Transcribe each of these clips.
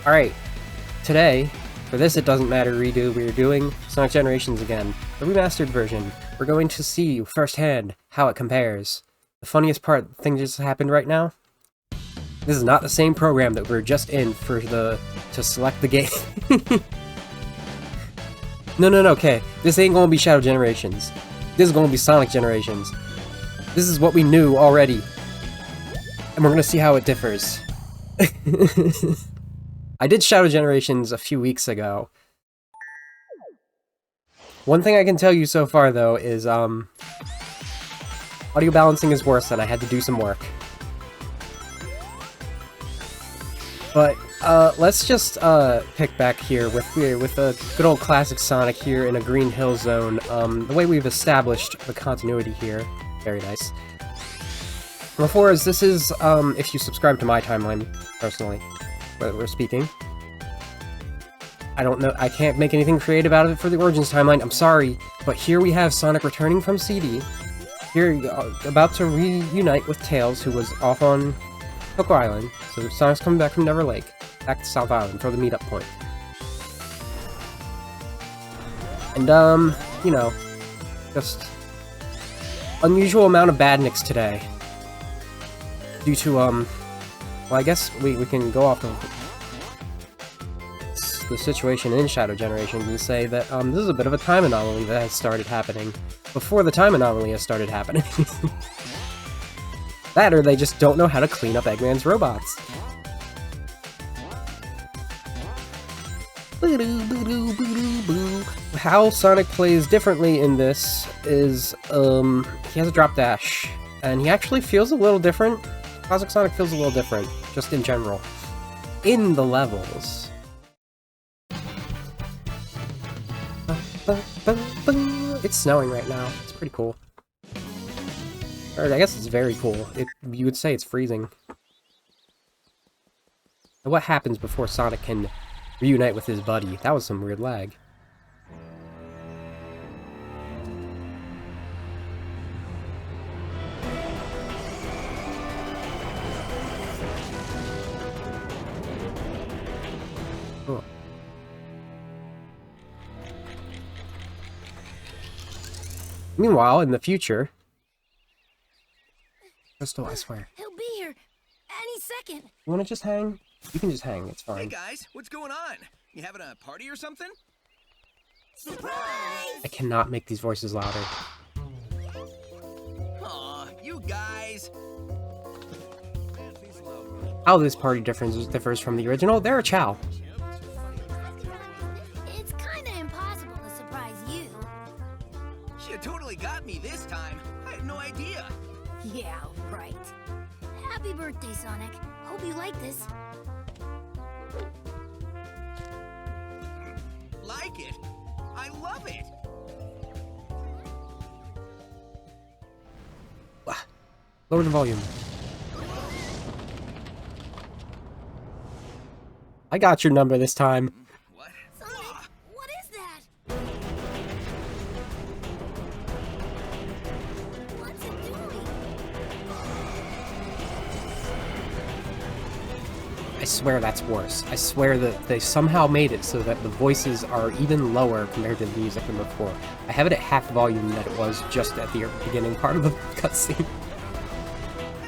Alright, today, for this It Doesn't Matter redo, we are doing Sonic Generations again, the remastered version. We're going to see firsthand how it compares. The funniest part, the thing just happened right now, this is not the same program that we were just in for to select the game. No, okay, this ain't gonna be Shadow Generations. This is gonna be Sonic Generations. This is what we knew already. And we're gonna see how it differs. I did Shadow Generations a few weeks ago. One thing I can tell you so far, though, is, audio balancing is worse, and I had to do some work. But, let's just, pick back here with a good old classic Sonic here in a Green Hill Zone. The way we've established the continuity here. Very nice. Before, as this is, if you subscribe to my timeline, personally, where we're speaking. I don't know, I can't make anything creative out of it for the Origins timeline, I'm sorry, but here we have Sonic returning from CD, here, about to reunite with Tails, who was off on Coco Island, so Sonic's coming back from Never Lake, back to South Island for the meetup point. And, you know, just unusual amount of badniks today, due to, well, I guess we can go off of the situation in Shadow Generations and say that this is a bit of a time anomaly that has started happening before the time anomaly has started happening. That, or they just don't know how to clean up Eggman's robots. How Sonic plays differently in this is, he has a drop dash, and he actually feels a little different. Classic Sonic feels a little different, just in general. In the levels. It's snowing right now. It's pretty cool. Or I guess it's very cool. You would say it's freezing. And what happens before Sonic can reunite with his buddy? That was some weird lag. Oh. Meanwhile, in the future... Crystal, I swear. He'll be here any second. You wanna just hang? You can just hang, it's fine. Hey guys, what's going on? You having a party or something? Surprise! I cannot make these voices louder. Aw, you guys. How this party differs from the original, they're a chow. It's kinda impossible to surprise you. She totally got me this time. I had no idea. Yeah, right. Happy birthday, Sonic. Hope you like this. Like it? I love it. Lower the volume. I got your number this time. What? Sonic, what is that? What's it doing? I swear that's worse. I swear that they somehow made it so that the voices are even lower compared to the music than before. I have it at half the volume that it was just at the beginning part of the cutscene.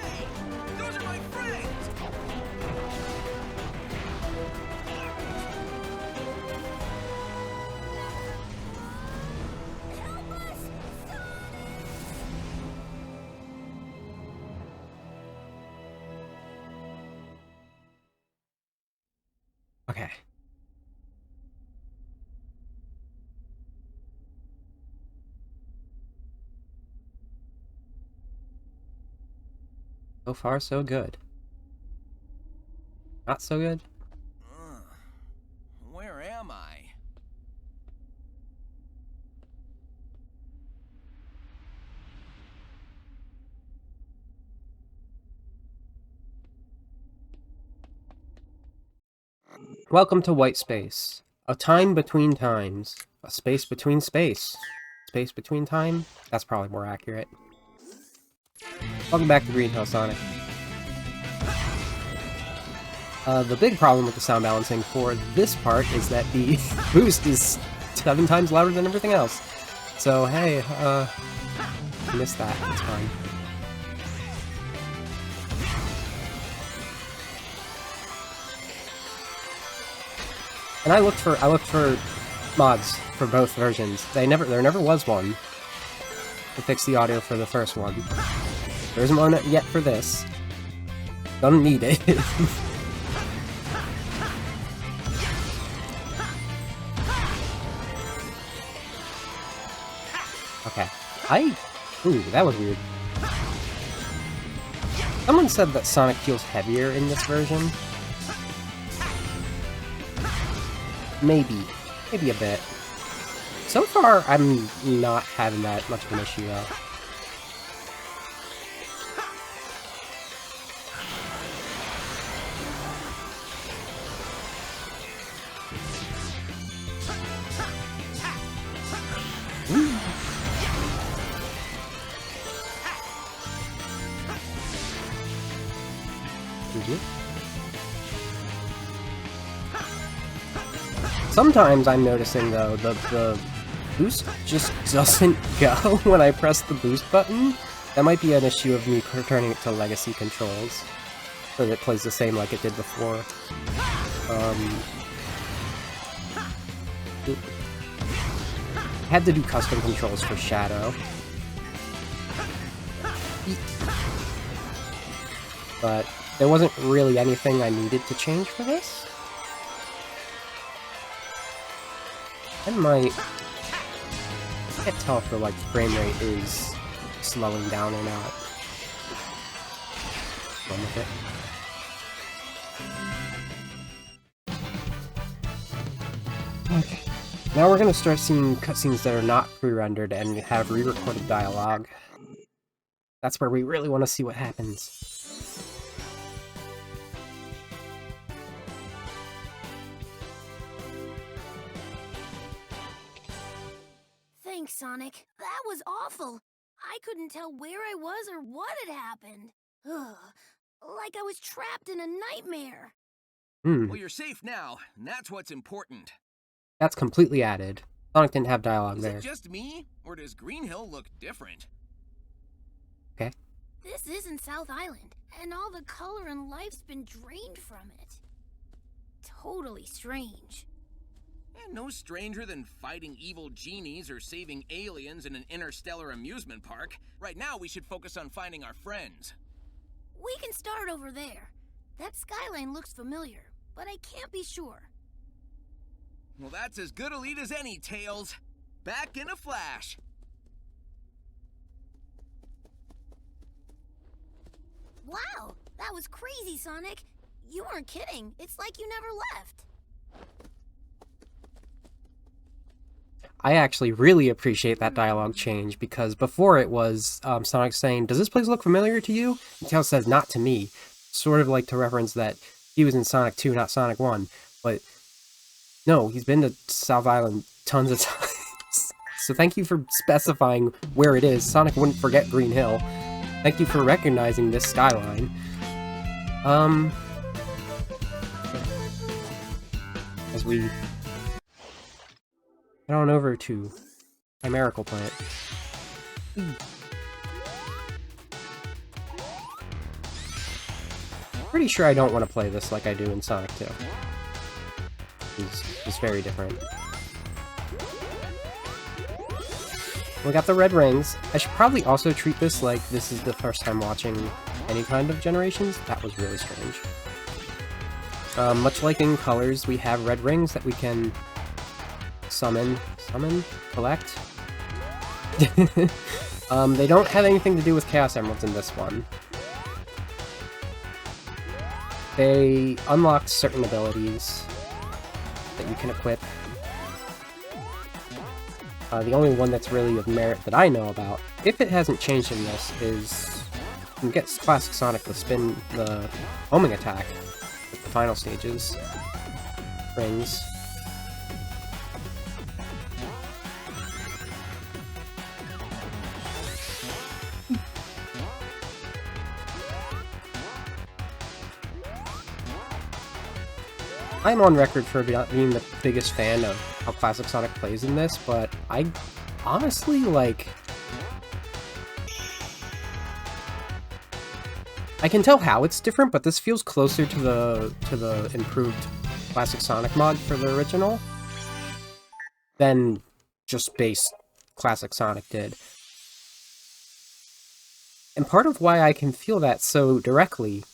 Hey, those are my friends. Help us, Sonic! Okay. So far, so good. Not so good? Where am I? Welcome to White Space. A time between times. A space between space. Space between time? That's probably more accurate. Welcome back to Green Hill Sonic. The big problem with the sound balancing for this part is that the boost is 7 times louder than everything else. So hey, missed that. It's fine. And I looked for mods for both versions. There never was one to fix the audio for the first one. There isn't one yet for this. Don't need it. Okay. Ooh, that was weird. Someone said that Sonic feels heavier in this version. Maybe a bit. So far, I'm not having that much of an issue, though. Sometimes I'm noticing, though, the boost just doesn't go when I press the boost button. That might be an issue of me turning it to legacy controls, so that it plays the same like it did before. Had to do custom controls for Shadow. But there wasn't really anything I needed to change for this. I can't tell if the frame rate is slowing down or not. Run with it. Okay. Now we're gonna start seeing cutscenes that are not pre-rendered and have re-recorded dialogue. That's where we really want to see what happens. Thanks, Sonic. That was awful. I couldn't tell where I was or what had happened. Ugh. Like I was trapped in a nightmare. Well, you're safe now, and that's what's important. That's completely added. Sonic didn't have dialogue there. Is it just me, or does Green Hill look different? Okay. This isn't South Island, and all the color and life's been drained from it. Totally strange. And no stranger than fighting evil genies or saving aliens in an interstellar amusement park. Right now, we should focus on finding our friends. We can start over there. That skyline looks familiar, but I can't be sure. Well, that's as good a lead as any, Tails. Back in a flash. Wow, that was crazy, Sonic. You weren't kidding. It's like you never left. I actually really appreciate that dialogue change, because before it was Sonic saying, "Does this place look familiar to you?" And Tails says, "Not to me." Sort of like to reference that he was in Sonic 2, not Sonic 1. But no, he's been to South Island tons of times. So thank you for specifying where it is. Sonic wouldn't forget Green Hill. Thank you for recognizing this skyline. As we head on over to Chimerical Plant. Pretty sure I don't want to play this like I do in Sonic 2. It's very different. We got the red rings. I should probably also treat this like this is the first time watching any kind of Generations. That was really strange. Much like in Colors, we have red rings that we can collect. They don't have anything to do with Chaos Emeralds in this one. They unlock certain abilities that you can equip. The only one that's really of merit that I know about, if it hasn't changed in this, is you can get Classic Sonic to spin the homing attack with the final stages. Rings. I'm on record for being the biggest fan of how Classic Sonic plays in this, but I honestly, like... I can tell how it's different, but this feels closer to the improved Classic Sonic mod for the original than just base Classic Sonic did. And part of why I can feel that so directly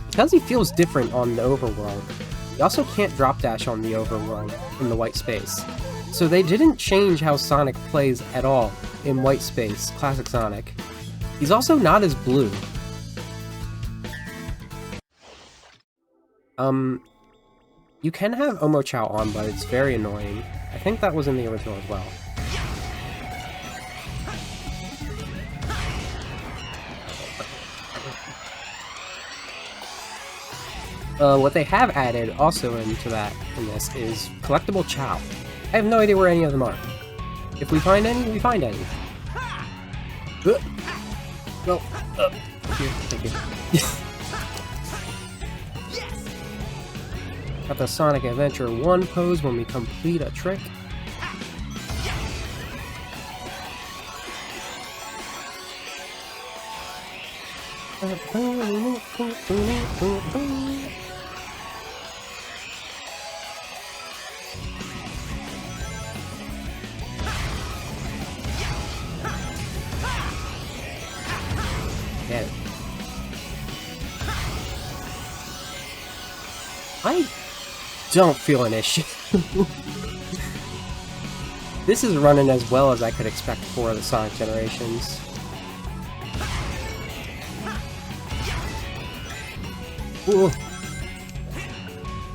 because he feels different on the overworld. He also can't drop dash on the overworld in the white space. So they didn't change how Sonic plays at all in white space, Classic Sonic. He's also not as blue. You can have Omochao on, but it's very annoying. I think that was in the original as well. What they have added also in this is collectible Chao. I have no idea where any of them are. If we find any, we find any. Well, thank you. Got the Sonic Adventure 1 pose when we complete a trick. Get it. I don't feel an issue. This is running as well as I could expect for the Sonic Generations. Ooh.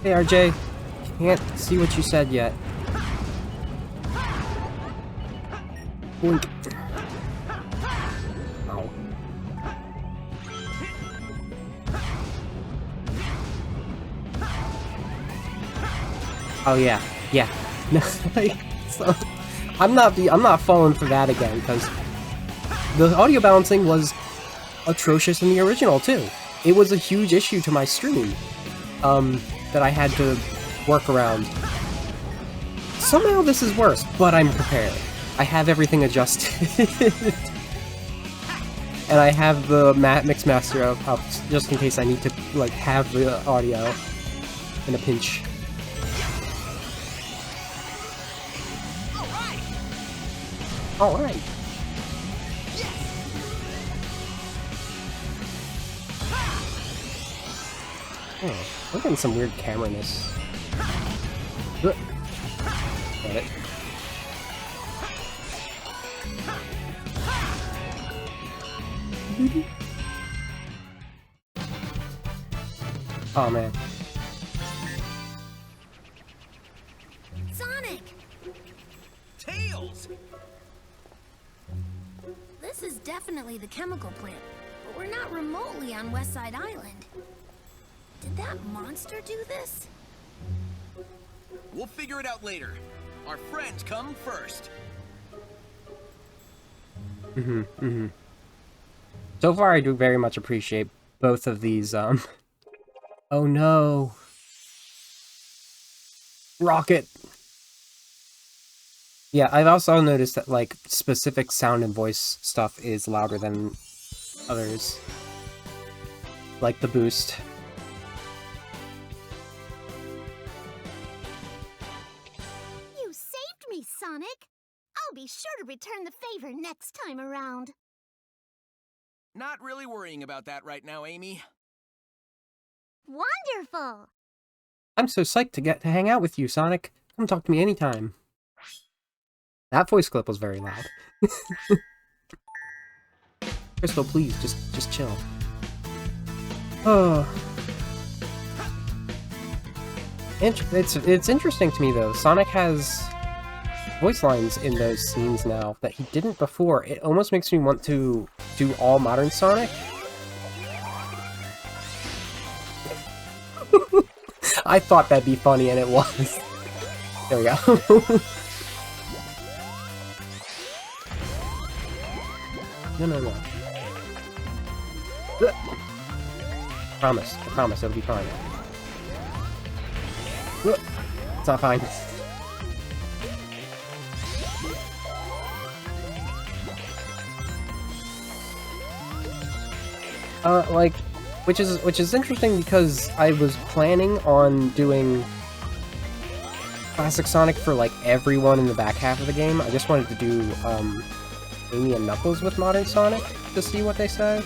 Hey RJ, can't see what you said yet. Boink. Ow. Oh yeah, yeah. No, so I'm not falling for that again because the audio balancing was atrocious in the original too. It was a huge issue to my stream that I had to work around. Somehow this is worse, but I'm prepared. I have everything adjusted. And I have the Mixmaster up just in case I need to like have the audio in a pinch. Alright. Oh, we're getting some weird camera-ness. Got it. Oh man. Sonic! Tails! This is definitely the chemical plant, but we're not remotely on Westside Island. Did that monster do this? We'll figure it out later. Our friends come first. So far, I do very much appreciate both of these, Oh no. Rocket! Yeah, I've also noticed that, like, specific sound and voice stuff is louder than others. Like the boost. You saved me, Sonic! I'll be sure to return the favor next time around. Not really worrying about that right now, Amy. Wonderful! I'm so psyched to get to hang out with you, Sonic. Come talk to me anytime. That voice clip was very loud. Crystal, please, just chill. Oh. It's interesting to me, though. Sonic has voice lines in those scenes now that he didn't before. It almost makes me want to do all modern Sonic. I thought that'd be funny, and it was. There we go. No, no, no. Promise. I promise it'll be fine. It's not fine. Like, which is interesting because I was planning on doing Classic Sonic for like everyone in the back half of the game. I just wanted to do Amy and Knuckles with Modern Sonic to see what they say.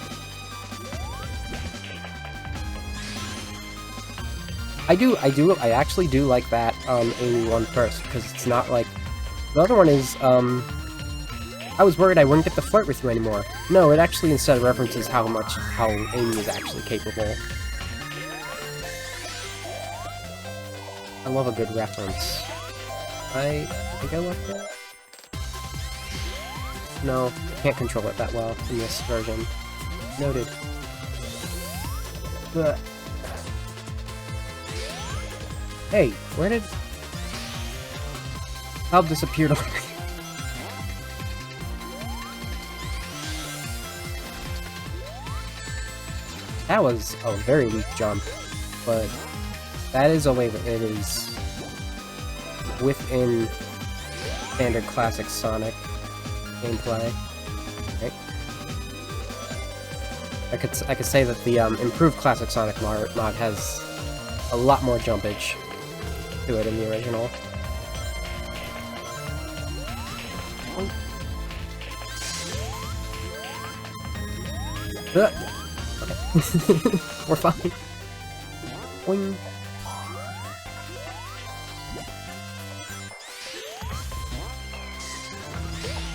I actually do like that Amy one first, because it's not like the other one is I was worried I wouldn't get to flirt with you anymore. No, it actually instead references how Amy is actually capable. I love a good reference. I think I love that. No, can't control it that well in this version. Noted. But hey, where did I'll disappear to That was a very weak jump, but that is a way that it is within standard classic Sonic gameplay. Okay. I could say that the improved classic Sonic mod has a lot more jumpage to it in the original. Okay. We're fine. Boing.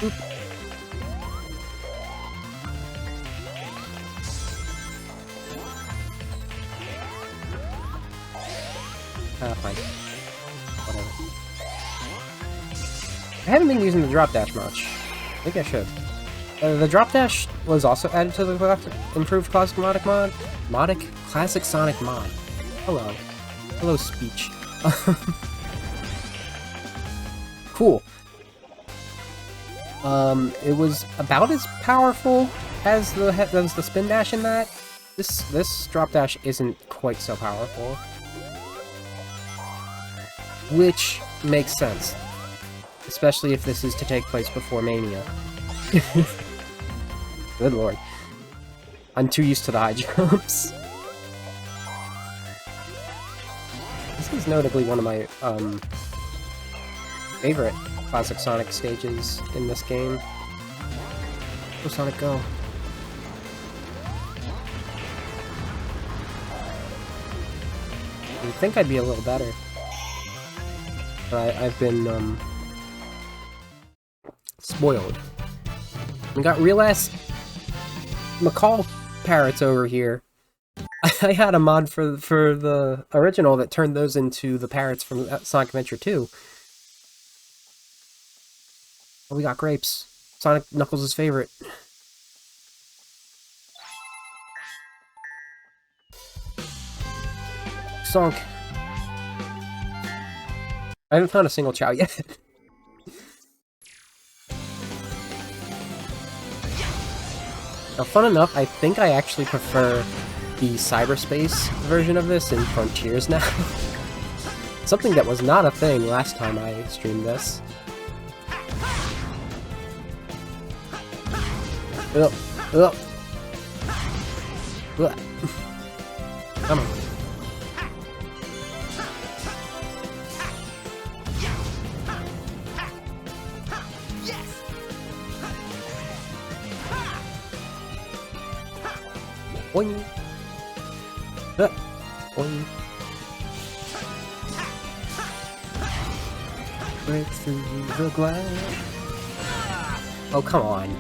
Oop. Fine. Whatever. I haven't been using the drop dash much. I think I should. The drop dash was also added to the improved classic classic Sonic mod. Hello. Hello, speech. Cool. It was about as powerful as the spin dash in that. This drop dash isn't quite so powerful. Which makes sense. Especially if this is to take place before Mania. Good lord. I'm too used to the high jumps. This is notably one of my favorite classic Sonic stages in this game. Go Sonic, go. You'd think I'd be a little better. But I've been spoiled. We got real ass McCall parrots over here. I had a mod for the original that turned those into the parrots from Sonic Adventure 2. Oh, we got grapes. Sonic Knuckles' favorite. Sonk. I haven't found a single Chow yet. Now, fun enough, I think I actually prefer the cyberspace version of this in Frontiers now. Something that was not a thing last time I streamed this. Ugh. Ugh. Ugh. Come on. Boing. Boing. Break through the glass. Oh, come on.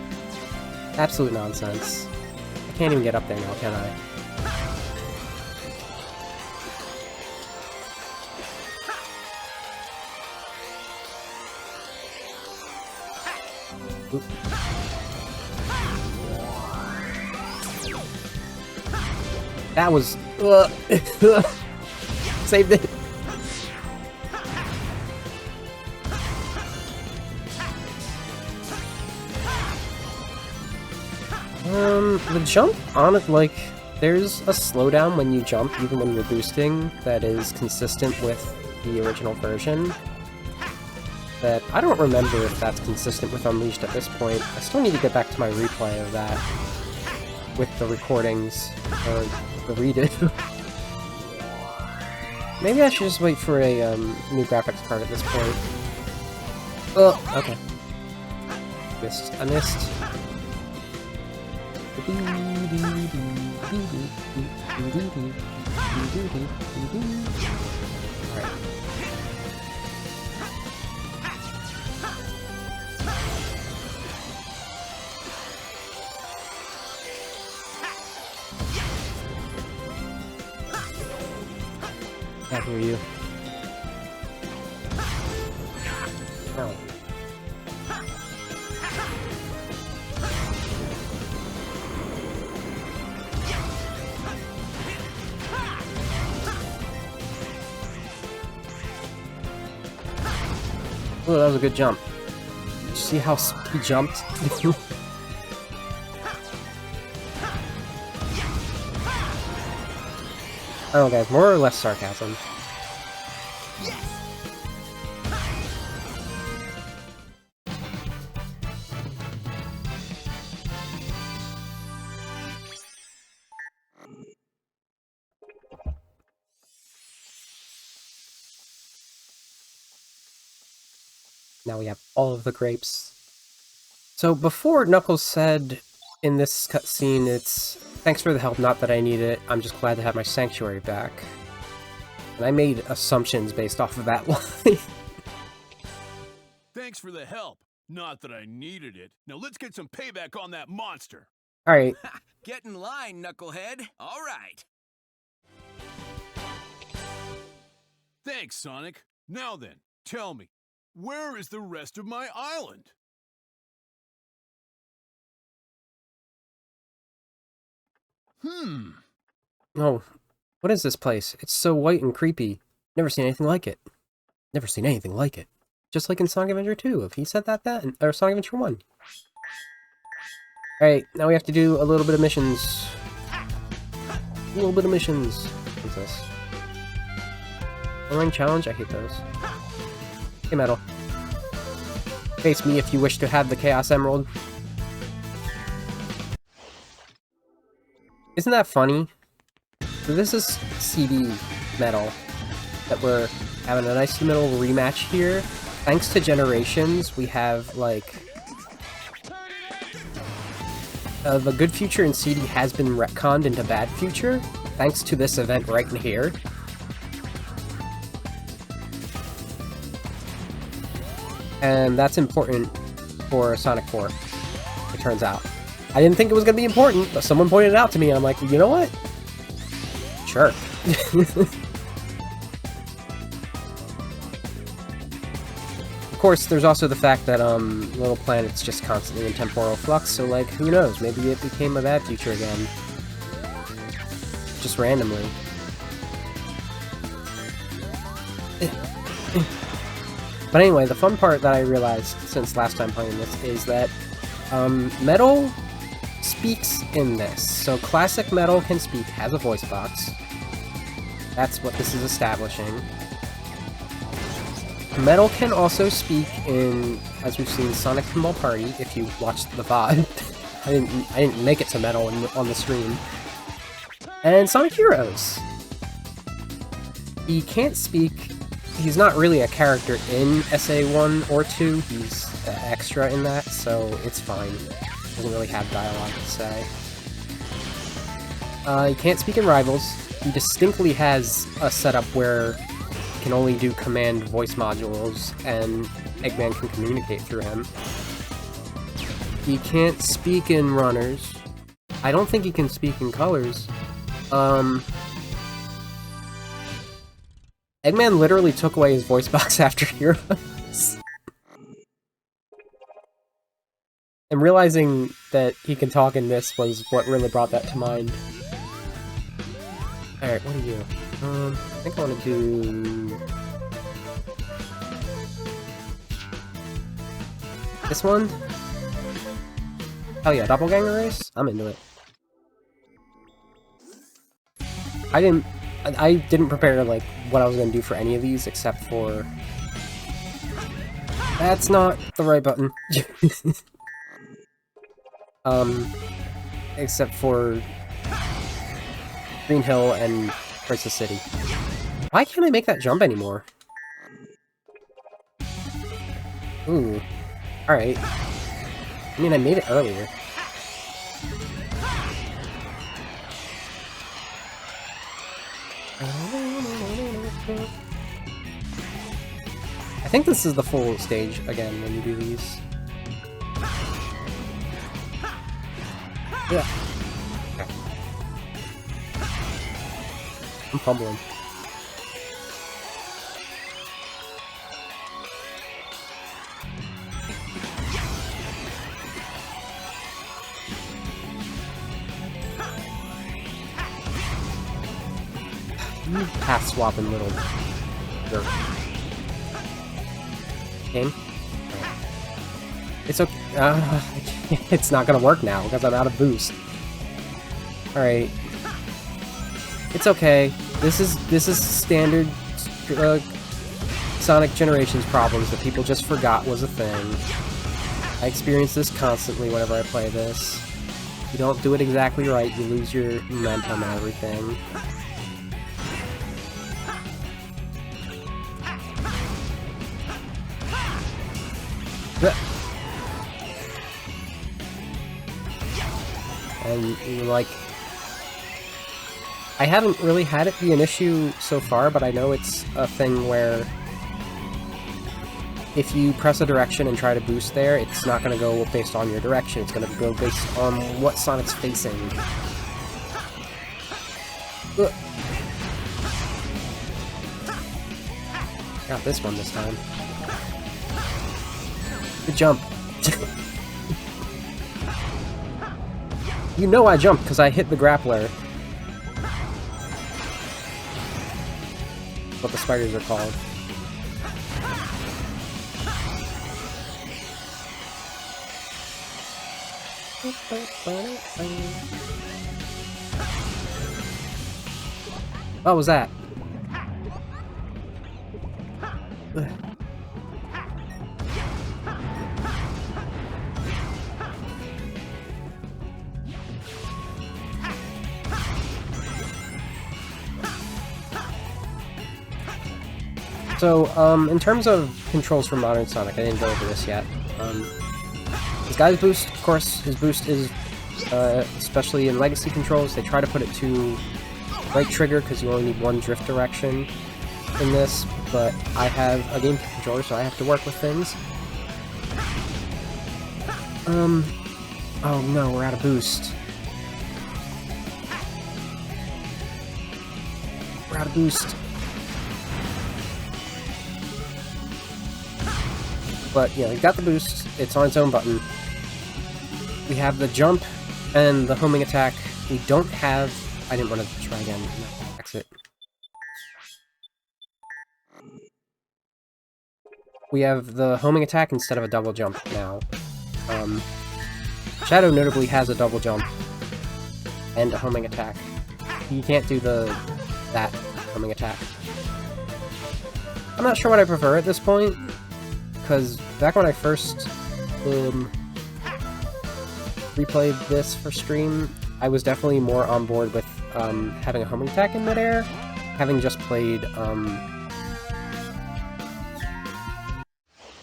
Absolute nonsense. I can't even get up there now, can I? Oop. That was... saved it. The jump on it, like, there's a slowdown when you jump, even when you're boosting, that is consistent with the original version. That I don't remember if that's consistent with Unleashed at this point. I still need to get back to my replay of that with the recordings, or the redo. Maybe I should just wait for a new graphics card at this point. Oh, okay. Missed. I missed. Alright. Can't hear you. No. Oh, that was a good jump. Did you see how he jumped? I don't know, guys, more or less sarcasm. Now we have all of the grapes. So before, Knuckles said in this cutscene, it's thanks for the help, not that I need it, I'm just glad to have my sanctuary back. And I made assumptions based off of that line. Thanks for the help, not that I needed it. Now let's get some payback on that monster. Alright. Get in line, Knucklehead. All right. Thanks, Sonic. Now then, tell me, where is the rest of my island? Oh, what is this place? It's so white and creepy. Never seen anything like it. Never seen anything like it. Just like in Sonic Adventure 2, if he said that then, or Sonic Adventure 1. Alright, now we have to do a little bit of missions. A little bit of missions. What's this? Online challenge? I hate those. Hey, Metal. Face me if you wish to have the Chaos Emerald. Isn't that funny? So this is CD Metal that we're having a nice little rematch here. Thanks to Generations, we have, like... the good future in CD has been retconned into bad future, thanks to this event right in here. And that's important for Sonic 4, it turns out. I didn't think it was going to be important, but someone pointed it out to me, and I'm like, you know what? Sure. Of course, there's also the fact that, Little Planet's just constantly in temporal flux, so, like, who knows? Maybe it became a bad future again. Just randomly. But anyway, the fun part that I realized since last time playing this is that, Metal speaks in this. So classic Metal can speak, has a voice box. That's what this is establishing. Metal can also speak in, as we've seen, Sonic Pinball Party, if you watched the VOD. I didn't make it to Metal on the stream. And Sonic Heroes. He can't speak. He's not really a character in SA1 or 2. He's extra in that, so it's fine. Doesn't really have dialogue to say. He can't speak in Rivals. He distinctly has a setup where he can only do command voice modules, and Eggman can communicate through him. He can't speak in Runners. I don't think he can speak in Colors. Eggman literally took away his voice box after Heroes. And realizing that he can talk in this was what really brought that to mind. Alright, what do you do? I think I want to do... this one? Hell yeah, doppelganger race? I'm into it. I didn't prepare, like, what I was gonna do for any of these, except for... That's not the right button. Except for... Green Hill and Princess City. Why can't I make that jump anymore? Ooh. Alright. I mean, I made it earlier. I think this is the full stage again when you do these. Yeah. Okay. I'm fumbling. You path swapping little jerk. Game? It's okay. It's not gonna work now because I'm out of boost. Alright. It's okay. This is standard Sonic Generations problems that people just forgot was a thing. I experience this constantly whenever I play this. If you don't do it exactly right, you lose your momentum and everything. And, like, I haven't really had it be an issue so far, but I know it's a thing where if you press a direction and try to boost there, it's not going to go based on your direction, it's going to go based on what Sonic's facing. Ugh. Got this one this time. Good jump. You know I jumped because I hit the grappler. What the spiders are called. What was that? So, in terms of controls for Modern Sonic, I didn't go over this yet. This guy's boost, of course, his boost is, especially in Legacy controls, they try to put it to right trigger because you only need one drift direction in this, but I have a GameCube controller, so I have to work with things. Oh no, we're out of boost. We're out of boost. But yeah, we got the boost, it's on its own button. We have the jump and the homing attack. We don't have... I didn't want to try again. No, exit. We have the homing attack instead of a double jump now. Shadow notably has a double jump and a homing attack. You can't do that homing attack. I'm not sure what I prefer at this point. Because back when I first replayed this for stream, I was definitely more on board with having a homing attack in midair, having just played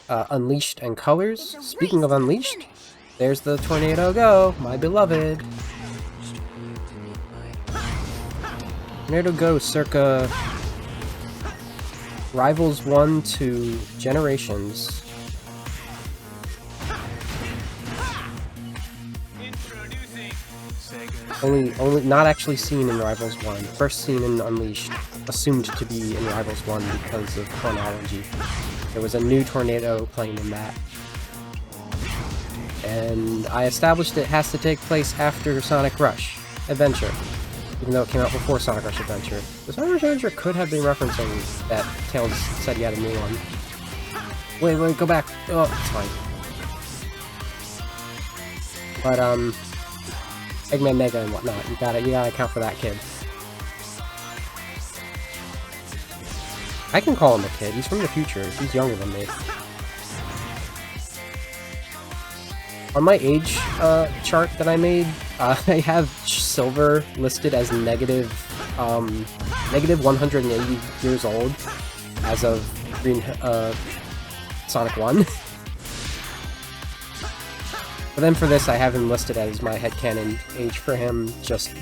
Unleashed and Colors. Speaking of Unleashed, there's the Tornado Go, my beloved. Tornado Go circa Rivals 1 to Generations. Only not actually seen in Rivals 1. First seen in Unleashed. Assumed to be in Rivals 1 because of chronology. There was a new tornado plane in that. And I established it has to take place after Sonic Rush Adventure. Even though it came out before Sonic Rush Adventure. The Sonic Rush Adventure could have been referencing that Tails said he had a new one. Wait, go back. Oh, it's fine. But, Eggman Mega and whatnot, you gotta account for that kid. I can call him a kid, he's from the future, he's younger than me. On my age chart that I made, I have Silver listed as negative 180 years old as of Sonic 1. But then for this, I have him listed as my headcanon age for him, just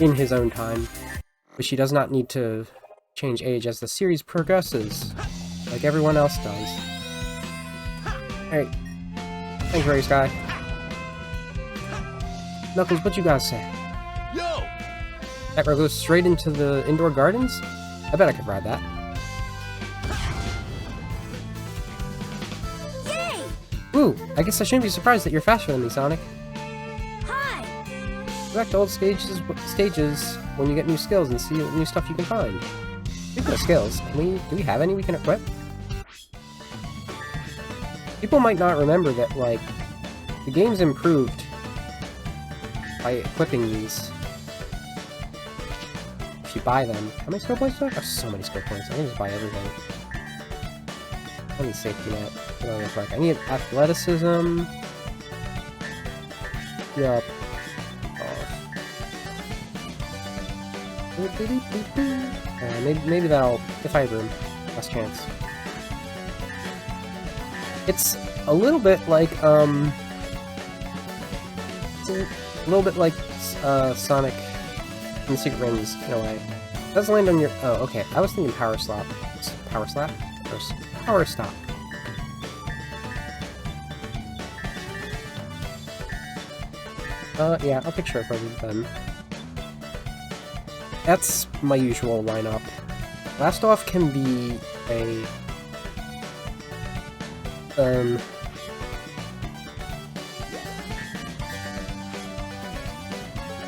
in his own time. Which he does not need to change age as the series progresses, like everyone else does. Alright. Thanks, Ray Sky. Knuckles, what you guys say? Yo! That road goes straight into the indoor gardens? I bet I could ride that. Yay! Ooh, I guess I shouldn't be surprised that you're faster than me, Sonic. Hi! Go back to old stages when you get new skills and see what new stuff you can find. Speaking of skills, do we have any we can equip? People might not remember that, like, the game's improved by equipping these. If you buy them. How many skill points do I have? Oh, so many skill points. I can just buy everything. I need safety net. What do I look like? I need athleticism. Yup. Maybe that'll, if I have room, last chance. It's a little bit like, Sonic in the Secret Rings, in a way. It doesn't land on your, oh, okay, I was thinking Power Slap. Power Slap? Or Power Stop. Yeah, I'll picture it for you then. That's my usual lineup. Last off can be a...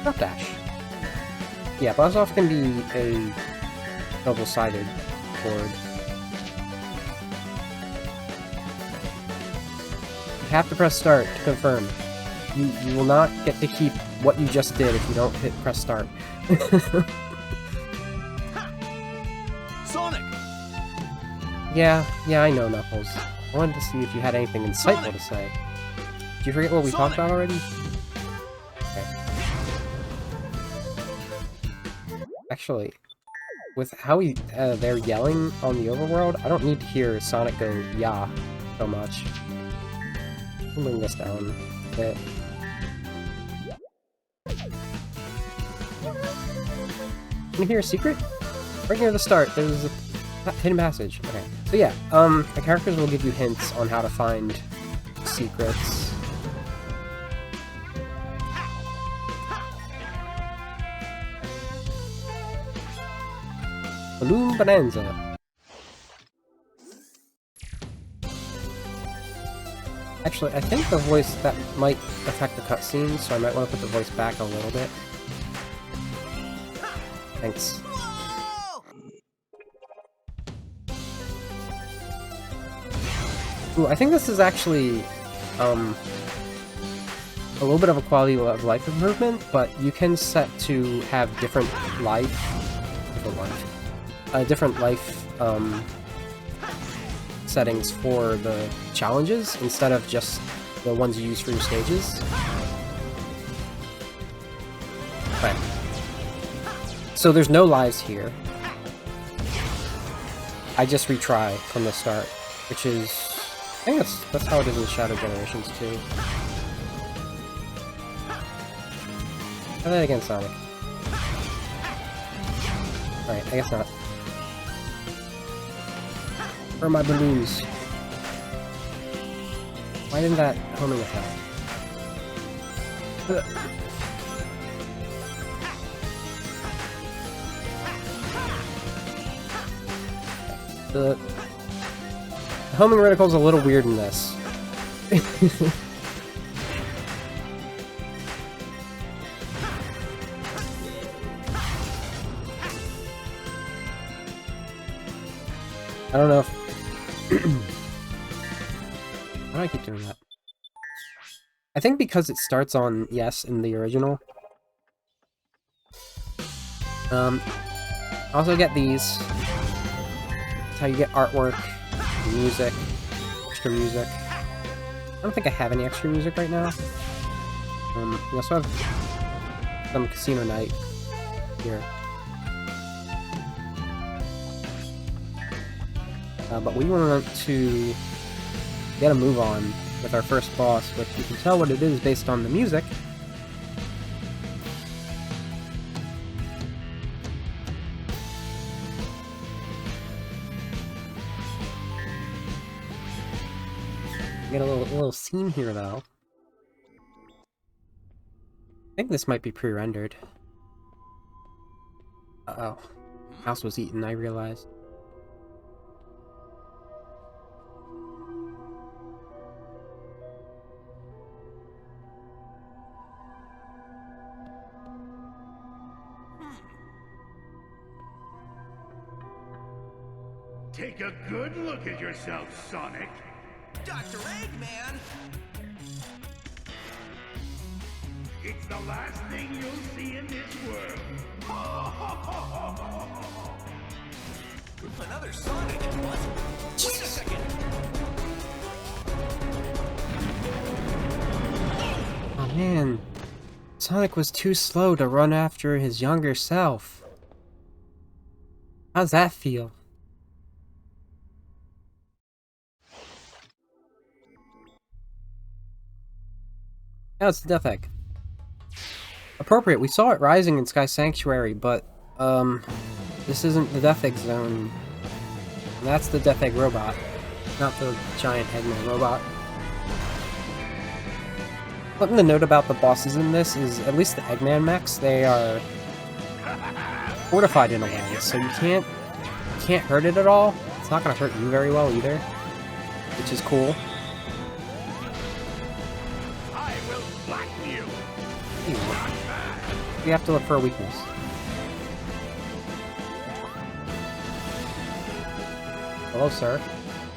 Not dash. Yeah, blast off can be a double-sided board. You have to press start to confirm. You will not get to keep what you just did if you don't hit press start. Sonic! Yeah, I know, Knuckles. I wanted to see if you had anything insightful to say. Did you forget what we talked about already? Okay. Actually, with how they're yelling on the overworld, I don't need to hear Sonic go, "Yeah," so much. I'll bring this down a bit. Can you hear a secret? Right near the start, there's a hidden passage. Okay. So yeah, the characters will give you hints on how to find secrets. Balloon Bonanza. Actually, I think the voice, that might affect the cutscene, so I might want to put the voice back a little bit. Thanks. Ooh, I think this is actually, a little bit of a quality of life improvement, but you can set to have different life, settings for the challenges, instead of just the ones you use for your stages. Okay. So there's no lives here. I just retry from the start, which is... I think that's how it is in Shadow Generations too. Try that again, Sonic. Alright, I guess not. Where are my balloons? Why didn't that homing attack? The homing reticle's a little weird in this. I don't know if... Why do I keep doing that? I think because it starts on yes in the original. Also get these. That's how you get artwork, music, extra music. I don't think I have any extra music right now. We also have some Casino Night here. But we want to get a move on with our first boss, which you can tell what it is based on the music. Get a little scene here, though. I think this might be pre-rendered. Uh-oh. House was eaten, I realized. Take a good look at yourself, Sonic. Dr. Eggman! It's the last thing you'll see in this world. Another Sonic? What? Wait a second! Oh man, Sonic was too slow to run after his younger self. How's that feel? Now it's the Death Egg. Appropriate, we saw it rising in Sky Sanctuary, but, this isn't the Death Egg zone. That's the Death Egg robot, not the giant Eggman robot. Something to note about the bosses in this is, at least the Eggman mechs, they are fortified in a way, so you can't hurt it at all. It's not gonna hurt you very well either, which is cool. I will flatten you. You have to look for a weakness. Hello, sir.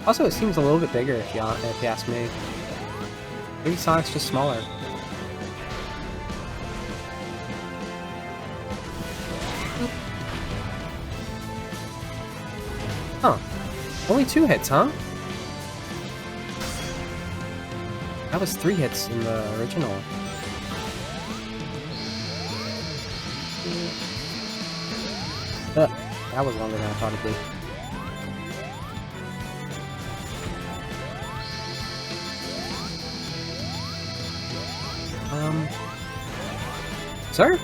Also, it seems a little bit bigger if you ask me. Maybe Sonic's just smaller. Huh. Only 2 hits, huh? That was 3 hits in the original. That was longer than I thought it'd be. Sir?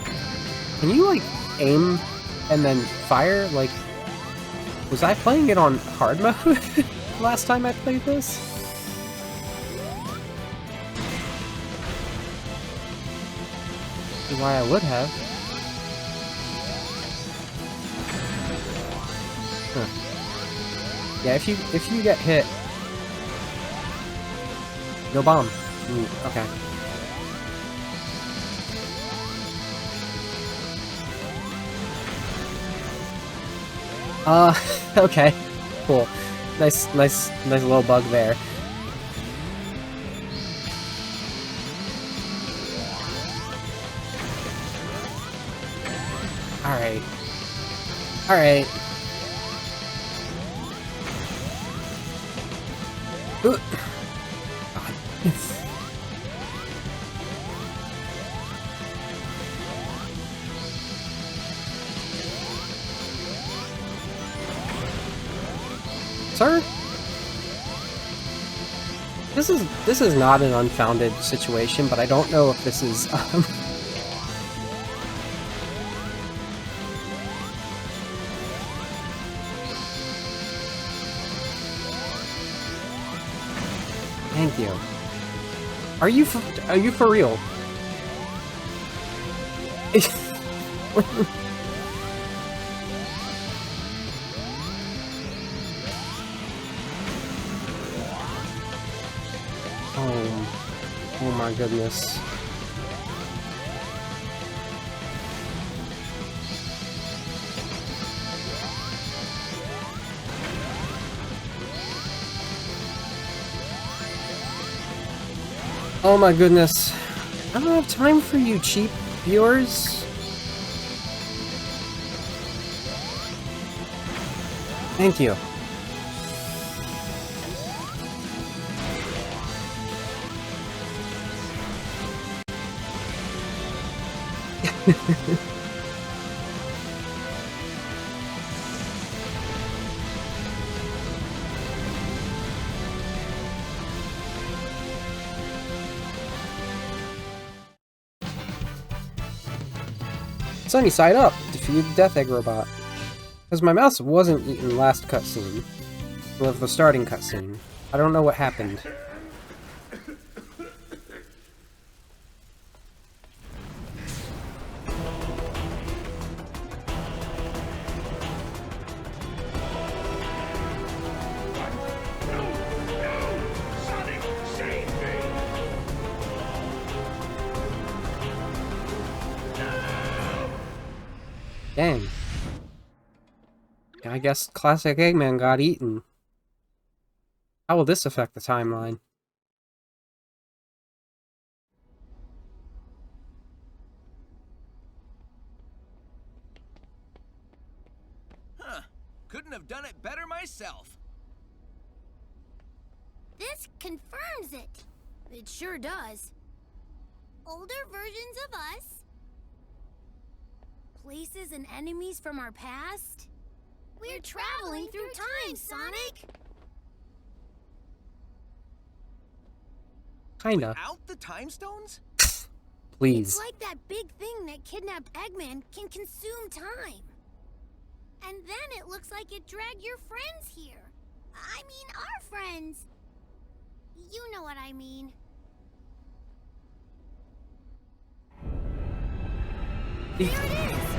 Can you, like, aim and then fire? Like, was I playing it on hard mode last time I played this? Why I would have. Huh. Yeah, if you get hit, no bomb. Okay. Okay. Cool. Nice little bug there. Alright. Alright. God. Sir? This is not an unfounded situation, but I don't know if this is Thank you. Are you for real? Oh my goodness. Oh my goodness. I don't have time for you, cheap viewers. Thank you. Sunny side up, defeated the Death Egg robot. Because my mouse wasn't eaten last cutscene. Well, the starting cutscene. I don't know what happened. Sonic, save me! Dang. I guess Classic Eggman got eaten. How will this affect the timeline? Huh. Couldn't have done it better myself. This confirms it. It sure does. Older versions of us. Places and enemies from our past. We're traveling through time, Sonic! Kinda. Out the time stones? Please. It's like that big thing that kidnapped Eggman can consume time. And then it looks like it dragged your friends here. I mean, our friends. You know what I mean. There it is!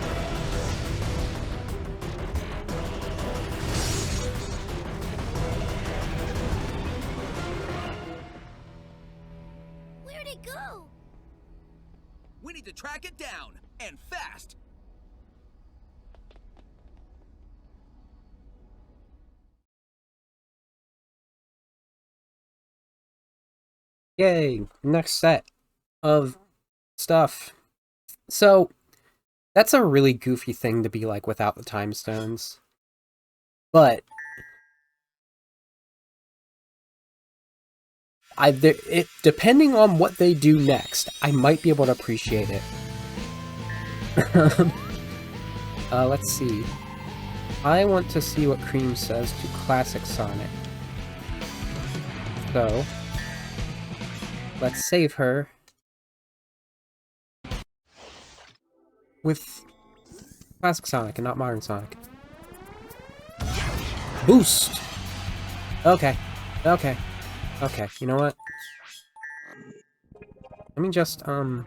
Where'd it go? We need to track it down, and fast. Yay! Next set of stuff. So, that's a really goofy thing to be like without the time stones. But depending on what they do next, I might be able to appreciate it. Let's see. I want to see what Cream says to Classic Sonic. So, let's save her with Classic Sonic and not Modern Sonic. Boost! Okay. Okay. Okay, you know what? Let me just, That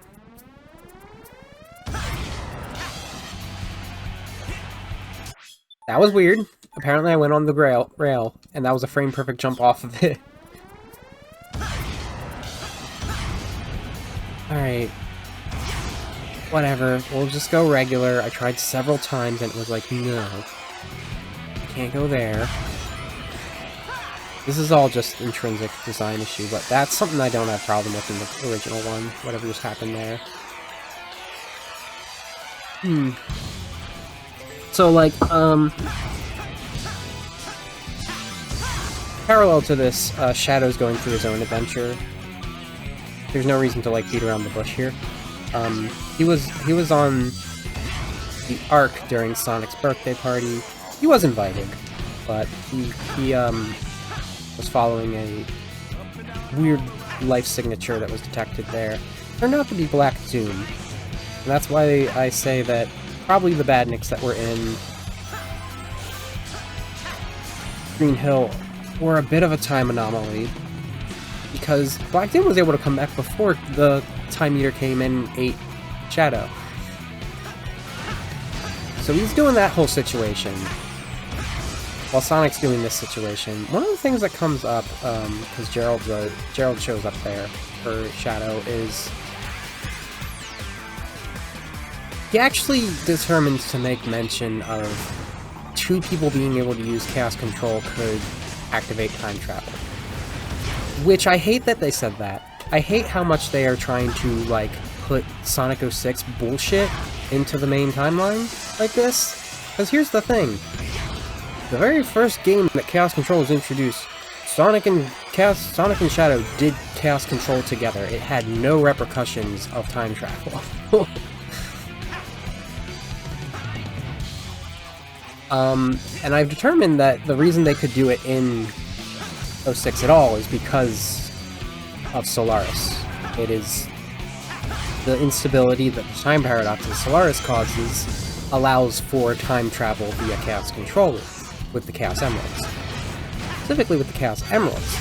was weird. Apparently I went on the rail, and that was a frame-perfect jump off of it. Alright. Whatever, we'll just go regular. I tried several times and it was like, no. Can't go there. This is all just intrinsic design issue, but that's something I don't have a problem with in the original one. Whatever just happened there. So, like, parallel to this, Shadow's going through his own adventure. There's no reason to, like, beat around the bush here. He was on the Ark during Sonic's birthday party. He was invited, but he was following a weird life signature that was detected there. Turned out to be Black Doom. And that's why I say that probably the Badniks that were in Green Hill were a bit of a time anomaly, because Black Doom was able to come back before the Time Eater came in and ate Shadow. So he's doing that whole situation, while Sonic's doing this situation. One of the things that comes up, because Gerald shows up there for Shadow, is he actually determines to make mention of 2 people being able to use Chaos Control could activate time travel. Which I hate that they said that, I hate how much they are trying to, like, put Sonic 06 bullshit into the main timeline like this. Because here's the thing. The very first game that Chaos Control was introduced, Sonic and Shadow did Chaos Control together. It had no repercussions of time travel. And I've determined that the reason they could do it in 06 at all is because of Solaris. It is the instability that the time paradox of Solaris causes allows for time travel via Chaos Control with the Chaos Emeralds. Specifically with the Chaos Emeralds.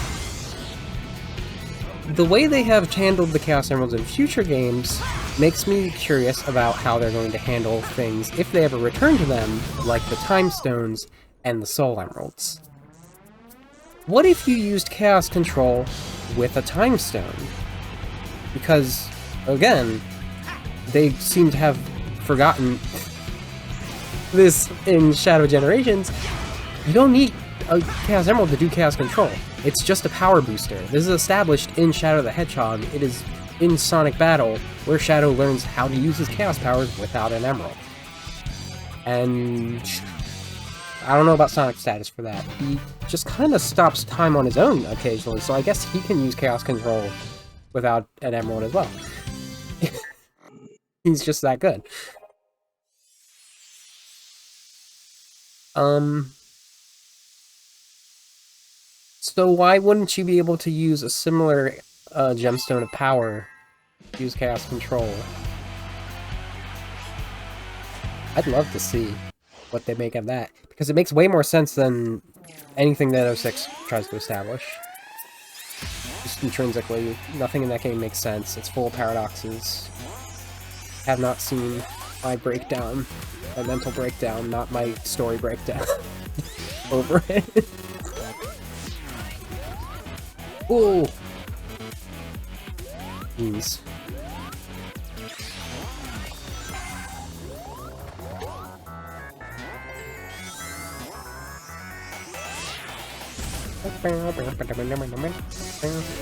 The way they have handled the Chaos Emeralds in future games makes me curious about how they're going to handle things if they ever return to them, like the Time Stones and the Soul Emeralds. What if you used Chaos Control with a Time Stone? Because, again, they seem to have forgotten this in Shadow Generations. You don't need a Chaos Emerald to do Chaos Control. It's just a power booster. This is established in Shadow the Hedgehog. It is in Sonic Battle, where Shadow learns how to use his Chaos powers without an Emerald. And I don't know about Sonic's status for that. He just kind of stops time on his own occasionally, so I guess he can use Chaos Control without an Emerald as well. He's just that good. So why wouldn't you be able to use a similar Gemstone of Power to use Chaos Control? I'd love to see what they make of that, because it makes way more sense than anything that 06 tries to establish. Just intrinsically, nothing in that game makes sense. It's full of paradoxes. Have not seen my breakdown, my mental breakdown, not my story breakdown over it. Ooh! Jeez.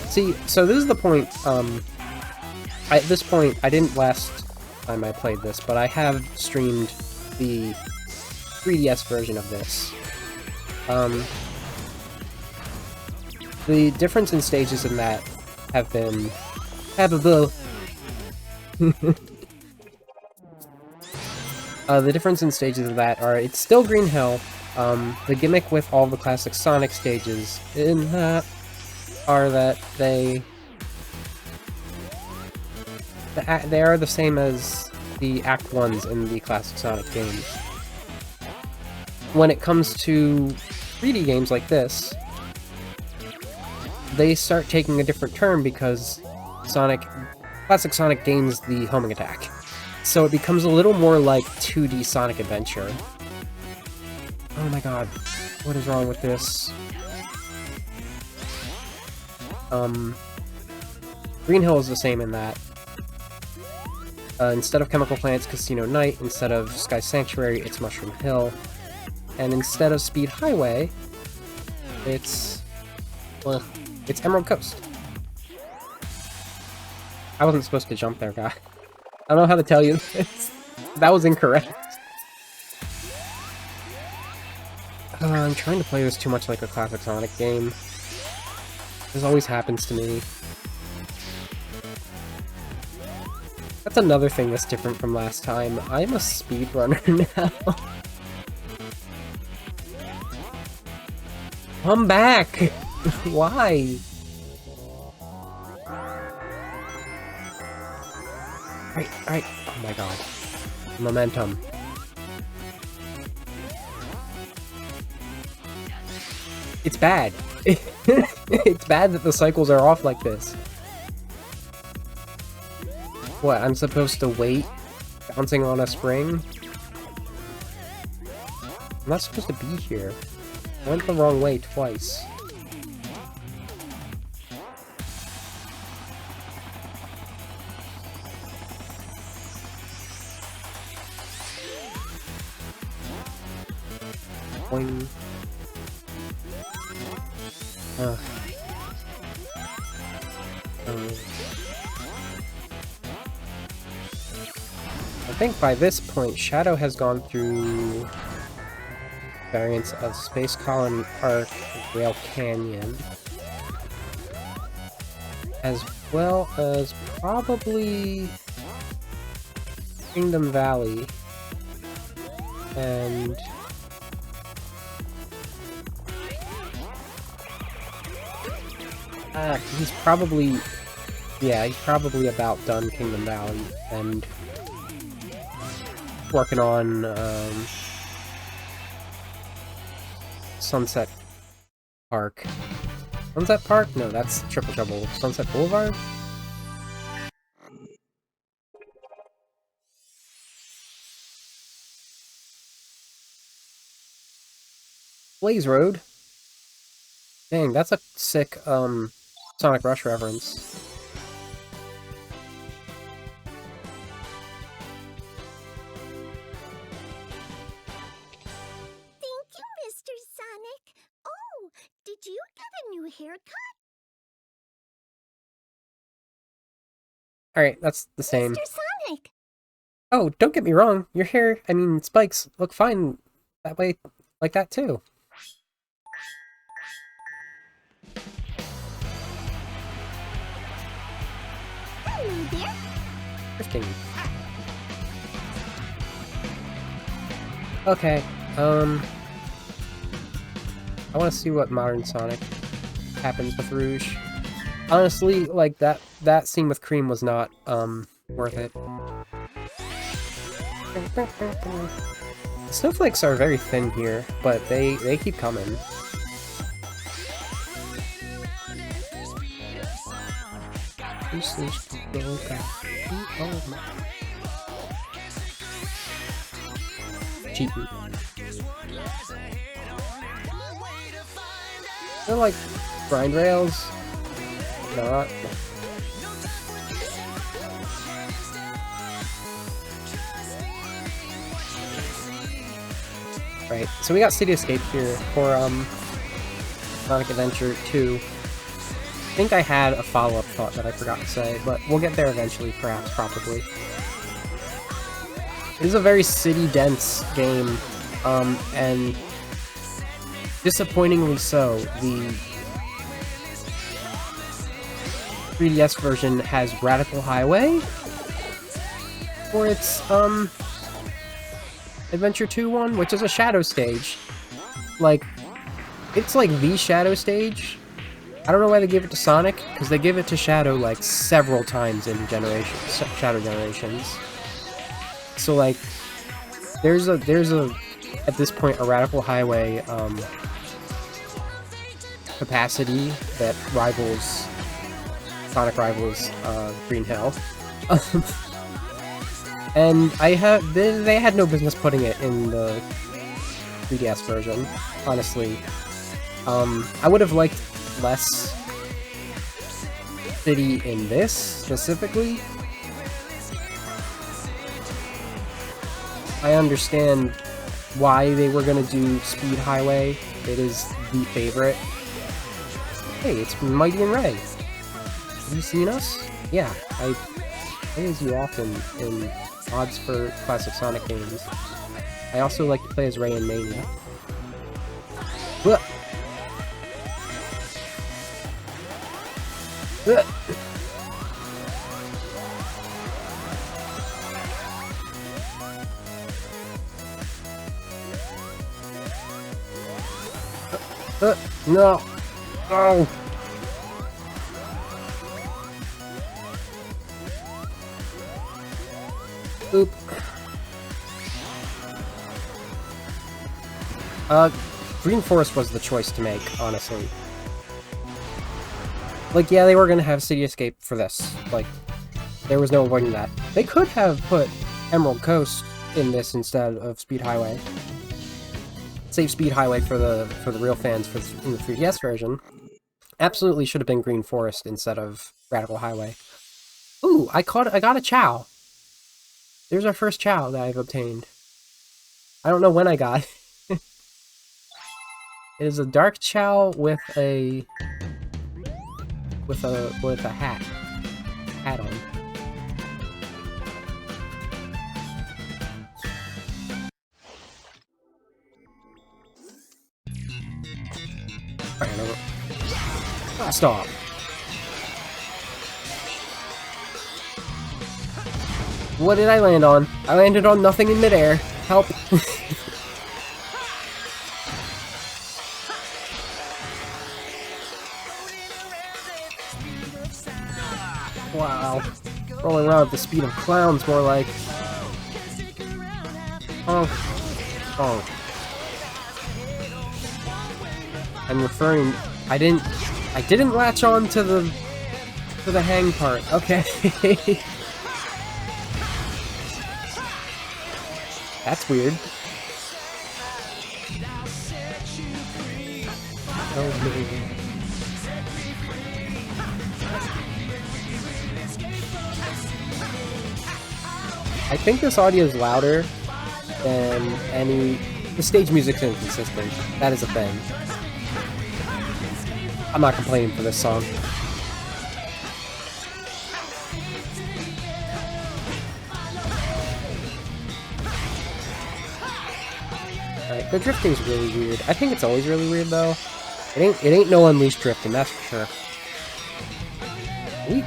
See, so this is the point, at this point, I didn't last time I played this, but I have streamed the 3DS version of this. The difference in stages in that have been... the difference in stages of that are, it's still Green Hill. The gimmick with all the classic Sonic stages in that are that they are the same as the Act 1s in the classic Sonic games. When it comes to 3D games like this, they start taking a different turn because classic Sonic gains the homing attack. So it becomes a little more like 2D Sonic Adventure. Oh my god, what is wrong with this? Green Hill is the same in that. Instead of Chemical Plants, Casino Night. Instead of Sky Sanctuary, it's Mushroom Hill. And instead of Speed Highway, it's... well, it's Emerald Coast. I wasn't supposed to jump there, guy. I don't know how to tell you this. That was incorrect. I'm trying to play this too much like a classic Sonic game. This always happens to me. That's another thing that's different from last time. I'm a speedrunner now. Come back! Why? Alright. Oh my god. Momentum. It's bad. It's bad that the cycles are off like this. What, I'm supposed to wait? Bouncing on a spring? I'm not supposed to be here. I went the wrong way twice. Boing. think by this point, Shadow has gone through variants of Space Colony Park, Rail Canyon, as well as probably Kingdom Valley, and he's probably, yeah, he's probably about done Kingdom Valley, and working on Sunset Park. Sunset Park? No, that's Triple Trouble. Sunset Boulevard? Blaze Road? Dang, that's a sick, Sonic Rush reference. Thank you, Mr. Sonic. Oh, did you get a new haircut? Alright, that's the same. Mr. Sonic! Oh, don't get me wrong, your hair, I mean, spikes look fine that way, like that too. Hello there. Interesting. Okay, I want to see what Modern Sonic happens with Rouge. Honestly, like, that scene with Cream was not, worth it. Snowflakes are very thin here, but they keep coming. Cheating. They're like grind rails. Not. Right, so we got City Escape here for Sonic Adventure 2. I think I had a follow-up thought that I forgot to say, but we'll get there eventually, perhaps, probably. It is a very city-dense game, and disappointingly so, the 3DS version has Radical Highway for its, Adventure 2 one, which is a shadow stage. Like, it's like the shadow stage. I don't know why they give it to Sonic, because they give it to Shadow, like, several times in Shadow Generations. So, like, there's a, at this point, a Radical Highway, capacity that rivals, Sonic rivals, Green Hill. And they had no business putting it in the 3DS version, honestly. I would have liked less city in this, specifically. I understand why they were gonna do Speed Highway. It is the favorite. Hey, it's Mighty and Ray. Have you seen us? Yeah, I play as you often in mods for classic Sonic games. I also like to play as Ray in Mania. No! No! Oop. Green Forest was the choice to make, honestly. Like, yeah, they were gonna have City Escape for this. Like, there was no avoiding that. They could have put Emerald Coast in this instead of Speed Highway. Save Speed Highway for the real fans in the 3DS version. Absolutely should have been Green Forest instead of Radical Highway. Ooh, I got a Chow. There's our first Chow that I've obtained. I don't know when I got it. It is a dark Chow with a hat on. Alright, over. Ah, stop. What did I land on? I landed on nothing in midair. Help. Wow. Rolling around at the speed of clowns, more like. Oh. Oh. I'm referring. I didn't latch on to the hang part. Okay. That's weird. Oh, man. I think this audio is louder than any... The stage music's inconsistent. That is a thing. I'm not complaining for this song. Alright, the drifting's really weird. I think it's always really weird though. It ain't no Unleashed drifting, that's for sure. Whee!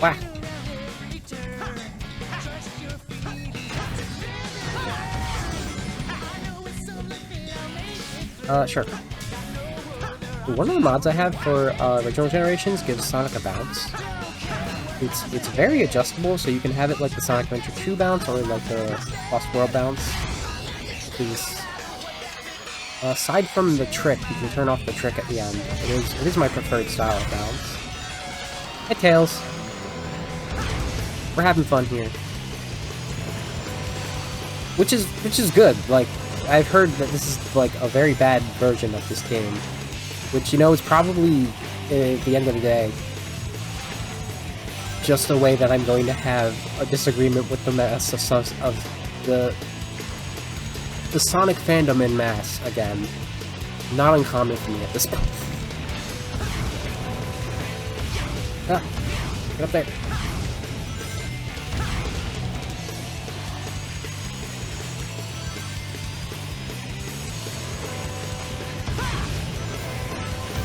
Whack! Sure. One of the mods I have for original generations gives Sonic a bounce. It's very adjustable, so you can have it like the Sonic Adventure 2 bounce or like the Lost World bounce. Because aside from the trick, you can turn off the trick at the end. It is my preferred style of bounce. Hey Tails. We're having fun here. Which is good. Like, I've heard that this is like a very bad version of this game. Which, you know, is probably, at the end of the day, just a way that I'm going to have a disagreement with the mass of the Sonic fandom en masse again. Not uncommon for me at this point. Ah, get up there.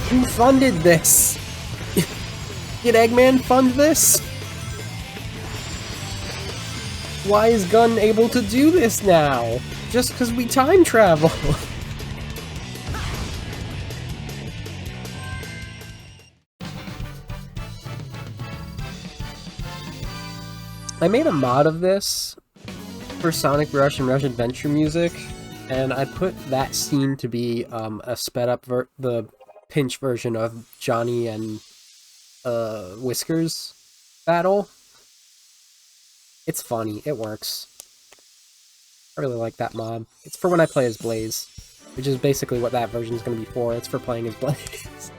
Who funded this? Did Eggman fund this? Why is Gun able to do this now? Just because we time travel. I made a mod of this for Sonic Rush and Rush Adventure music, and I put that scene to be a sped up the pinch version of Johnny and Whiskers battle. It's funny, it works. I really like that mod. It's for when I play as Blaze, which is basically what that version is going to be for. It's for playing as Blaze.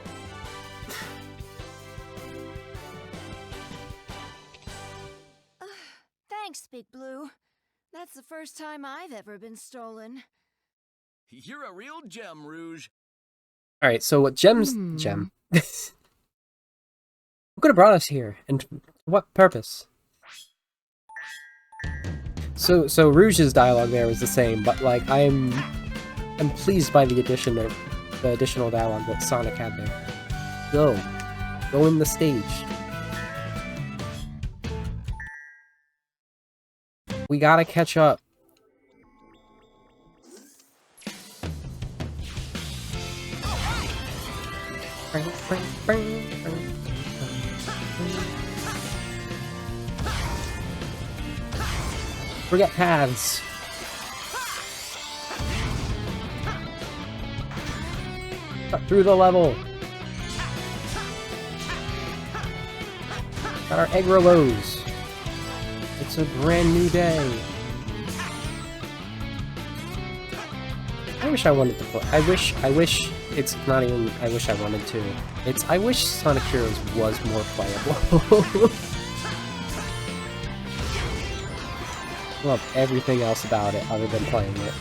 Thanks, Big Blue. That's the first time I've ever been stolen. You're a real gem, Rouge. Alright, so what Gem. Who could have brought us here? And for what purpose? So Rouge's dialogue there was the same, but like I'm pleased by the additional dialogue that Sonic had there. Go in the stage. We gotta catch up. Forget paths. Cut through the level. Got our egg rollos. It's a brand new day. I wish I wanted to play. I wish it's not even I wish I wanted to. It's I wish Sonic Heroes was more playable. Love everything else about it other than playing it.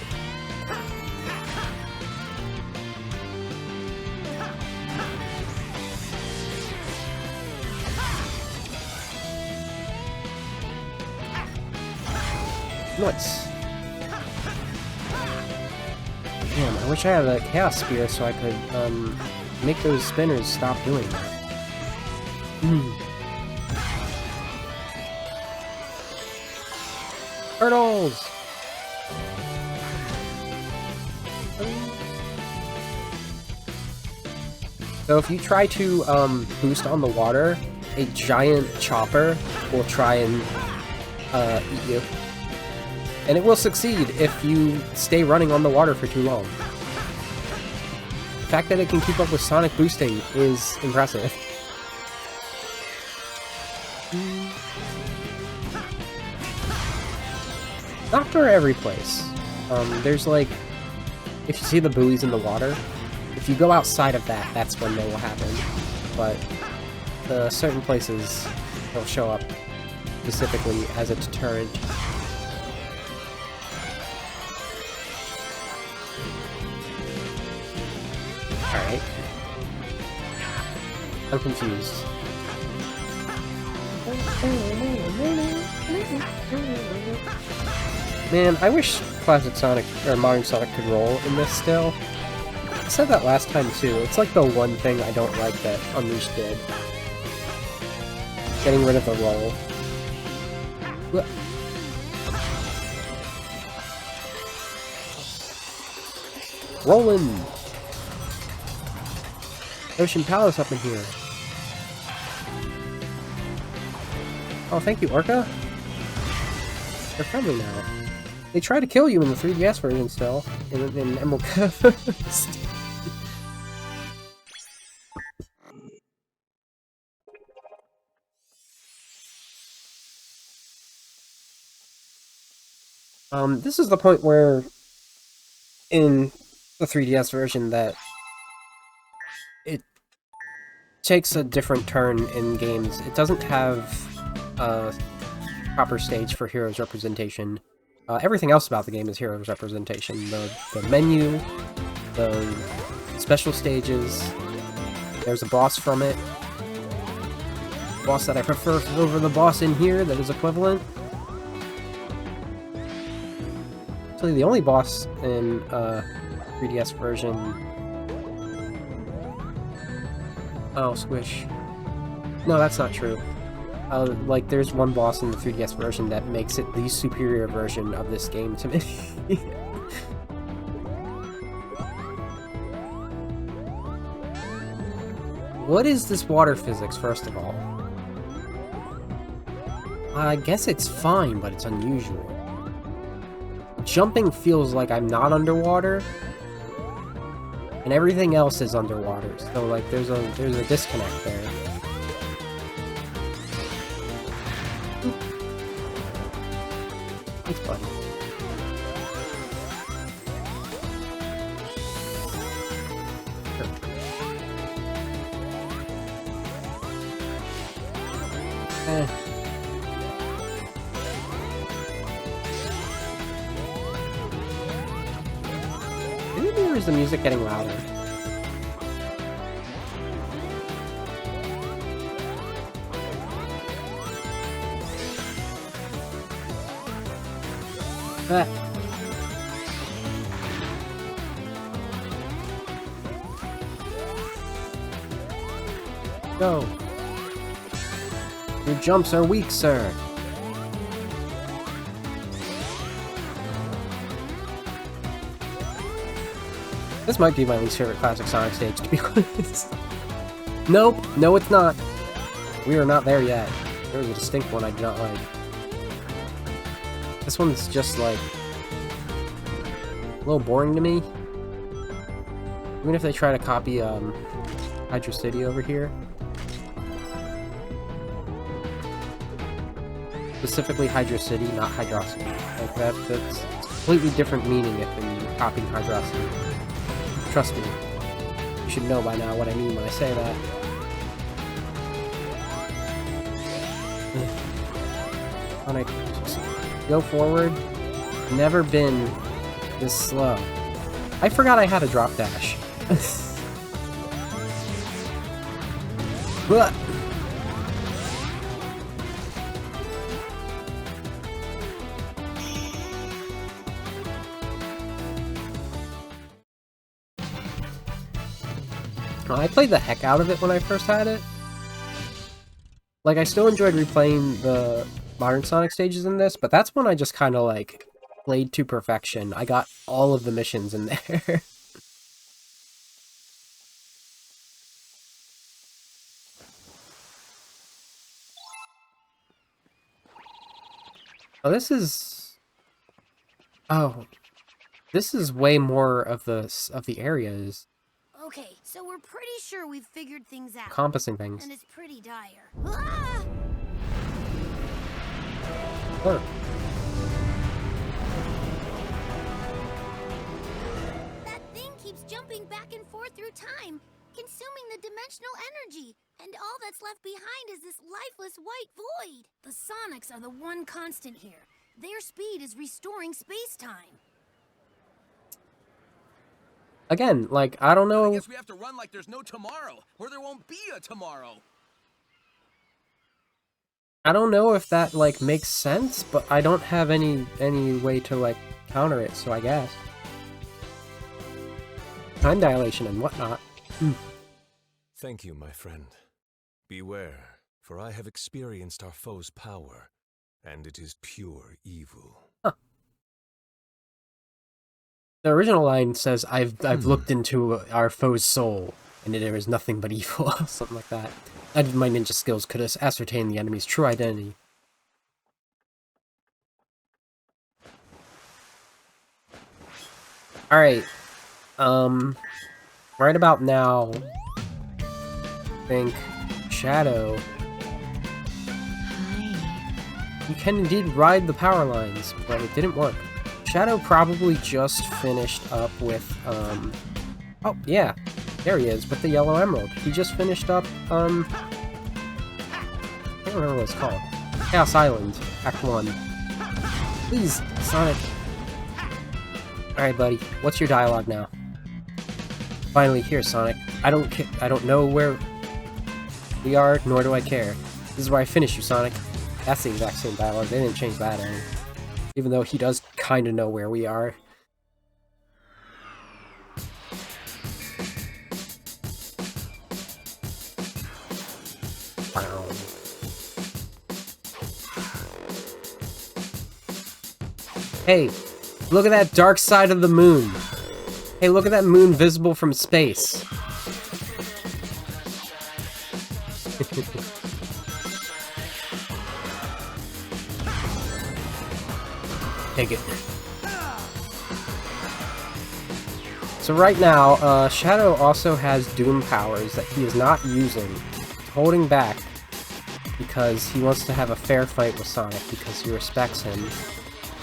Nice. Damn, I wish I had a Chaos Spear so I could, make those spinners stop doing that. Turtles! So if you try to, boost on the water, a giant chopper will try and, eat you. And it will succeed if you stay running on the water for too long. The fact that it can keep up with Sonic boosting is impressive. Not for every place. There's like, if you see the buoys in the water, if you go outside of that, that's when they will happen. But certain places, they'll show up specifically as a deterrent. Alright. I'm confused. Man, I wish Classic Sonic, or Modern Sonic could roll in this still. I said that last time too. It's like the one thing I don't like that Unleashed did. Getting rid of the roll. Rollin'! Ocean Palace up in here. Oh, thank you, Orca. They're friendly now. They try to kill you in the 3DS version still, in Emerald Coast. This is the point where, in the 3DS version, that it takes a different turn in games. It doesn't have a proper stage for Heroes representation. Everything else about the game is Heroes representation. The menu, the special stages, there's a boss from it. Boss that I prefer over the boss in here that is equivalent. Actually, the only boss in 3DS version... Oh, Squish. No, that's not true. Like, there's one boss in the 3DS version that makes it the superior version of this game to me. What is this water physics, first of all? I guess it's fine, but it's unusual. Jumping feels like I'm not underwater, and everything else is underwater, so like there's a disconnect there. It's fun. Sure. Maybe or is the music getting louder? Ah. Go. Your jumps are weak, sir. This might be my least favorite Classic Sonic stage, to be honest. Nope, no it's not. We are not there yet. There was a distinct one I do not like. This one's just, like, a little boring to me. Even if they try to copy, Hydro City over here. Specifically Hydro City, not Hydrocity. Like, that's a completely different meaning if you copy Hydrocity. Trust me. You should know by now what I mean when I say that. Sonic, just go forward. Never been this slow. I forgot I had a drop dash. I played the heck out of it when I first had it. Like, I still enjoyed replaying the modern Sonic stages in this, but that's when I just kind of, like, played to perfection. I got all of the missions in there. Oh, this is... Oh. This is way more of the areas. Okay, so we're pretty sure we've figured things out. Encompassing things. And it's pretty dire. Ah! Sure. That thing keeps jumping back and forth through time, consuming the dimensional energy. And all that's left behind is this lifeless white void. The Sonics are the one constant here. Their speed is restoring space-time. Again, like, I don't know... I guess we have to run like there's no tomorrow, or there won't be a tomorrow. I don't know if that, like, makes sense, but I don't have any way to, like, counter it, so I guess. Time dilation and whatnot. Thank you, my friend. Beware, for I have experienced our foe's power, and it is pure evil. Huh. The original line says, I've looked into our foe's soul, and there is nothing but evil, something like that. I did my ninja skills could ascertain the enemy's true identity. Alright. Right about now, I think Shadow... You can indeed ride the power lines, but it didn't work. Shadow probably just finished up with, Oh, yeah. There he is, with the yellow emerald. He just finished up, I don't remember what it's called. Chaos Island, Act 1. Please, Sonic. Alright, buddy. What's your dialogue now? Finally here, Sonic. I don't know where we are, nor do I care. This is where I finish you, Sonic. That's the exact same dialogue. They didn't change that any. Even though he does kind of know where we are. Wow. Hey, look at that dark side of the moon. Hey, look at that moon visible from space. Take it. So right now, Shadow also has Doom powers that he is not using. He's holding back because he wants to have a fair fight with Sonic because he respects him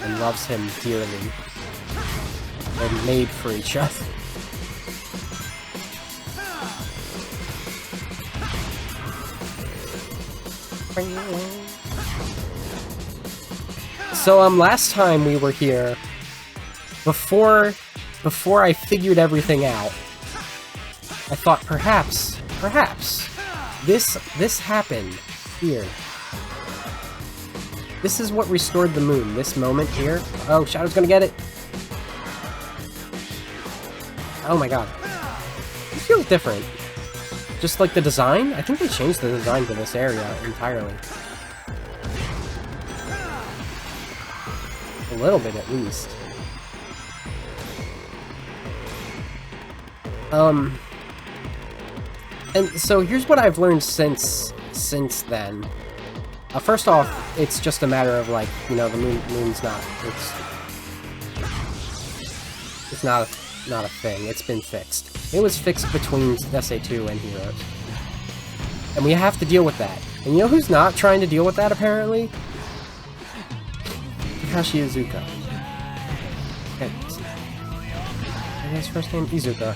and loves him dearly. They're made for each other. So, last time we were here, before I figured everything out, I thought perhaps, this happened here. This is what restored the moon, this moment here. Oh, Shadow's gonna get it. Oh my god. This feels different. Just like the design? I think they changed the design for this area entirely. A little bit, at least. And so here's what I've learned since then. First off, it's just a matter of, like, you know, the moon's not, it's not a thing. It's been fixed. It was fixed between SA2 and Heroes. And we have to deal with that. And you know who's not trying to deal with that, apparently? Takashi Iizuka. Okay. His first name? Iizuka.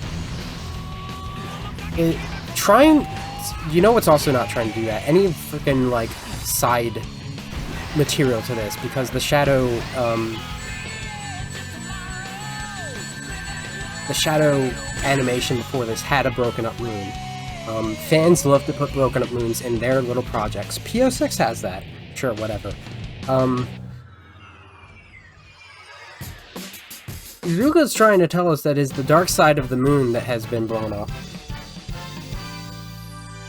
You know what's also not trying to do that? Any freaking, like, side material to this, because the Shadow animation before this had a broken up moon. Fans love to put broken up moons in their little projects. PO6 has that. Sure, whatever. Iizuka's trying to tell us that it's the dark side of the moon that has been blown up.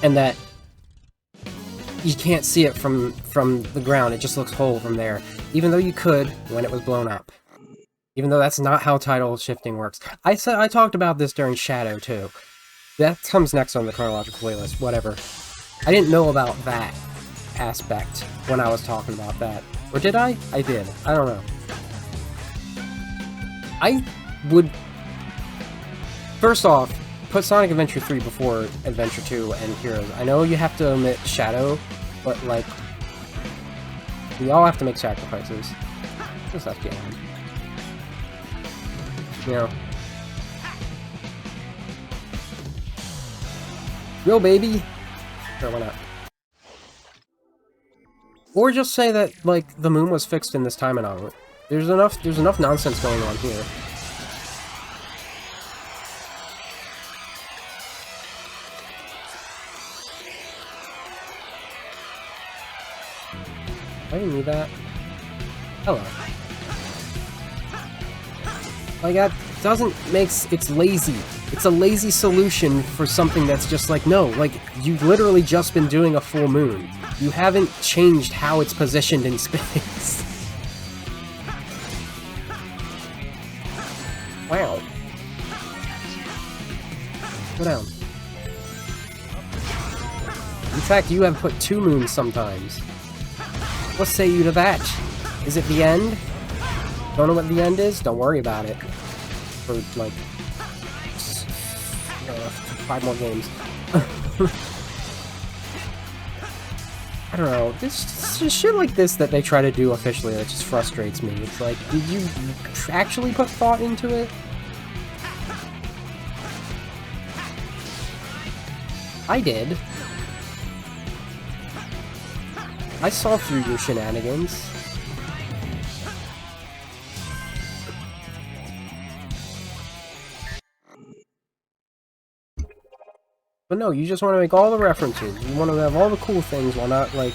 and that you can't see it from the ground. It just looks whole from there, even though you could when it was blown up. Even though that's not how tidal shifting works. I talked about this during Shadow too. That comes next on the chronological playlist. Whatever. I didn't know about that aspect when I was talking about that, or did I? I did. I don't know. I would first off put Sonic Adventure 3 before Adventure 2 and Heroes. I know you have to omit Shadow, but like we all have to make sacrifices. Just have to get on. You know. Real baby. Sure, why not? Or just say that like the moon was fixed in this time and all. There's enough nonsense going on here. I didn't need that. Hello. Like that doesn't it's lazy. It's a lazy solution for something that's just like, no, like you've literally just been doing a full moon. You haven't changed how it's positioned in space. Wow. Go down. In fact, you have put 2 moons sometimes. What say you to that? Is it the end? Don't know what the end is? Don't worry about it. For, like, 5 more games. I don't know. This shit like this that they try to do officially that just frustrates me. It's like, did you actually put thought into it? I did. I saw through your shenanigans. But no, you just want to make all the references. You want to have all the cool things while not, like,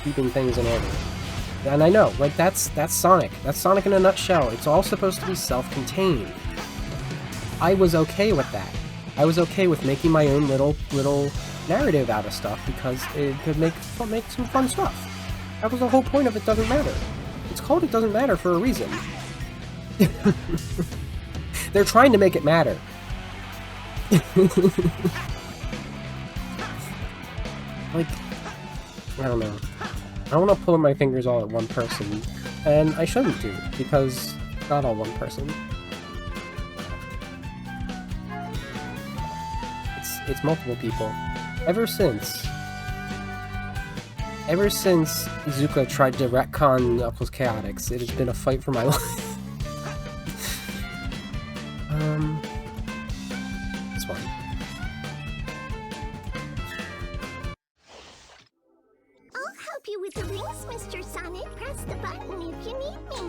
keeping things in order. And I know, like, that's Sonic. That's Sonic in a nutshell. It's all supposed to be self-contained. I was okay with that. I was okay with making my own little narrative out of stuff because it could make some fun stuff. That was the whole point of It Doesn't Matter. It's called It Doesn't Matter for a reason. They're trying to make it matter. Like, I don't know. I don't want to pull my fingers all at one person, and I shouldn't do, because not all one person. It's multiple people. Ever since Iizuka tried to retcon Knuckles Chaotix, it has been a fight for my life. It's fine. I'll help you with the rings, Mr. Sonic. Press the button if you need me.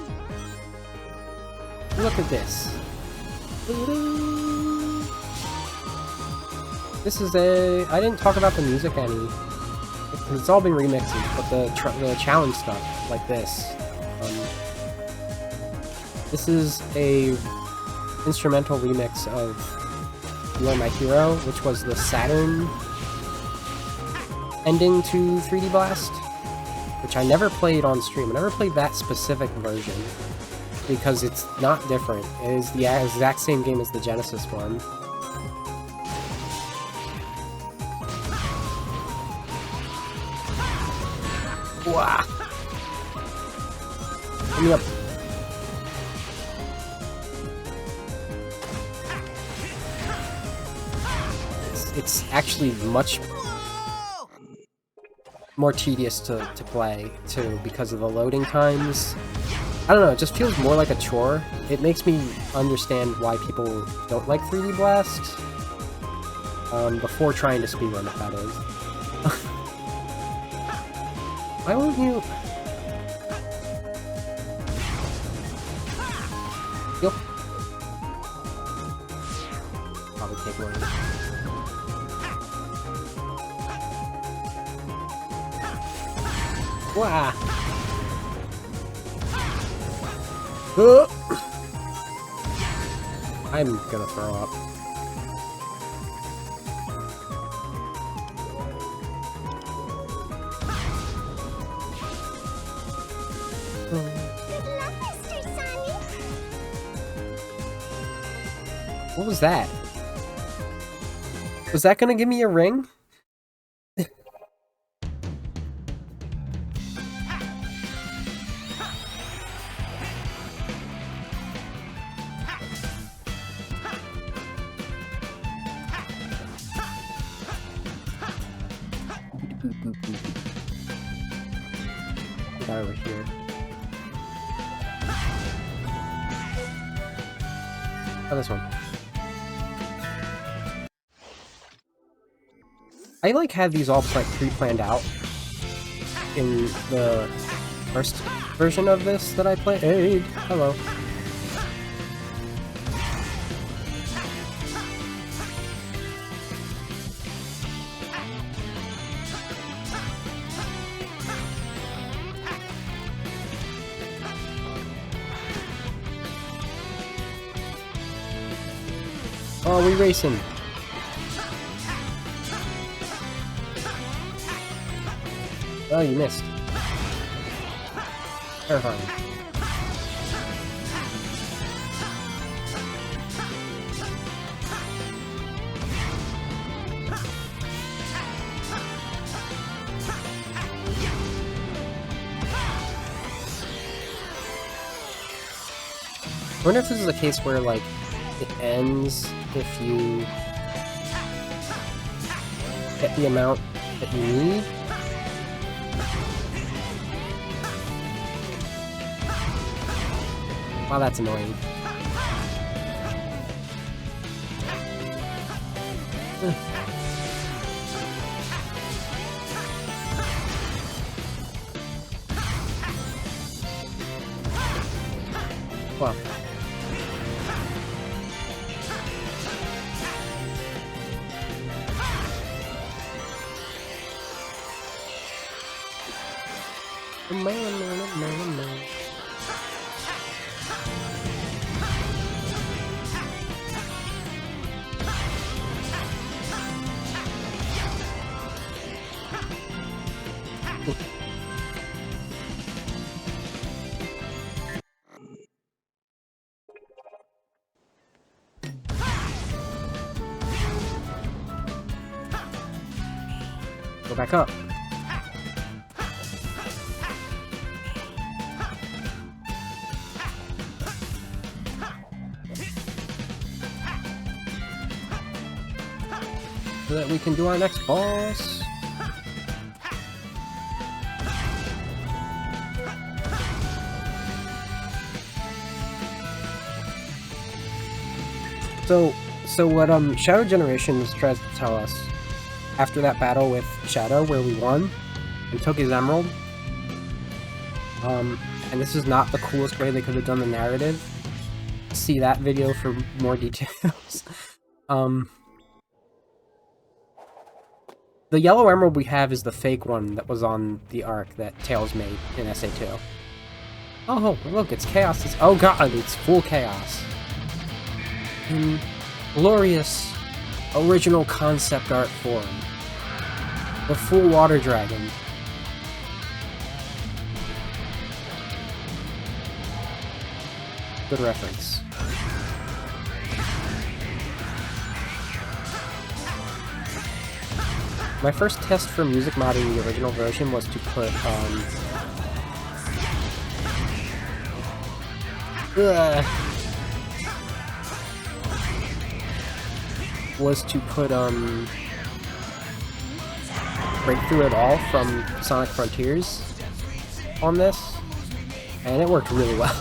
Look at this. This is I didn't talk about the music any. It's all been remixes, but the challenge stuff, like this. This is a instrumental remix of You Are My Hero, which was the Saturn ending to 3D Blast, which I never played on stream. I never played that specific version, because it's not different. It is the exact same game as the Genesis one. Wow. Give me up. It's actually much more tedious to play, too, because of the loading times. I don't know, it just feels more like a chore. It makes me understand why people don't like 3D Blast. Before trying to speedrun it, that is. Why won't you... Yup. Probably take one. Wah! I'm gonna throw up. What was that? Was that gonna give me a ring? Get over here. Oh, this one. I like had these all pre-planned out in the first version of this that I played. Hey, hello. Oh, we racing. Oh, you missed. Terrifying. I wonder if this is a case where, like, it ends if you get the amount that you need. Wow, that's annoying. Well. Go back up. So that we can do our next boss. So what Shadow Generations tries to tell us after that battle with Shadow where we won and took his emerald, and this is not the coolest way they could have done the narrative. See that video for more details. The yellow emerald we have is the fake one that was on the arc that Tails made in SA2. Oh, look, it's chaos. Oh god, it's full chaos. In glorious, original concept art form. The full water dragon. Good reference. My first test for music modding the original version was to put, Breakthrough It All from Sonic Frontiers on this, and it worked really well.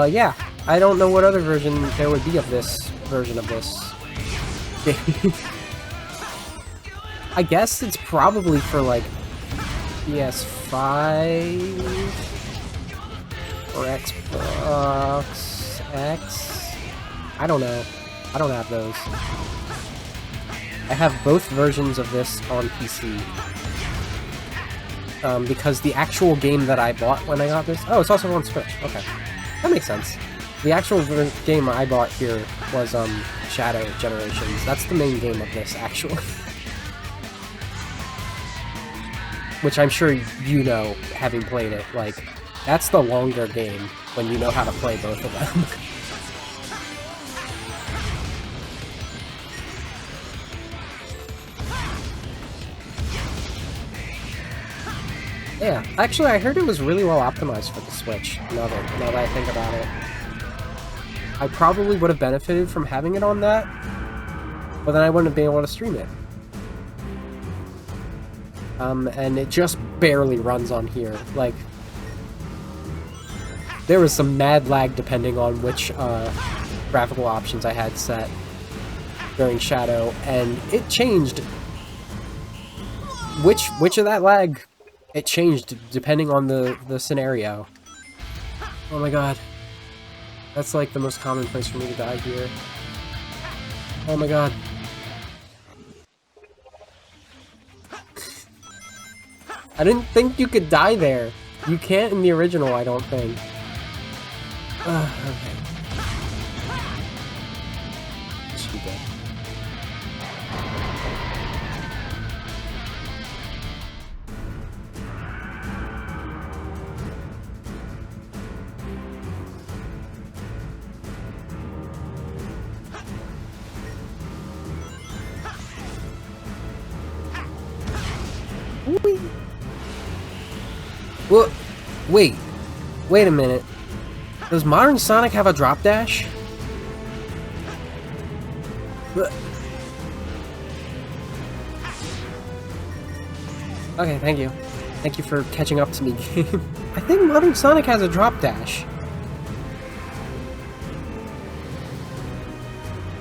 Yeah, I don't know what other version there would be of this version of this game. I guess it's probably for, like, PS5 or Xbox X? I don't know. I don't have those. I have both versions of this on PC. Because the actual game that I bought when I got this... Oh, it's also on Switch. Okay. That makes sense. The actual game I bought here was Shadow Generations. That's the main game of this, actually. Which I'm sure you know, having played it. Like, that's the longer game when you know how to play both of them. Yeah, actually, I heard it was really well optimized for the Switch. Now that I think about it, I probably would have benefited from having it on that, but then I wouldn't have been able to stream it. And it just barely runs on here. Like, there was some mad lag depending on which graphical options I had set during Shadow, and it changed. Which of that lag? It changed depending on the scenario. Oh my god. That's like the most common place for me to die here. Oh my god. I didn't think you could die there. You can't in the original, I don't think. Okay. This should be good. Well, wait a minute. Does modern Sonic have a drop dash? Okay, thank you. Thank you for catching up to me, game. I think modern Sonic has a drop dash.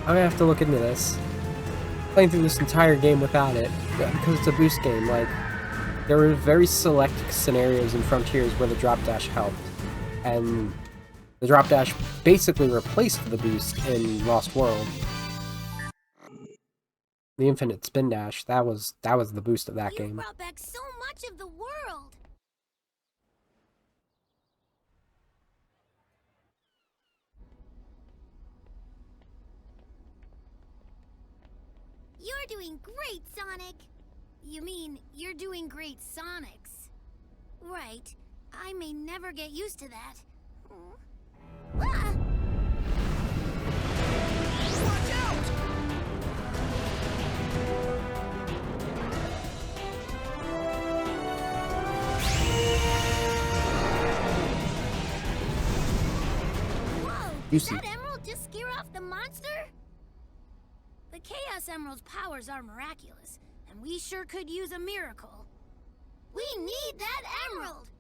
I'm gonna have to look into this. Playing through this entire game without it, because it's a boost game, like, there were very select scenarios in Frontiers where the drop dash helped, and the drop dash basically replaced the boost in Lost World. The infinite spin dash, that was the boost of that You game. brought back so much of the world. You're doing great, Sonic. You mean, you're doing great, Sonics. Right. I may never get used to that. Ah! Watch out! Whoa! Did Juicy. that emerald just scare off the monster? The Chaos Emerald's powers are miraculous, and we sure could use a miracle. We need that emerald!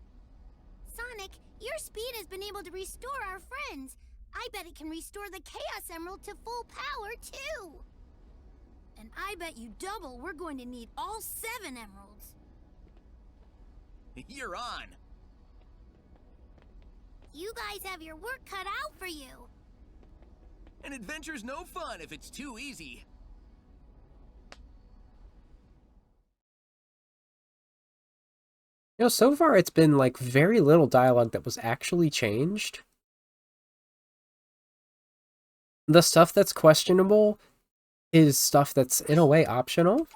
Sonic, your speed has been able to restore our friends. I bet it can restore the Chaos Emerald to full power, too! And I bet you double we're going to need all 7 emeralds. You're on. You guys have your work cut out for you. An adventure's no fun if it's too easy. You know, so far it's been like very little dialogue that was actually changed. The stuff that's questionable is stuff that's in a way optional.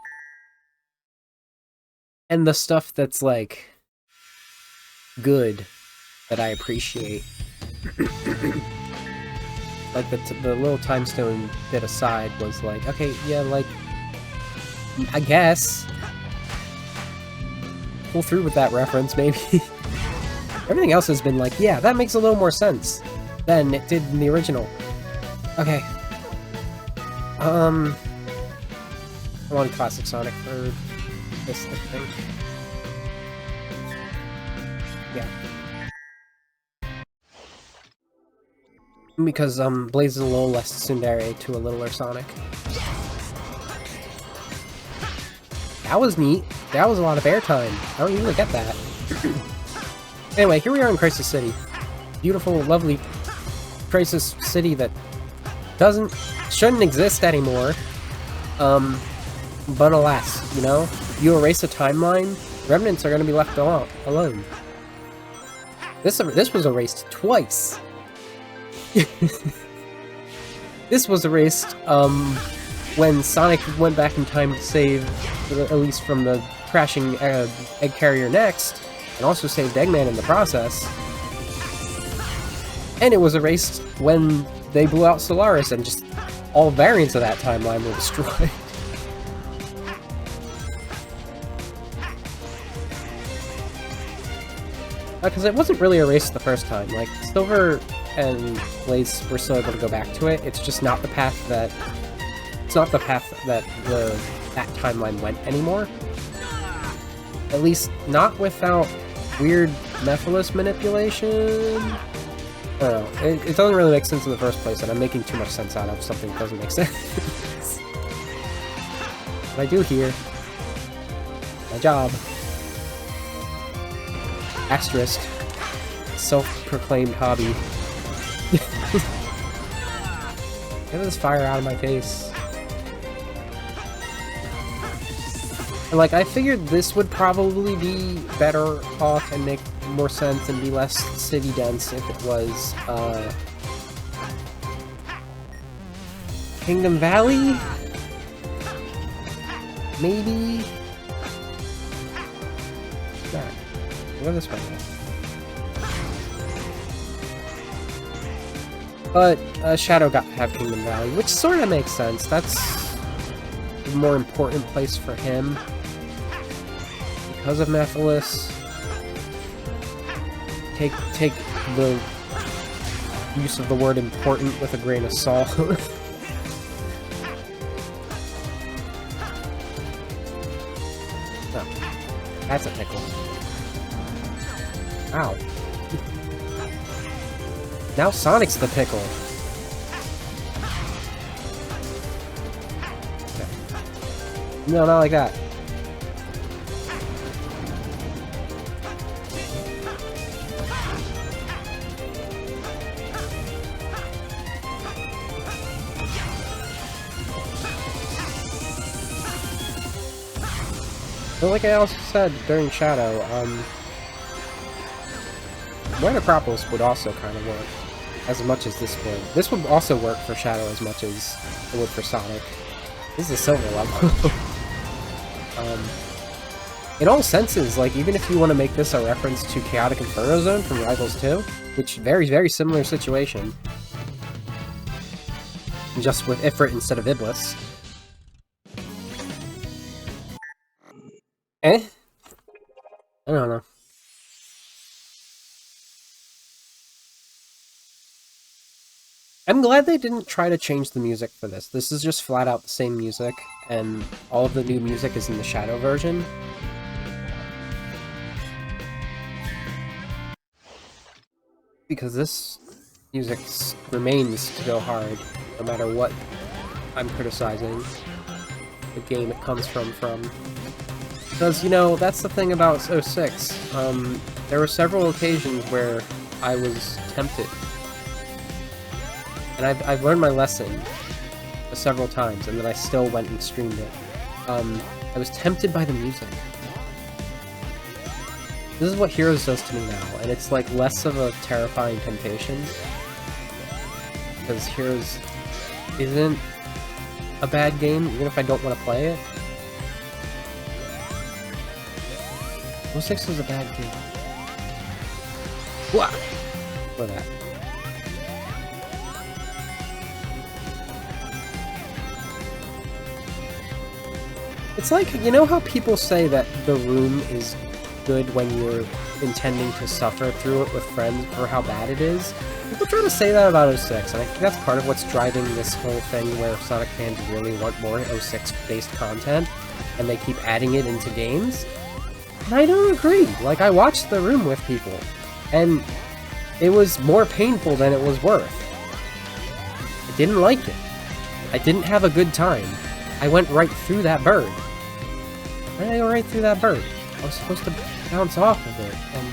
And the stuff that's like good that I appreciate. Like the little time stone bit aside was like, okay, yeah, like, I guess. Pull through with that reference, maybe. Everything else has been like, yeah, that makes a little more sense than it did in the original. Okay. I want Classic Sonic for this, I think. Yeah. Because, Blaze is a little less tsundere to a littler Sonic. That was neat. That was a lot of airtime. I don't usually get that. Anyway, here we are in Crisis City. Beautiful, lovely Crisis City that shouldn't exist anymore. But alas, you know? You erase a timeline, remnants are gonna be left alone. This was erased twice. This was erased, when Sonic went back in time to save Elise from the crashing egg carrier next, and also saved Eggman in the process. And it was erased when they blew out Solaris, and just all variants of that timeline were destroyed. Because it wasn't really erased the first time. Like, Silver and Blaze were still able to go back to it. It's just not the path that... It's not the path that that timeline went anymore. At least, not without weird Mephiles manipulation. I don't know. It doesn't really make sense in the first place, and I'm making too much sense out of something that doesn't make sense. What I do here... My job. Asterisk. Self-proclaimed hobby. Get this fire out of my face. And like, I figured this would probably be better off and make more sense and be less city dense if it was, Kingdom Valley? Maybe? Nah. Go this way. But Shadow got to have Kingdom Valley, which sort of makes sense. That's the more important place for him. Because of Mephiles. Take the use of the word important with a grain of salt. Oh, that's a pickle. Ow. Now Sonic's the pickle. Okay. No, not like that. But like I also said during Shadow, White Acropolis would also kind of work as much as this would. This would also work for Shadow as much as it would for Sonic. This is a silver level. In all senses, like, even if you want to make this a reference to Chaotic Inferno Zone from Rivals 2, which very, very similar situation, just with Ifrit instead of Iblis. I don't know. I'm glad they didn't try to change the music for this. This is just flat out the same music, and all of the new music is in the Shadow version. Because this music remains to go hard, no matter what I'm criticizing the game it comes from. Because, you know, that's the thing about 06. There were several occasions where I was tempted. And I've learned my lesson several times, and then I still went and streamed it. I was tempted by the music. This is what Heroes does to me now, and it's like less of a terrifying temptation. Because Heroes isn't a bad game, even if I don't want to play it. 06 was a bad game. Wah! Look at that. It's like, you know how people say that the room is good when you're intending to suffer through it with friends for how bad it is? People try to say that about 06, and I think that's part of what's driving this whole thing where Sonic fans really want more 06-based content, and they keep adding it into games. And I don't agree. Like, I watched The Room with people, and it was more painful than it was worth. I didn't like it. I didn't have a good time. I went right through that bird. Why did I go right through that bird? I was supposed to bounce off of it, and...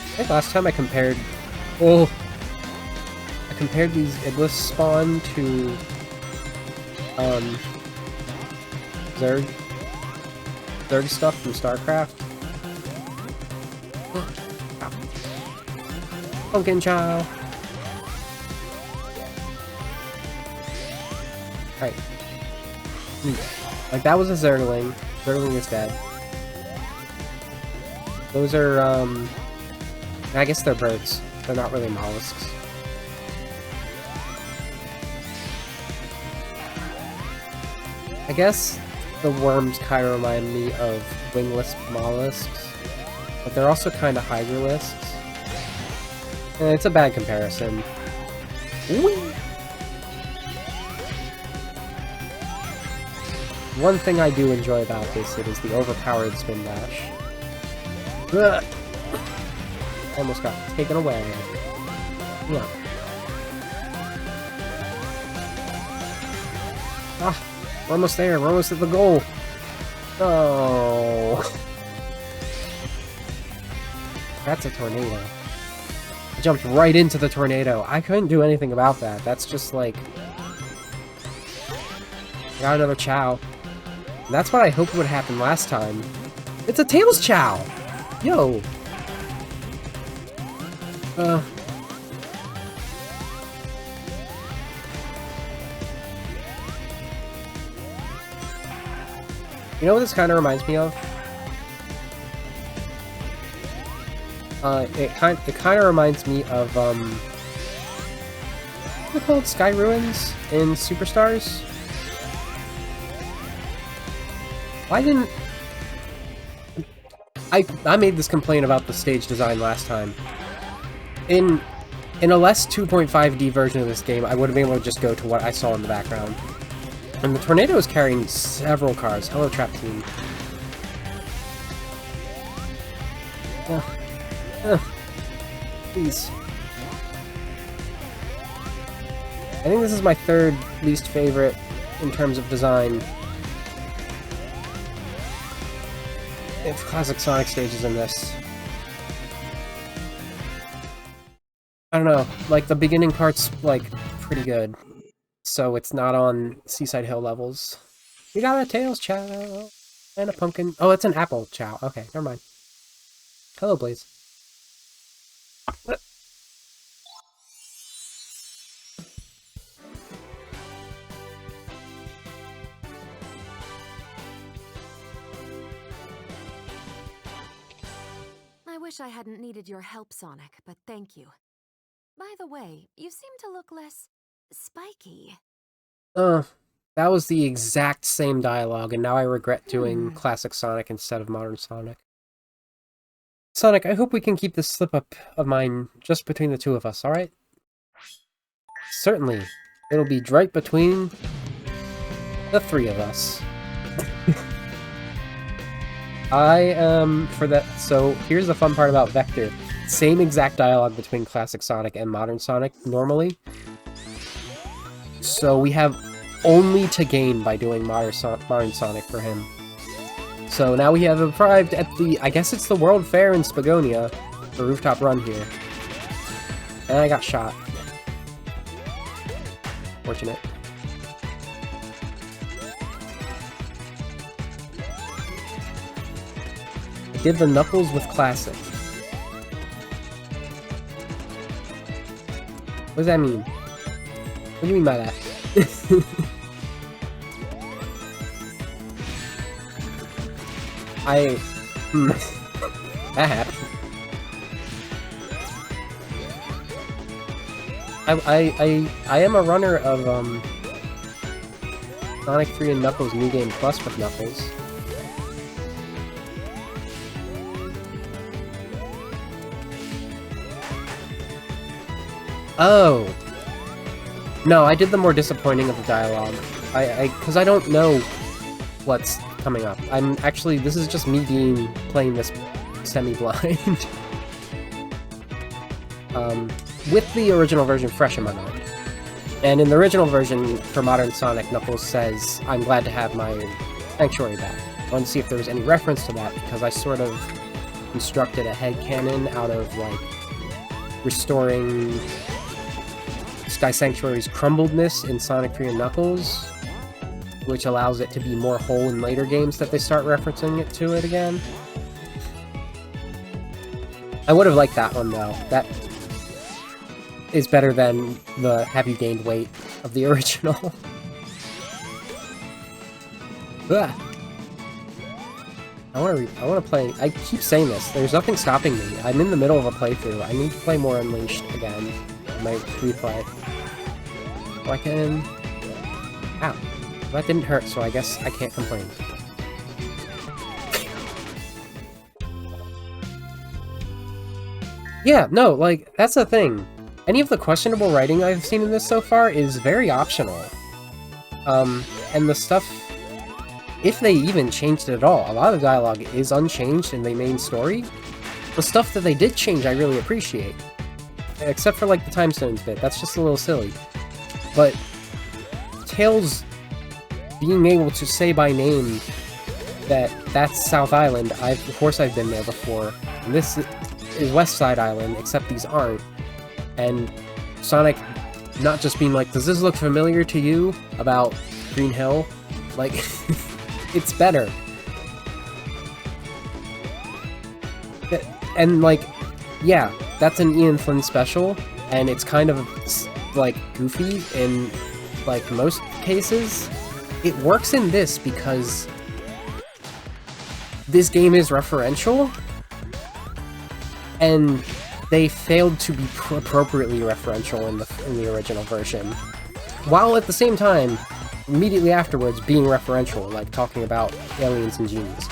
I think last time I compared... Oh! I compared these Iblis spawn to... Zerg stuff from StarCraft. Pumpkin Chow! Right. Like, that was a Zergling. Zergling is dead. Those are, I guess they're birds. They're not really mollusks. I guess the worms kind of remind me of wingless mollusks, but they're also kind of hydralisks. And it's a bad comparison. Whee! One thing I do enjoy about this is the overpowered spin dash. Ugh. Almost got taken away. Yeah. Ah, we're almost there. We're almost at the goal. Oh. That's a tornado. I jumped right into the tornado. I couldn't do anything about that. That's just like... Got another Chow. And that's what I hoped would happen last time. It's a Tails Chow! Yo! You know what this kind of reminds me of? It kind of reminds me of what's it called? Sky Ruins in Superstars? Why didn't I made this complaint about the stage design last time. In a less 2.5D version of this game, I would have been able to just go to what I saw in the background. And the tornado is carrying several cars. Hello, Trap Team. Please. I think this is my third least favorite in terms of design. If classic Sonic stages in this. I don't know, like the beginning part's like pretty good. So it's not on Seaside Hill levels. We got a Tails Chow and a pumpkin. Oh, it's an apple Chow. Okay, never mind. Hello, Blaze. What? I wish I hadn't needed your help, Sonic, but thank you. By the way, you seem to look less spiky. That was the exact same dialogue, and now I regret doing classic Sonic instead of modern Sonic. Sonic, I hope we can keep this slip-up of mine just between the two of us, alright? Certainly. It'll be right between the three of us. For that, so here's the fun part about Vector. Same exact dialogue between classic Sonic and modern Sonic, normally. So we have only to gain by doing modern Sonic for him. So now we have arrived at the, I guess it's the World Fair in Spagonia, the rooftop run here. And I got shot. Fortunate. I did the Knuckles with Classic. What does that mean? What do you mean by that? That happened. I am a runner of Sonic 3 and Knuckles New Game Plus with Knuckles. Oh. No, I did the more disappointing of the dialogue. Because I don't know what's coming up. I'm actually, this is just me playing this semi-blind. With the original version fresh in my mind. And in the original version, for Modern Sonic, Knuckles says, "I'm glad to have my Sanctuary back." I wanted to see if there was any reference to that, because I sort of constructed a headcanon out of, like, restoring Sky Sanctuary's crumbledness in Sonic 3 and Knuckles, which allows it to be more whole in later games that they start referencing it to it again. I would have liked that one, though. That is better than the "have you gained weight" of the original. I wanna play. I keep saying this. There's nothing stopping me. I'm in the middle of a playthrough. I need to play more Unleashed again. My replay. So I can. Ow. That didn't hurt, so I guess I can't complain. Yeah, no, like, that's the thing. Any of the questionable writing I've seen in this so far is very optional. And the stuff, if they even changed it at all, a lot of dialogue is unchanged in the main story. The stuff that they did change I really appreciate. Except for, like, the Time Stones bit, that's just a little silly. But Tails being able to say by name that that's South Island, of course I've been there before, and this is West Side Island, except these aren't. And Sonic not just being like, does this look familiar to you about Green Hill? Like, it's better. And like, yeah, that's an Ian Flynn special, and it's kind of like goofy in like most cases. It works in this because this game is referential, and they failed to be appropriately referential in the original version, while at the same time, immediately afterwards, being referential, like talking about aliens and genies.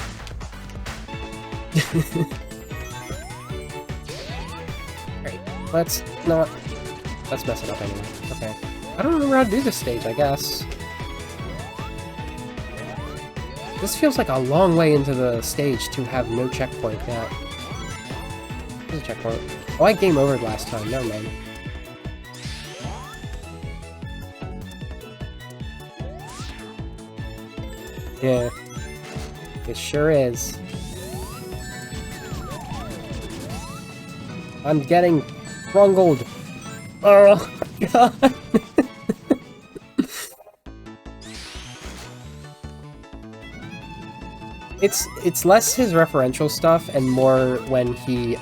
Alright, let's mess it up anyway. Okay. I don't remember how to do this stage, I guess. This feels like a long way into the stage to have no checkpoint yet. There's a checkpoint. Oh, I game overed last time, never mind. Yeah. It sure is. I'm getting bungled. Oh, God. It's less his referential stuff and more when he,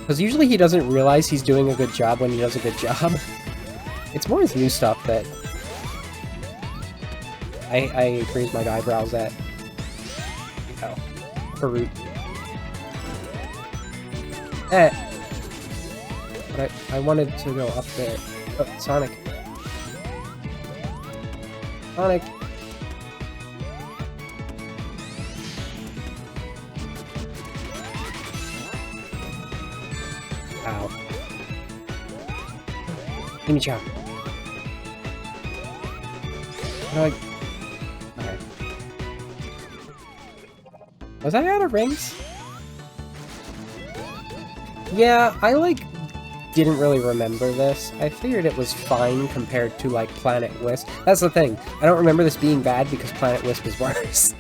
because usually he doesn't realize he's doing a good job when he does a good job. It's more his new stuff that I raise my eyebrows at. Oh, Farouk. But I wanted to go up there. Oh, Sonic. Sonic. Ow. Gimme chow. Okay. Was I out of rings? Yeah, I, like, didn't really remember this. I figured it was fine compared to, like, Planet Wisp. That's the thing. I don't remember this being bad because Planet Wisp is worse.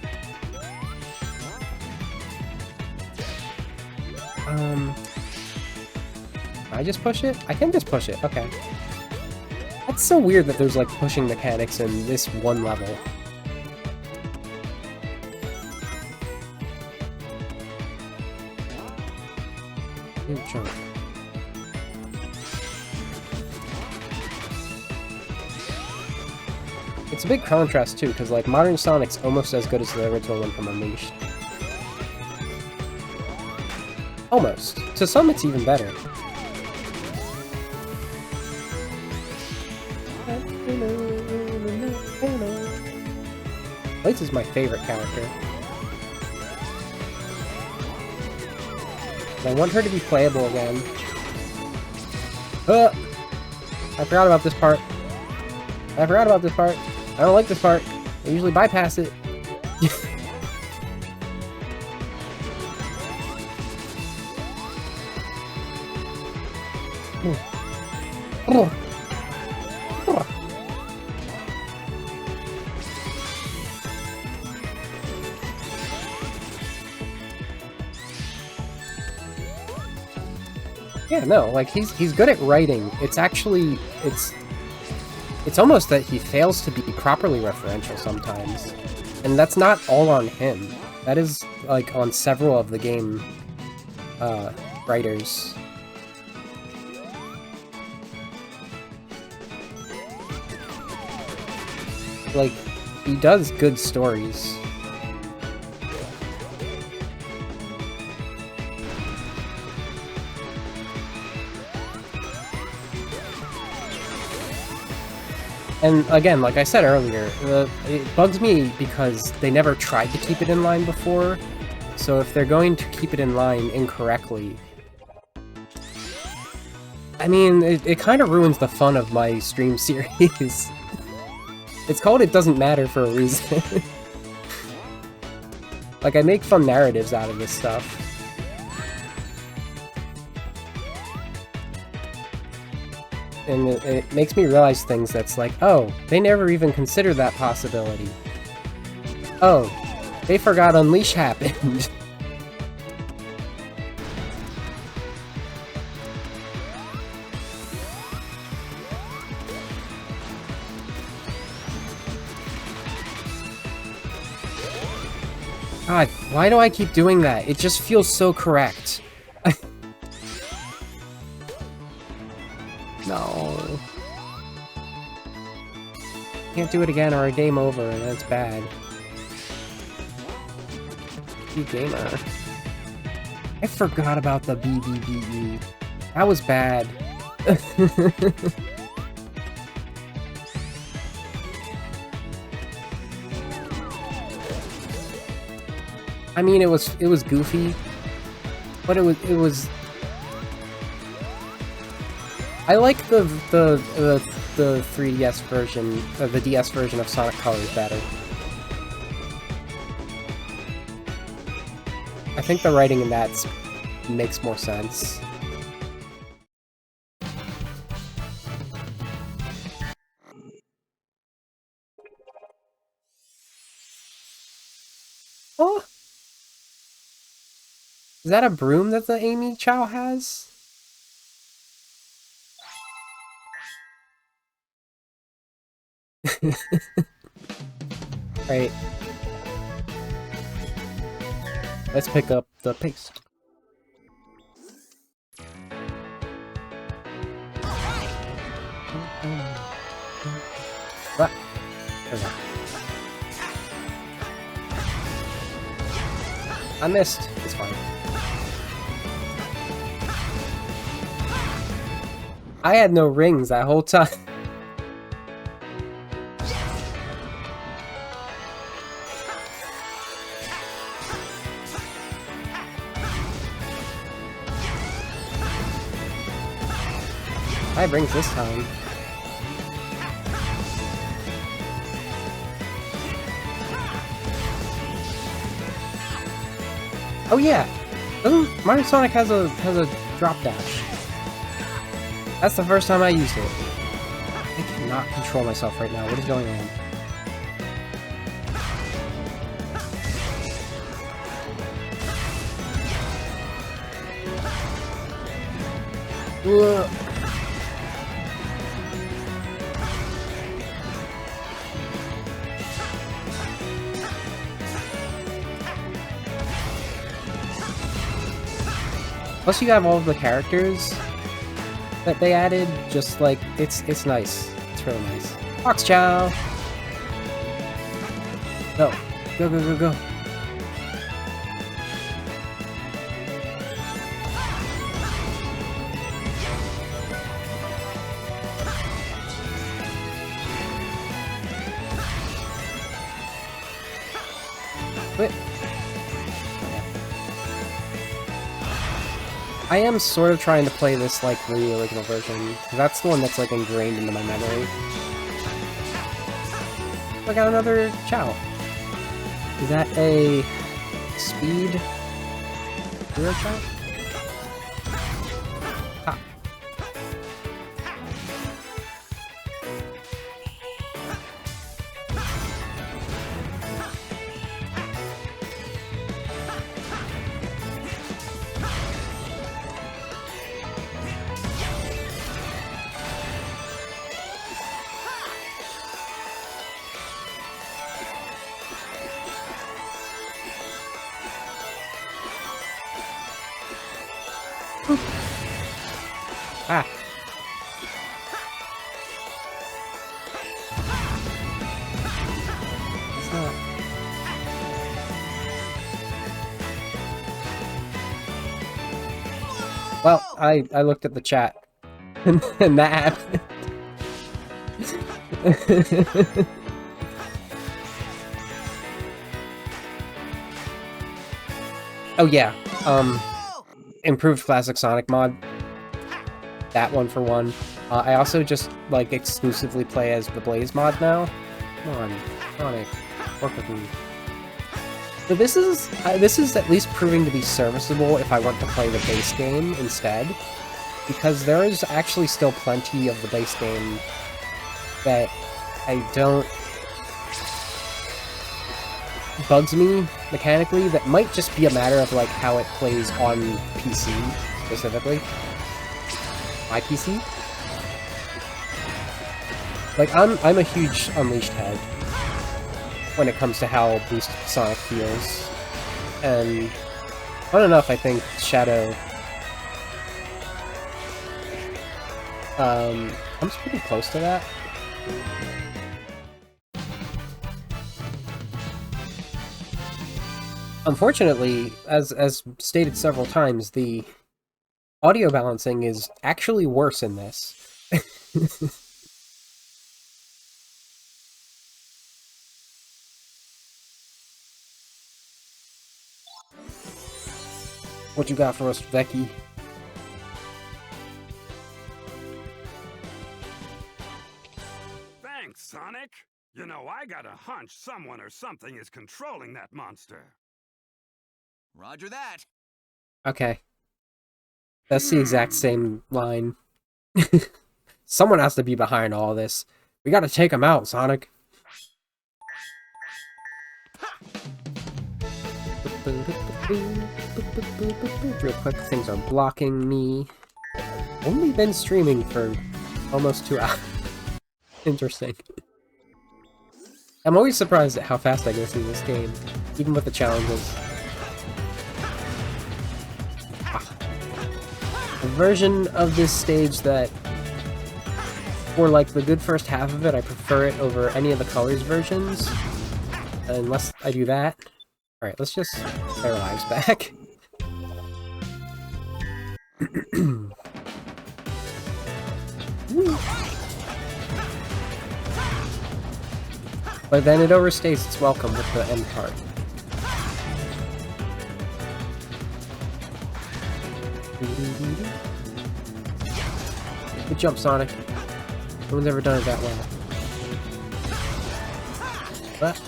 I just push it? I can just push it, okay. That's so weird that there's, like, pushing mechanics in this one level. Jump. It's a big contrast, too, because, like, modern Sonic's almost as good as the original one from Unleashed. Almost. To some, it's even better. Lights is my favorite character. I want her to be playable again. I forgot about this part. I don't like this part. I usually bypass it. Yeah, no, like, he's good at writing. It's actually, it's almost that he fails to be properly referential sometimes. And that's not all on him. That is, like, on several of the game, writers. Like, he does good stories. And again, like I said earlier, it bugs me because they never tried to keep it in line before. So if they're going to keep it in line incorrectly, I mean, it kind of ruins the fun of my stream series. It's called It Doesn't Matter for a reason. Like, I make fun narratives out of this stuff. And it makes me realize things that's like, oh, they never even considered that possibility. Oh, they forgot Unleash happened. God, why do I keep doing that? It just feels so correct. No. Can't do it again or a game over, and that's bad. Gamer. I forgot about the BBBE. That was bad. I mean, it was goofy, but it was. I like the 3DS version, the DS version of Sonic Colors better. I think the writing in that makes more sense. Oh! Is that a broom that the Amy Chow has? Right. Let's pick up the pace. What? Okay. I missed. It's fine. I had no rings that whole time. I have rings this time. Oh yeah, doesn't Mario Sonic has a drop dash? That's the first time I used it. I cannot control myself right now. What is going on? Ugh. Plus you have all of the characters that they added, just like, it's nice. It's really nice. Fox Chow! Go. Go, go, go, go. Quit. I am sort of trying to play this like the original version. That's the one that's like ingrained into my memory. I got another Chow. Is that a speed Zero Chow? Ah. Ah. It's not. Well, I looked at the chat and that happened. Oh yeah, improved Classic Sonic mod. That one for one. I also just, like, exclusively play as the Blaze mod now. Come on, Sonic, work with me. So this is at least proving to be serviceable if I want to play the base game instead, because there is actually still plenty of the base game that I don't... bugs me mechanically, that might just be a matter of, like, how it plays on PC, specifically. My PC? Like, I'm a huge Unleashed head when it comes to how Boost Sonic feels. And fun enough, I think Shadow comes pretty close to that. Unfortunately, as stated several times, the audio balancing is actually worse in this. What you got for us, Becky? Thanks, Sonic. You know, I got a hunch someone or something is controlling that monster. Roger that. Okay. That's the exact same line. Someone has to be behind all this. We gotta take him out, Sonic. Real quick, things are blocking me. Only been streaming for almost 2 hours. Interesting. I'm always surprised at how fast I go through this game, even with the challenges. A version of this stage that, for like the good first half of it, I prefer it over any of the Colors versions. Unless I do that. Alright, let's just get our lives back. But then it overstays its welcome with the end part. Good jump, Sonic. No one's ever done it that well. But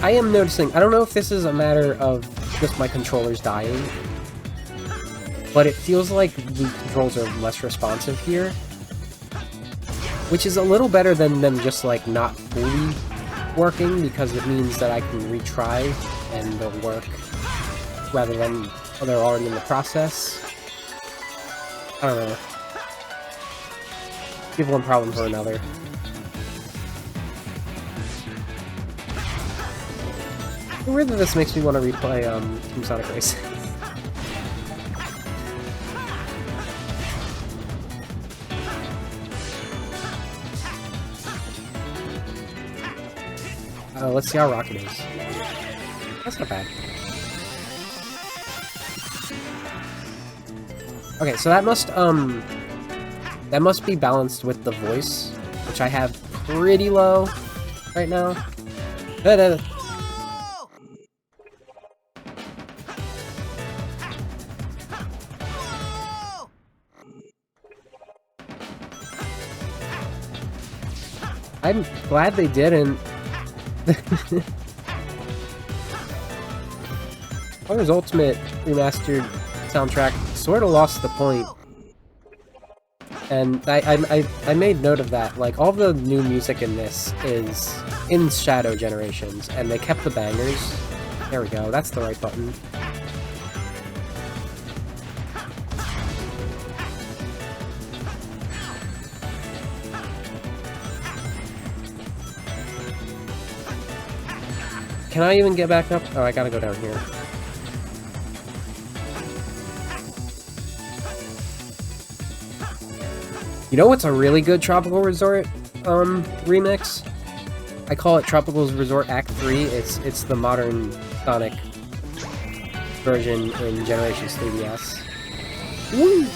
I am noticing, I don't know if this is a matter of just my controllers dying, but it feels like the controls are less responsive here. Which is a little better than them just, like, not fully working, because it means that I can retry and they'll work, rather than they're already in the process. I don't know. Give one problem for another. Weird that this makes me want to replay Team Sonic Racing. Let's see how Rocket is. That's not bad. Okay, so that must be balanced with the voice, which I have pretty low right now. I'm glad they didn't. Colors Ultimate Remastered soundtrack sort of lost the point. And I made note of that. Like, all the new music in this is in Shadow Generations, and they kept the bangers. There we go, that's the right button. Can I even get back up? Oh, I gotta go down here. You know what's a really good Tropical Resort remix? I call it Tropical Resort Act 3. It's the modern Sonic version in Generations 3DS. Woo!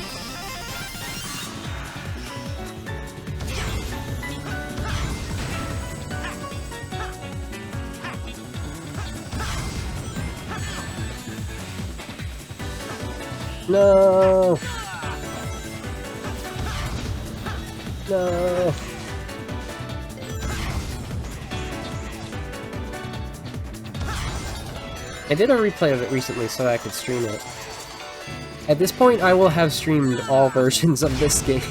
No! No! I did a replay of it recently so I could stream it. At this point, I will have streamed all versions of this game.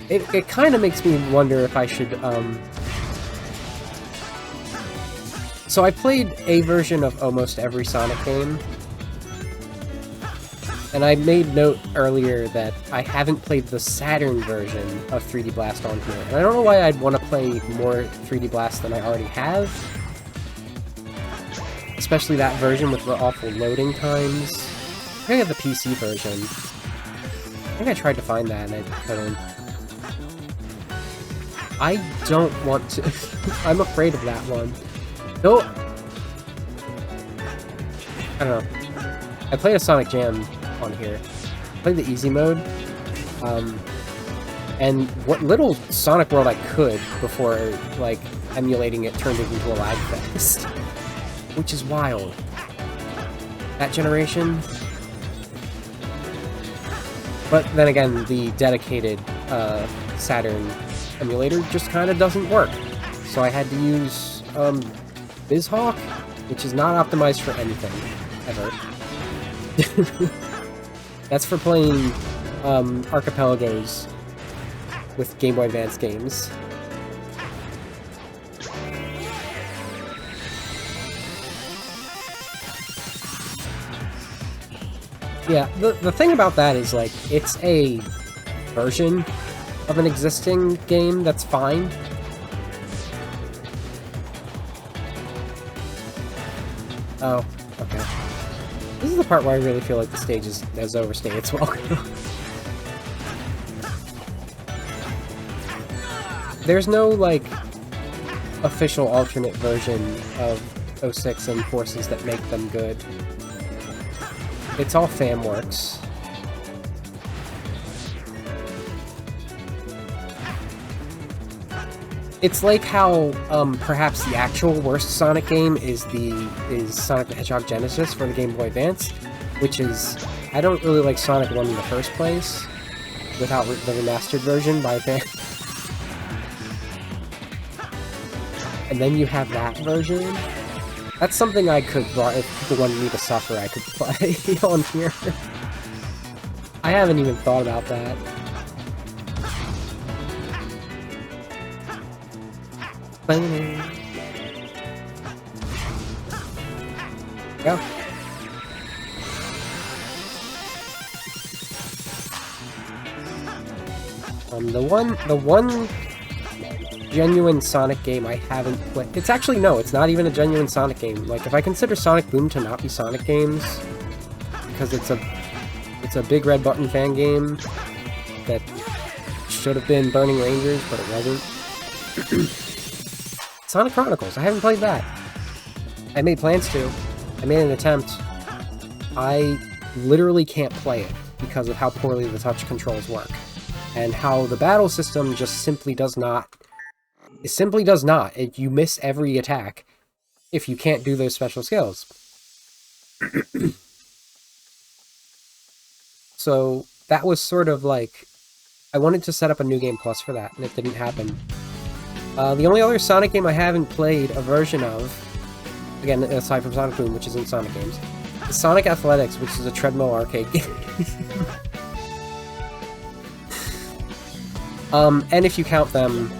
It kind of makes me wonder if I should, So I played a version of almost every Sonic game. And I made note earlier that I haven't played the Saturn version of 3D Blast on here. And I don't know why I'd want to play more 3D Blast than I already have. Especially that version with the awful loading times. I think I have the PC version. I think I tried to find that and I couldn't. I don't want to. I'm afraid of that one. No. I don't know. I played a Sonic Jam on here. I played the easy mode. And what little Sonic World I could before, like, emulating it turned it into a lag fest. Which is wild. That generation. But then again, the dedicated Saturn emulator just kind of doesn't work. So I had to use BizHawk, which is not optimized for anything, ever. That's for playing archipelagos with Game Boy Advance games. Yeah, the thing about that is, like, it's a version of an existing game that's fine. Oh, okay. This is the part where I really feel like the stage has overstayed its welcome. There's no, like, official alternate version of 06 and Forces that make them good. It's all FamWorks. It's like how perhaps the actual worst Sonic game is Sonic the Hedgehog Genesis for the Game Boy Advance, which is, I don't really like Sonic 1 in the first place without the remastered version by fan. And then you have that version. That's something I could, if people wanted me to suffer, I could play on here. I haven't even thought about that. Yeah. The one genuine Sonic game I haven't played. It's actually, no, it's not even a genuine Sonic game. Like, if I consider Sonic Boom to not be Sonic games, because it's a Big Red Button fan game that should have been Burning Rangers, but it wasn't. Sonic Chronicles, I haven't played that. I made plans to. I made an attempt. I literally can't play it because of how poorly the touch controls work. And how the battle system just simply does not. It simply does not. You miss every attack if you can't do those special skills. So that was sort of like, I wanted to set up a New Game Plus for that, and it didn't happen. The only other Sonic game I haven't played a version of, again, aside from Sonic Boom, which isn't Sonic games, is Sonic Athletics, which is a treadmill arcade game. And if you count them,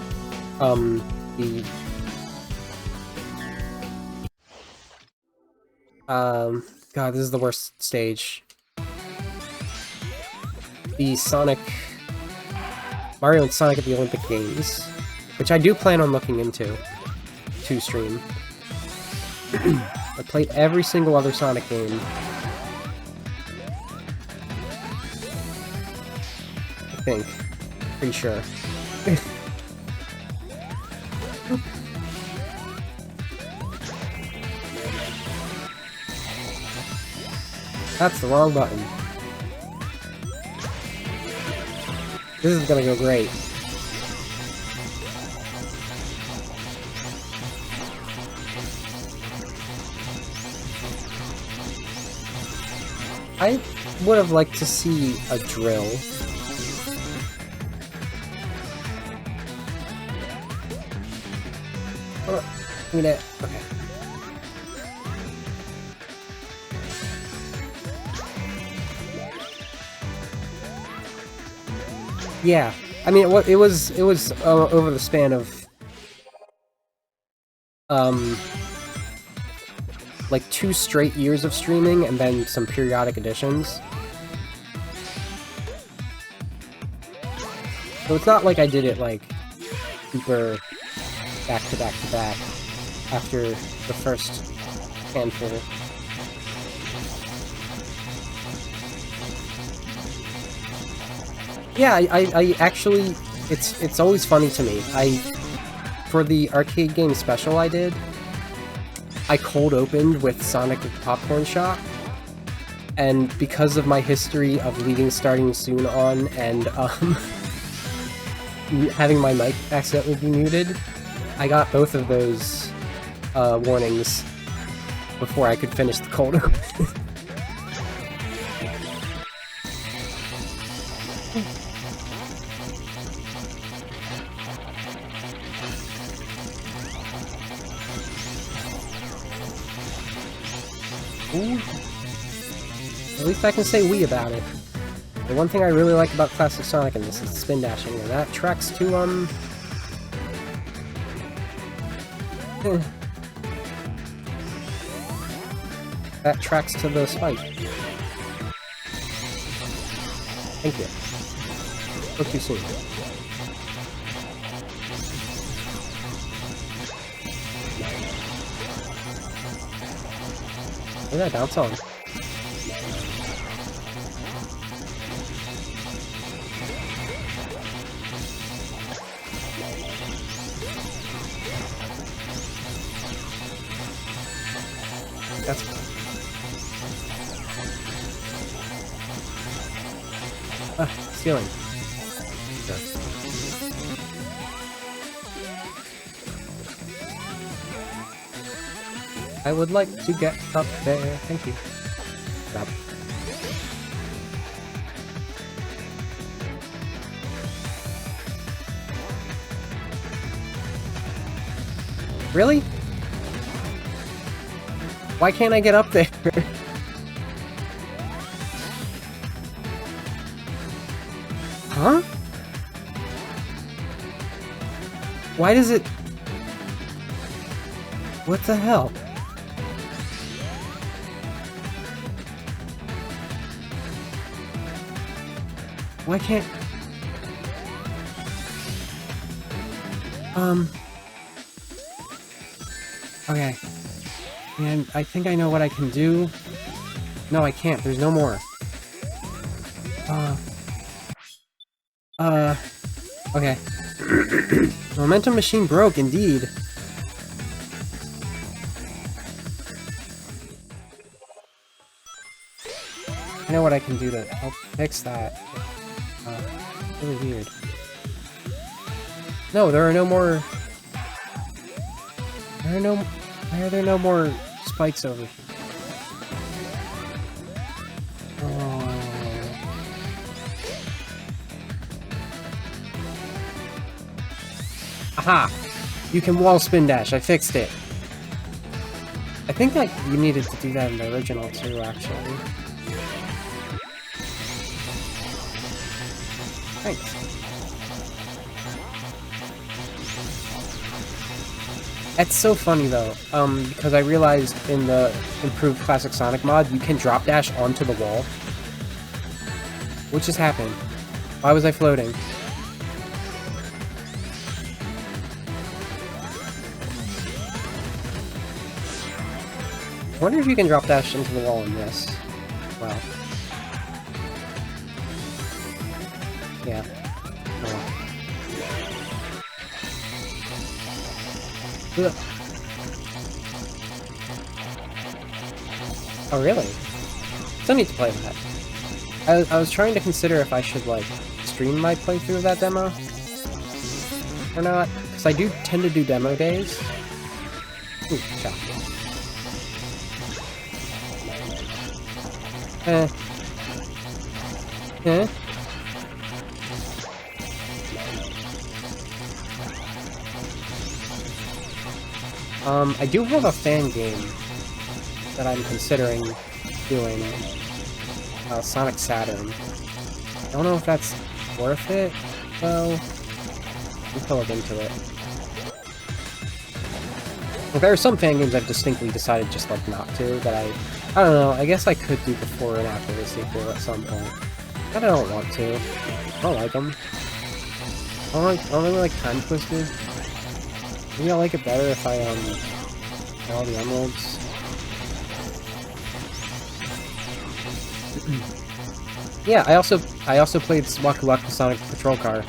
God, this is the worst stage. The Mario and Sonic at the Olympic Games, which I do plan on looking into to stream. I played every single other Sonic game. I think. Pretty sure. That's the wrong button. This is gonna go great. I would have liked to see a drill. I mean, okay. Yeah, I mean, it was over the span of like 2 straight years of streaming and then some periodic editions. So it's not like I did it like super back to back to back after the first handful. Yeah, I actually, it's always funny to me. For the arcade game special I did, I cold opened with Sonic the Popcorn Shop, and because of my history of leaving Starting Soon on and having my mic accidentally be muted, I got both of those warnings before I could finish the cold open. Ooh. At least I can say we about it. The one thing I really like about Classic Sonic in this is spin dashing, and that tracks to, that tracks to the spike. Thank you. Spoke too soon. What did I bounce on? That's ceiling. Sure. I would like to get up there. Thank you. Stop. Really? Why can't I get up there? Huh? Why does it... What the hell? Why can't... Okay. And I think I know what I can do. No, I can't. There's no more. Okay. Momentum machine broke, indeed. I know what I can do to help fix that. Really weird. No, there are no more... Why are there no more spikes over here? Oh. Aha! You can wall spin dash, I fixed it. I think that you needed to do that in the original too, actually. Thanks. That's so funny though, because I realized in the improved Classic Sonic mod, you can drop dash onto the wall. What just happened? Why was I floating? I wonder if you can drop dash into the wall in this. Wow. Yeah. Oh. Ugh. Oh really? Still need to play that. I was trying to consider if I should like stream my playthrough of that demo or not, because I do tend to do demo days. Ooh, chop. Eh? I do have a fan game that I'm considering doing. Sonic Saturn. I don't know if that's worth it, though. We'll look into it. Well, there are some fan games I've distinctly decided just, like, not to, that I don't know, I guess I could do before and after the sequel at some point. But I don't want to. I don't like them. I don't really like Time Twisted. Maybe I'll like it better if I, get all the emeralds. Yeah, I also played Waku Waku Sonic Patrol Car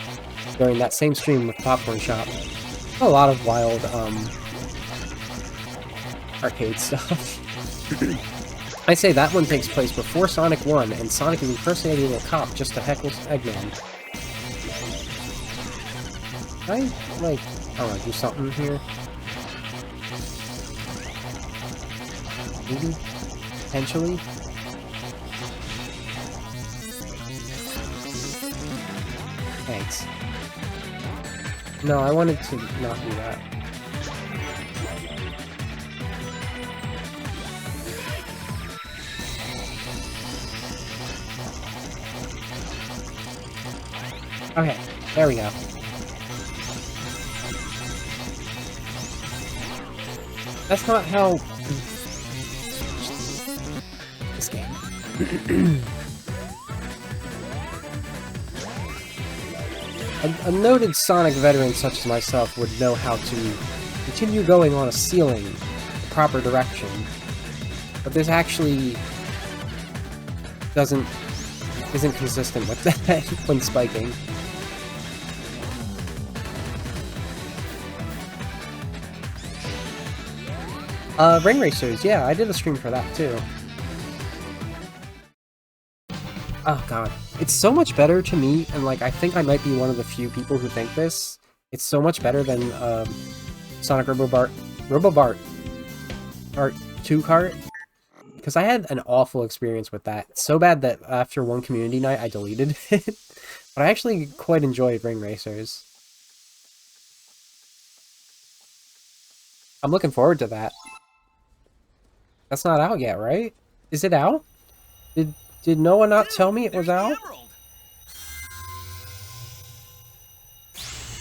during that same stream with Popcorn Shop. A lot of wild, arcade stuff. I say that one takes place before Sonic 1, and Sonic is impersonating a cop just to heckle Eggman. Can I, like, I don't know, do something here? Maybe? Potentially? Thanks. No, I wanted to not do that. Okay, there we go. That's not how... this game. A noted Sonic veteran such as myself would know how to continue going on a ceiling the proper direction. But this actually isn't consistent with that when spiking. Ring Racers, yeah, I did a stream for that too. Oh god. It's so much better to me, and like I think I might be one of the few people who think this. It's so much better than Sonic Robobart Art 2 Kart. Because I had an awful experience with that. So bad that after one community night I deleted it. But I actually quite enjoyed Ring Racers. I'm looking forward to that. That's not out yet, right? Is it out? Did Noah not tell me it was out?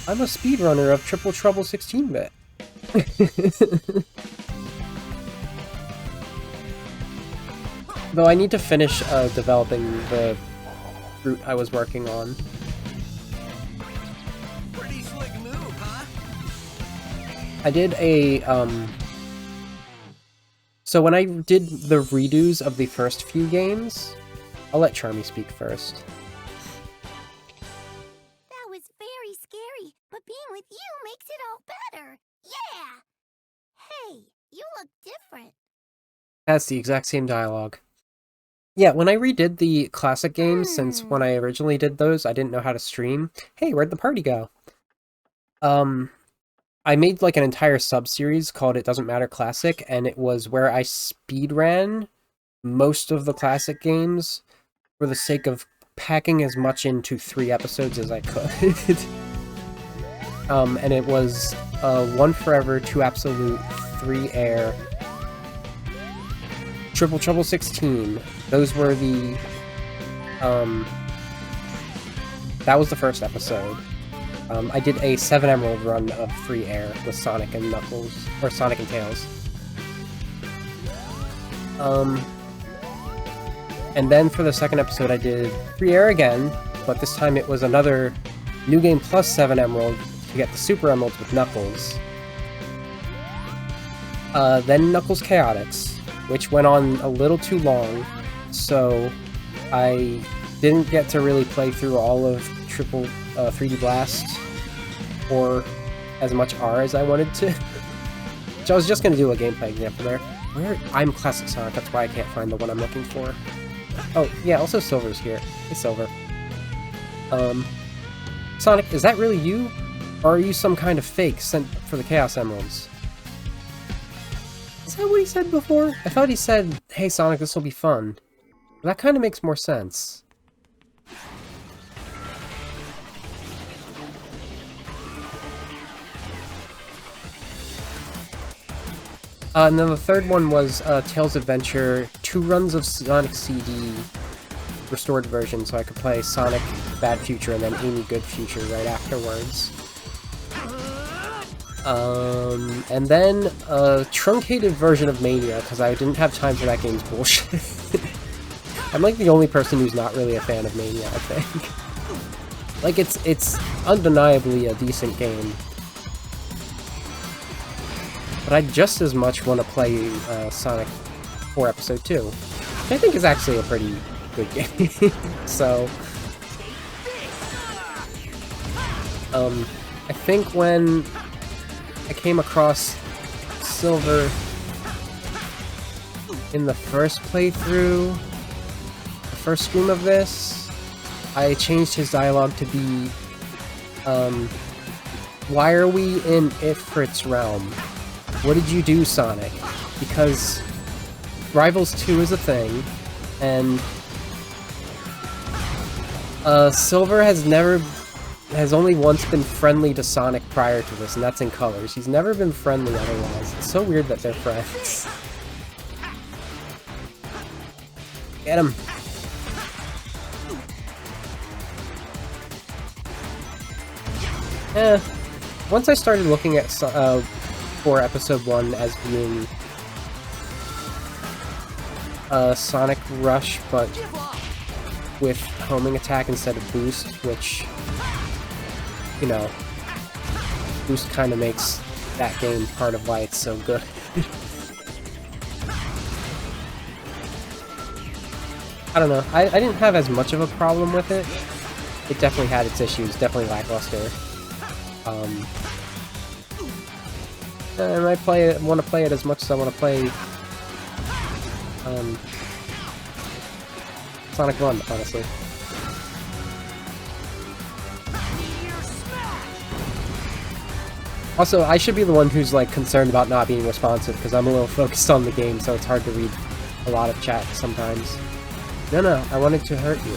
I'm a speedrunner of Triple Trouble 16-bit. Though I need to finish developing the route I was working on. Pretty slick move, huh? I did a, So when I did the redos of the first few games... I'll let Charmy speak first. That was very scary, but being with you makes it all better. Yeah! Hey, you look different. That's the exact same dialogue. Yeah, when I redid the classic games, since when I originally did those, I didn't know how to stream. Hey, where'd the party go? I made like an entire sub-series called It Doesn't Matter Classic, and it was where I speedran most of the classic games for the sake of packing as much into 3 episodes as I could. And it was 1 Forever, 2 Absolute, 3 Air, Triple Trouble 16. Those were the... that was the first episode. I did a 7 Emerald run of 3 Air with Sonic and Knuckles, or Sonic and Tails. And then for the second episode I did 3 Air again, but this time it was another New Game Plus 7 Emerald to get the Super Emeralds with Knuckles. Then Knuckles Chaotix, which went on a little too long, so I didn't get to really play through all of 3D Blast, or as much R as I wanted to. Which I was just going to do a gameplay example there. I'm Classic Sonic, that's why I can't find the one I'm looking for. Oh, yeah, also Silver's here. Hey, Silver. Sonic, is that really you? Or are you some kind of fake sent for the Chaos Emeralds? Is that what he said before? I thought he said, hey Sonic, this will be fun. That kind of makes more sense. And then the third one was Tails Adventure, 2 runs of Sonic CD, restored version, so I could play Sonic Bad Future and then Amy Good Future right afterwards. And then a truncated version of Mania, because I didn't have time for that game's bullshit. I'm like the only person who's not really a fan of Mania, I think. Like, it's undeniably a decent game. But I just as much want to play Sonic 4 Episode 2, which I think is actually a pretty good game. So, I think when I came across Silver in the first playthrough, the first stream of this, I changed his dialogue to be, why are we in Ifrit's realm? What did you do, Sonic? Because Rivals 2 is a thing, and Silver has only once been friendly to Sonic prior to this, and that's in Colors. He's never been friendly otherwise. It's so weird that they're friends. Get him! Once I started looking at for Episode 1 as being Sonic Rush, but with homing attack instead of boost, which, you know, boost kind of makes that game part of why it's so good. I don't know, I didn't have as much of a problem with it. It definitely had its issues, definitely lackluster. I might want to play it as much as I want to play Sonic 1, honestly. Also, I should be the one who's like concerned about not being responsive, because I'm a little focused on the game, so it's hard to read a lot of chat sometimes. No, I wanted to hurt you.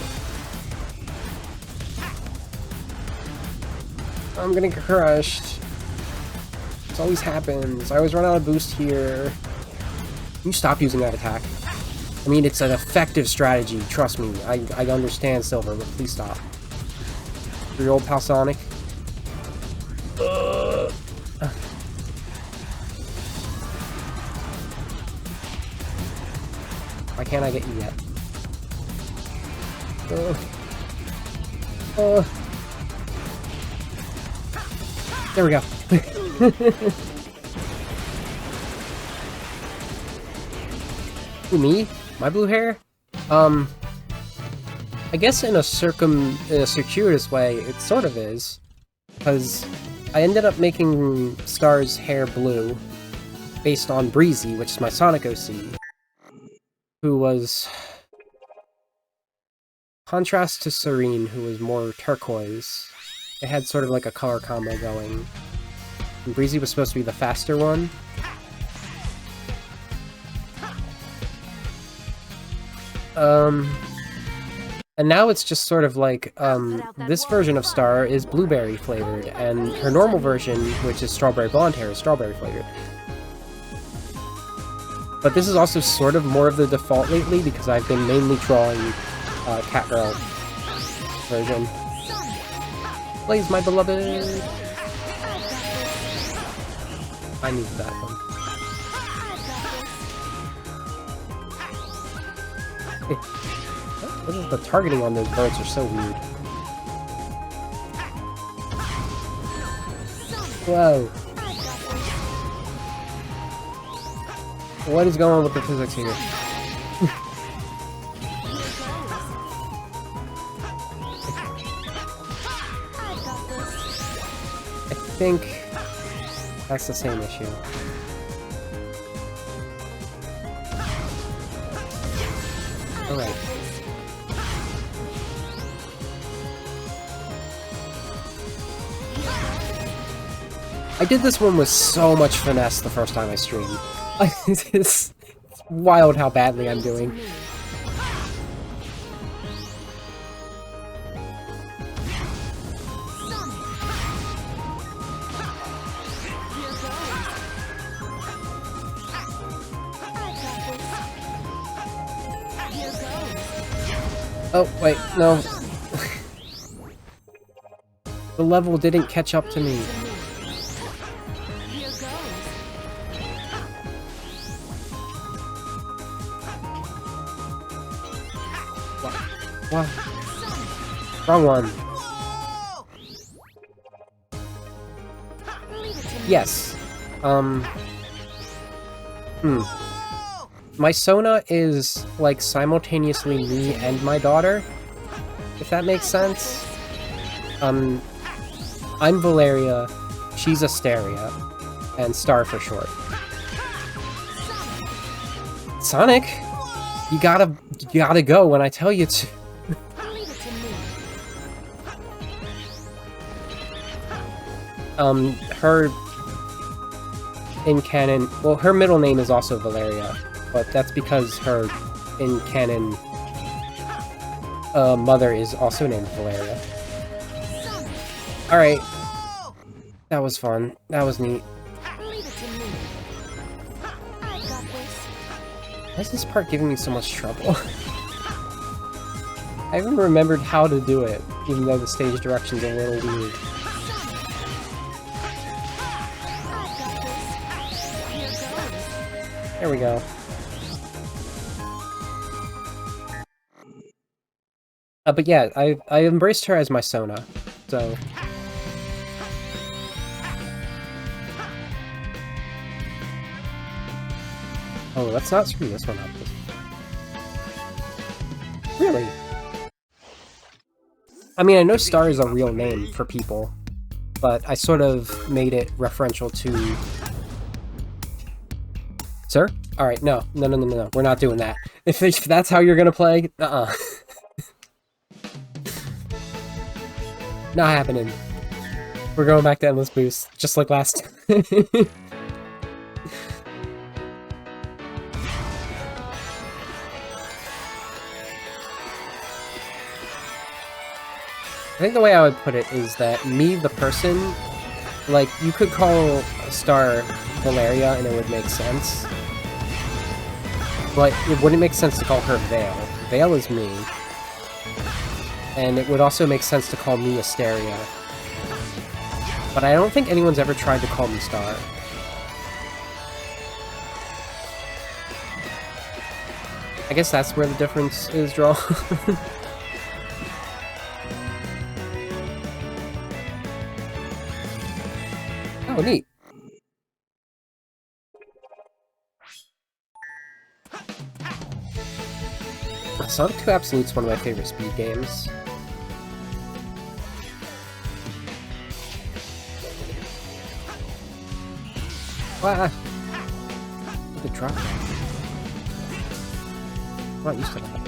I'm gonna get crushed. This always happens. I always run out of boost here. Can you stop using that attack? I mean, it's an effective strategy, trust me. I understand, Silver, but please stop. Your old pal Sonic. Why can't I get you yet? There we go. Who, me? My blue hair? I guess in a circuitous way, it sort of is. Because I ended up making Star's hair blue based on Breezy, which is my Sonic OC, who was contrast to Serene, who was more turquoise. It had sort of like a color combo going. And Breezy was supposed to be the faster one. And now it's just sort of like, this version of Star is blueberry flavored, and her normal version, which is strawberry blonde hair, is strawberry flavored. But this is also sort of more of the default lately, because I've been mainly drawing Catgirl version. Blaze, my beloved! I need that one. The targeting on those birds are so weird. Whoa. What is going on with the physics here? I think that's the same issue. Alright. I did this one with so much finesse the first time I streamed. It's wild how badly I'm doing. Oh, wait, no. The level didn't catch up to me. Here goes. What? Wrong one. Leave it to me. Yes. My Sona is, like, simultaneously me and my daughter, if that makes sense. I'm Valeria, she's Asteria, and Star for short. Sonic! You gotta go when I tell you to. Leave it to me. Her in canon, well, her middle name is also Valeria, but that's because her in canon mother is also named Valeria. Alright. That was fun. That was neat. Leave it to me. I got this. Why is this part giving me so much trouble? I haven't remembered how to do it, even though the stage direction's a little weird. I got this. Here goes. There we go. But yeah, I embraced her as my Sona, so... Oh, let's not screw this one up. Really? I mean, I know Star is a real name for people, but I sort of made it referential to... Sir? Alright, no. No. We're not doing that. If that's how you're gonna play, Not happening. We're going back to Endless Boost, just like last time. I think the way I would put it is that me, the person, like, you could call Star Valeria and it would make sense. But it wouldn't make sense to call her Vale. Vale is me. And it would also make sense to call me Asteria. But I don't think anyone's ever tried to call me Star. I guess that's where the difference is drawn. Oh, neat. Sonic 2 Absolute's one of my favorite speed games. Ah! The drop down. I'm not used to that.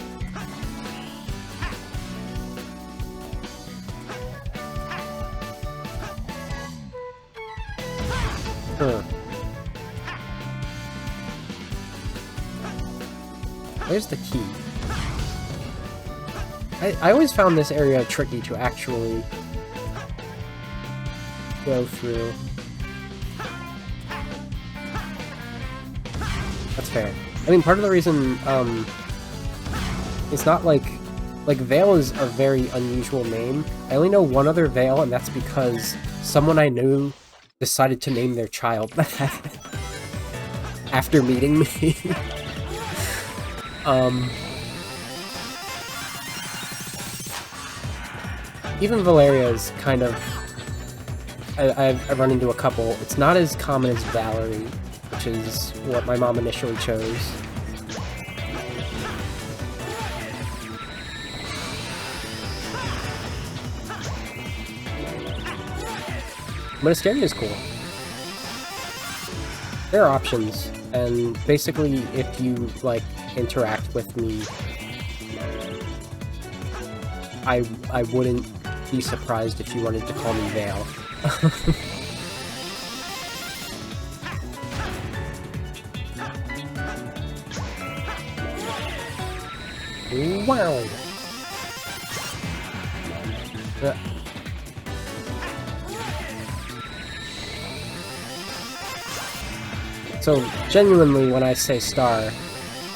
Where's the key? I always found this area tricky to actually go through. That's fair. I mean, part of the reason, it's not like Vale is a very unusual name. I only know one other Vale, and that's because someone I knew decided to name their child that after meeting me. Even Valeria is kind of... I've run into a couple. It's not as common as Valerie, which is what my mom initially chose. But Asteria is cool. There are options, and basically if you, like, interact with me, I wouldn't be surprised if you wanted to call me Vale. Wow! So, genuinely, when I say Star,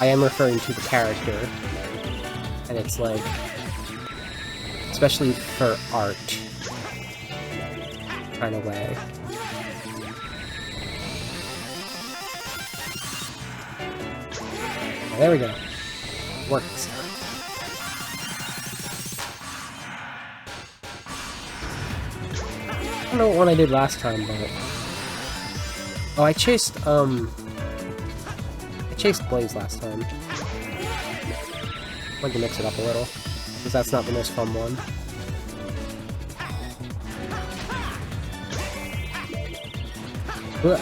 I am referring to the character. and it's like, especially for art kind of way. There we go. Works. I don't know what one I did last time, but oh, I chased Blaze last time. I wanted to mix it up a little, because that's not the most fun one. Ugh.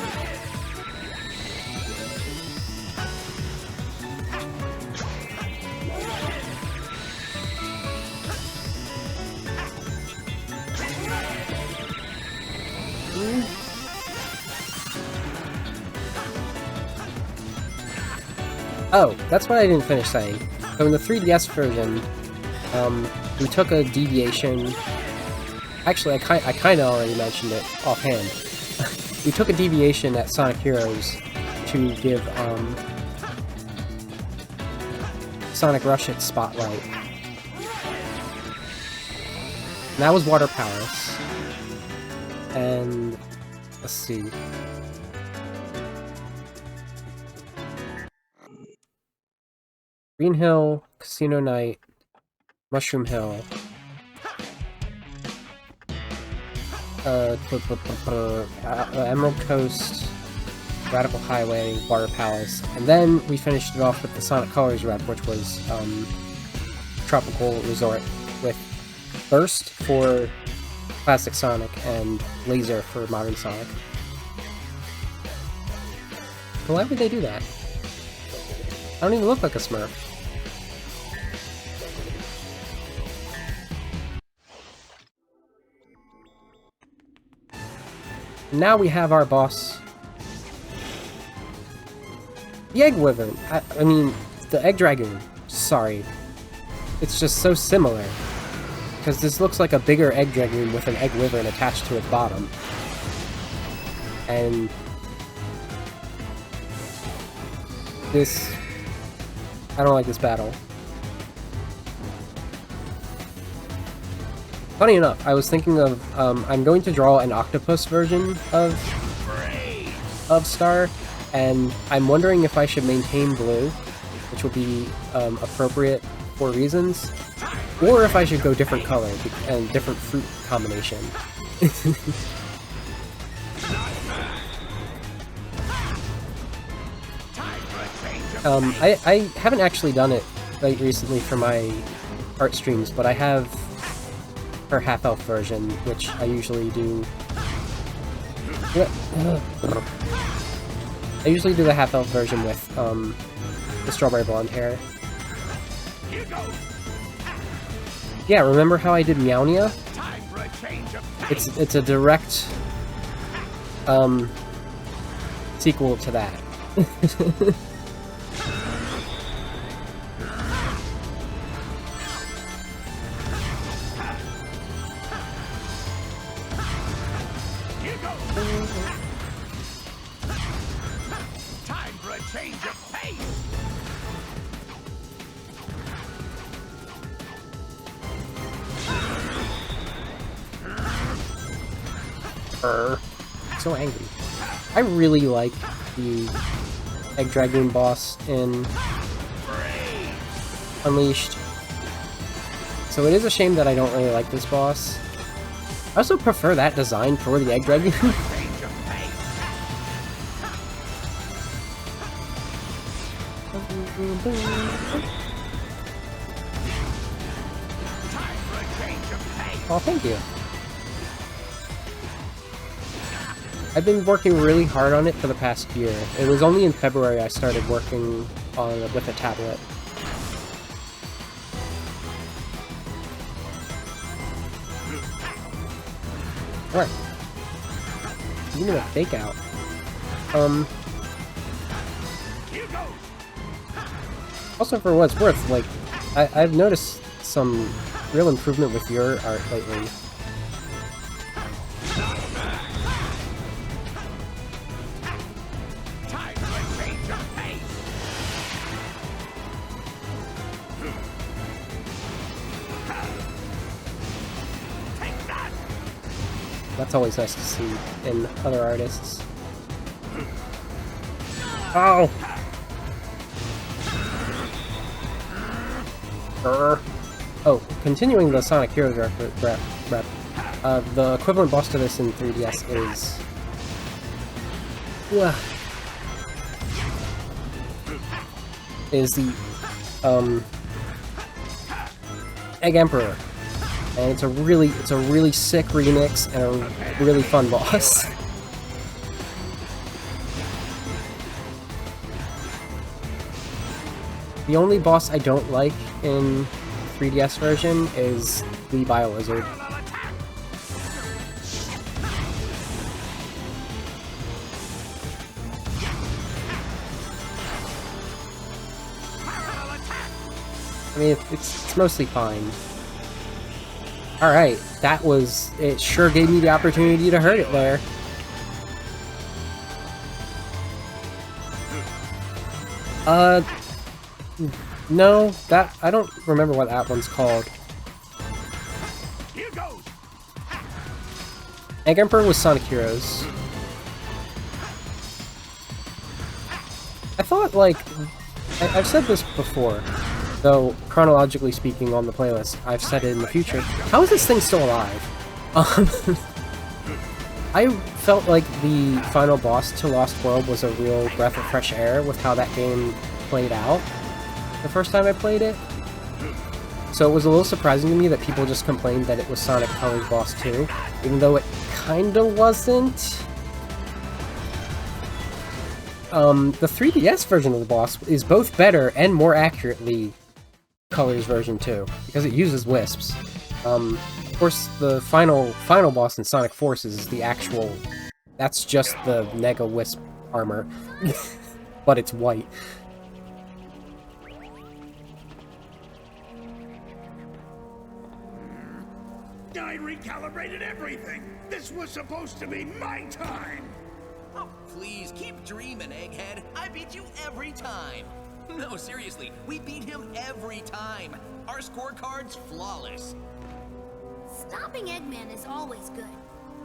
Oh, that's what I didn't finish saying. So in the 3DS version, we took a deviation. Actually, I kind of already mentioned it offhand. We took a deviation at Sonic Heroes to give Sonic Rush its spotlight. And that was Water Palace. And let's see. Green Hill, Casino Night, Mushroom Hill, Emerald Coast, Radical Highway, Water Palace, and then we finished it off with the Sonic Colors rep, which was Tropical Resort, with Burst for Classic Sonic and Laser for Modern Sonic. But why would they do that? I don't even look like a Smurf. Now we have our boss. The Egg Wyvern. I mean, the Egg Dragoon. Sorry. It's just so similar. Because this looks like a bigger Egg Dragoon with an Egg Wyvern attached to its bottom. And this... I don't like this battle. Funny enough, I was thinking of, I'm going to draw an octopus version of Star, and I'm wondering if I should maintain blue, which will be appropriate for reasons, or if I should go different color and different fruit combination. I haven't actually done it like recently for my art streams, but I have her half-elf version, which I usually do. I usually do the half-elf version with the strawberry blonde hair. Yeah, remember how I did Meownia? It's a direct sequel to that. Time for a change of pace. So angry. I really like the Egg Dragoon boss in Unleashed. So it is a shame that I don't really like this boss. I also prefer that design for the Egg Dragoon. Oh, thank you. I've been working really hard on it for the past year. It was only in February I started working on it with a tablet. Alright. Even a fake out. Also, for what it's worth, like, I've noticed some real improvement with your art lately. That's always nice to see in other artists. Oh! Oh, continuing the Sonic Heroes rep, the equivalent boss to this in 3DS is... is the, Egg Emperor. And it's a really sick remix and a really fun boss. The only boss I don't like in 3DS version is the Biolizard. I mean, it's mostly fine. Alright, that was... it sure gave me the opportunity to hurt it there. No, that... I don't remember what that one's called. Here goes. Egg Emperor was Sonic Heroes. I thought, like... I've said this before, though chronologically speaking on the playlist, I've said it in the future. How is this thing still alive? I felt like the final boss to Lost World was a real breath of fresh air with how that game played out the first time I played it. So it was a little surprising to me that people just complained that it was Sonic Colors Boss 2, even though it kinda wasn't. The 3DS version of the boss is both better and more accurately Colors version 2, because it uses wisps. Of course, the final boss in Sonic Forces is the actual... that's just the Nega Wisp armor, but it's white. I recalibrated everything. This was supposed to be my time. Oh, please, keep dreaming, Egghead. I beat you every time. No, seriously, we beat him every time. Our scorecard's flawless. Stopping Eggman is always good,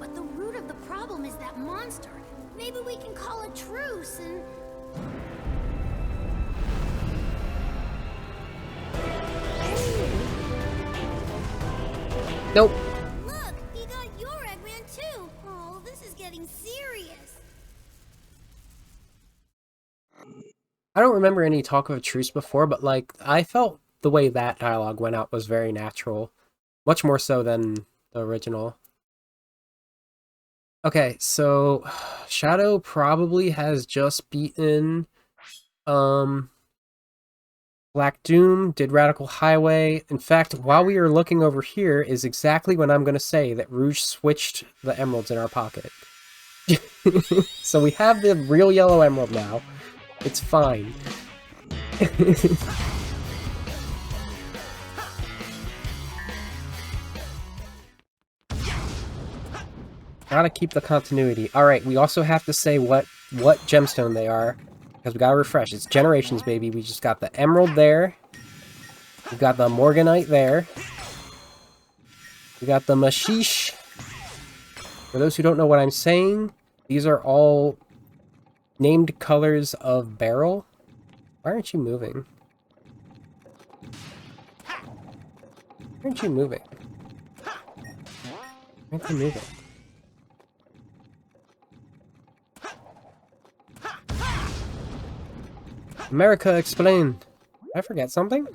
but the root of the problem is that monster. Maybe we can call a truce and... Nope. Look, he got your Eggman too. Oh, this is getting serious. I don't remember any talk of a truce before, but like, I felt the way that dialogue went out was very natural. Much more so than the original. Okay, so Shadow probably has just beaten Black Doom, did Radical Highway. In fact, while we are looking over here is exactly when I'm going to say that Rouge switched the emeralds in our pocket. So we have the real yellow emerald now. It's fine. Gotta keep the continuity. Alright, we also have to say what gemstone they are, because we gotta refresh. It's Generations, baby. We just got the emerald there. We got the Morganite there. We got the Mashish. For those who don't know what I'm saying, these are all named colors of Beryl. Why aren't you moving? Why aren't you moving? Why aren't you moving? America, explain. Did I forget something?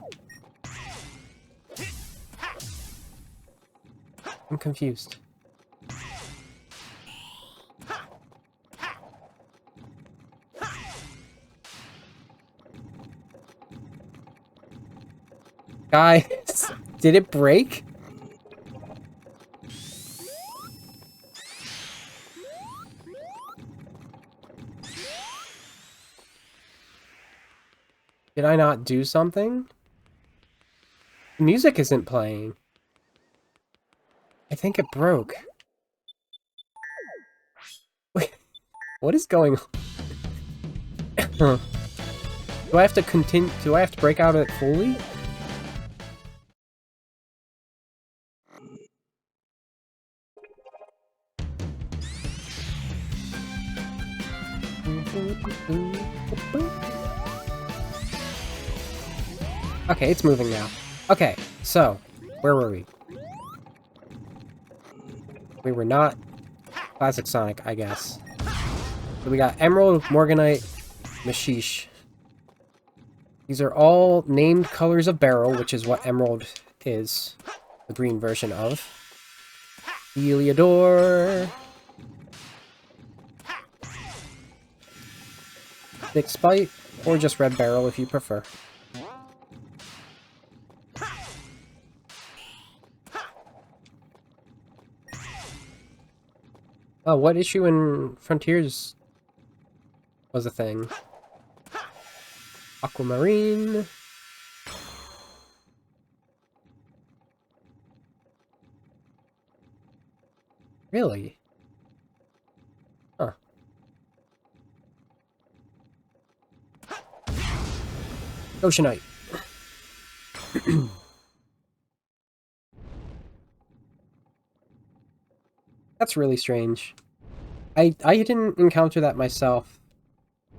I'm confused. Guys, did it break? Did I not do something? The music isn't playing. I think it broke. Wait, what is going on? Do I have to continue? Do I have to break out of it fully? Okay, it's moving now. Okay, so, where were we? We were not Classic Sonic, I guess. So we got Emerald, Morganite, Mashish. These are all named colors of Beryl, which is what Emerald is. The green version of. Heliodor. Thick Spite, or just Red Beryl if you prefer. Oh, what issue in Frontiers was a thing? Aquamarine. Really? Huh. Oceanite. That's really strange. I didn't encounter that myself.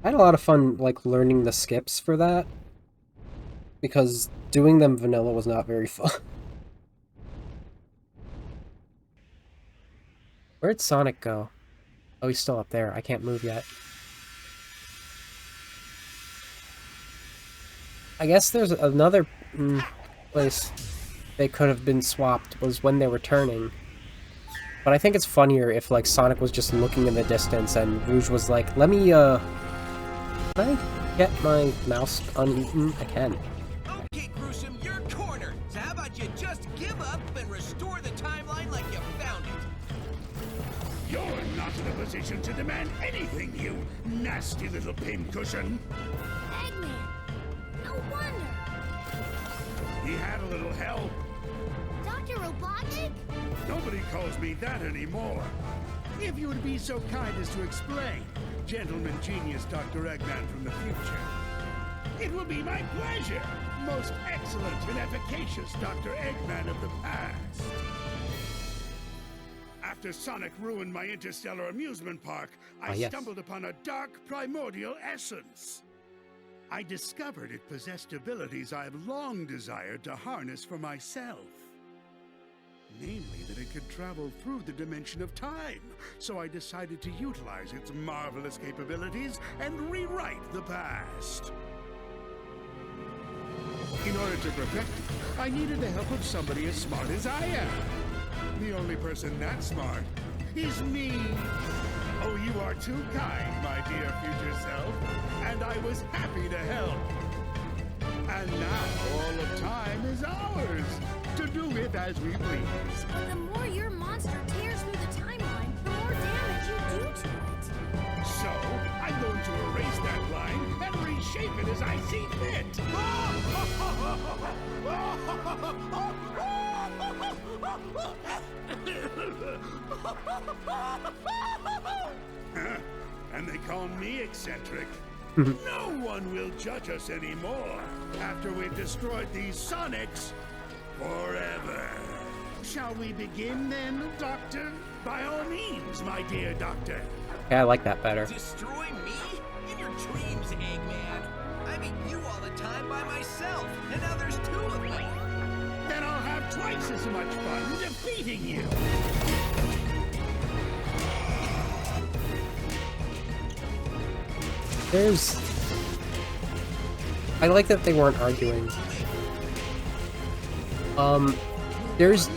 I had a lot of fun, like, learning the skips for that. Because doing them vanilla was not very fun. Where'd Sonic go? Oh, he's still up there. I can't move yet. I guess there's another place they could have been swapped was when they were turning. But I think it's funnier if, like, Sonic was just looking in the distance and Rouge was like, let me, can I get my mouse uneaten? I can. Okay, Gruesome, your corner. So how about you just give up and restore the timeline like you found it? You're not in a position to demand anything, you nasty little pincushion. Eggman! No wonder! He had a little help. Dr. Robotnik? Nobody calls me that anymore. If you would be so kind as to explain, gentleman genius Dr. Eggman from the future. It will be my pleasure, most excellent and efficacious Dr. Eggman of the past. After Sonic ruined my interstellar amusement park, I stumbled upon a dark primordial essence. I discovered it possessed abilities I have long desired to harness for myself. Namely, that it could travel through the dimension of time, so I decided to utilize its marvelous capabilities and rewrite the past. In order to perfect it, I needed the help of somebody as smart as I am. The only person that smart is me. Oh, you are too kind, my dear future self, and I was happy to help. And now all of time is ours, to do with as we please. But the more your monster tears through the timeline, the more damage you do to it. So, I'm going to erase that line and reshape it as I see fit. And they call me eccentric. No one will judge us anymore after we've destroyed these Sonics forever. Shall we begin then, Doctor? By all means, my dear Doctor. Yeah, I like that better. Destroy me? In your dreams, Eggman. I beat you all the time by myself, and now there's two of me. Then I'll have twice as much fun defeating you. I like that they weren't arguing. There's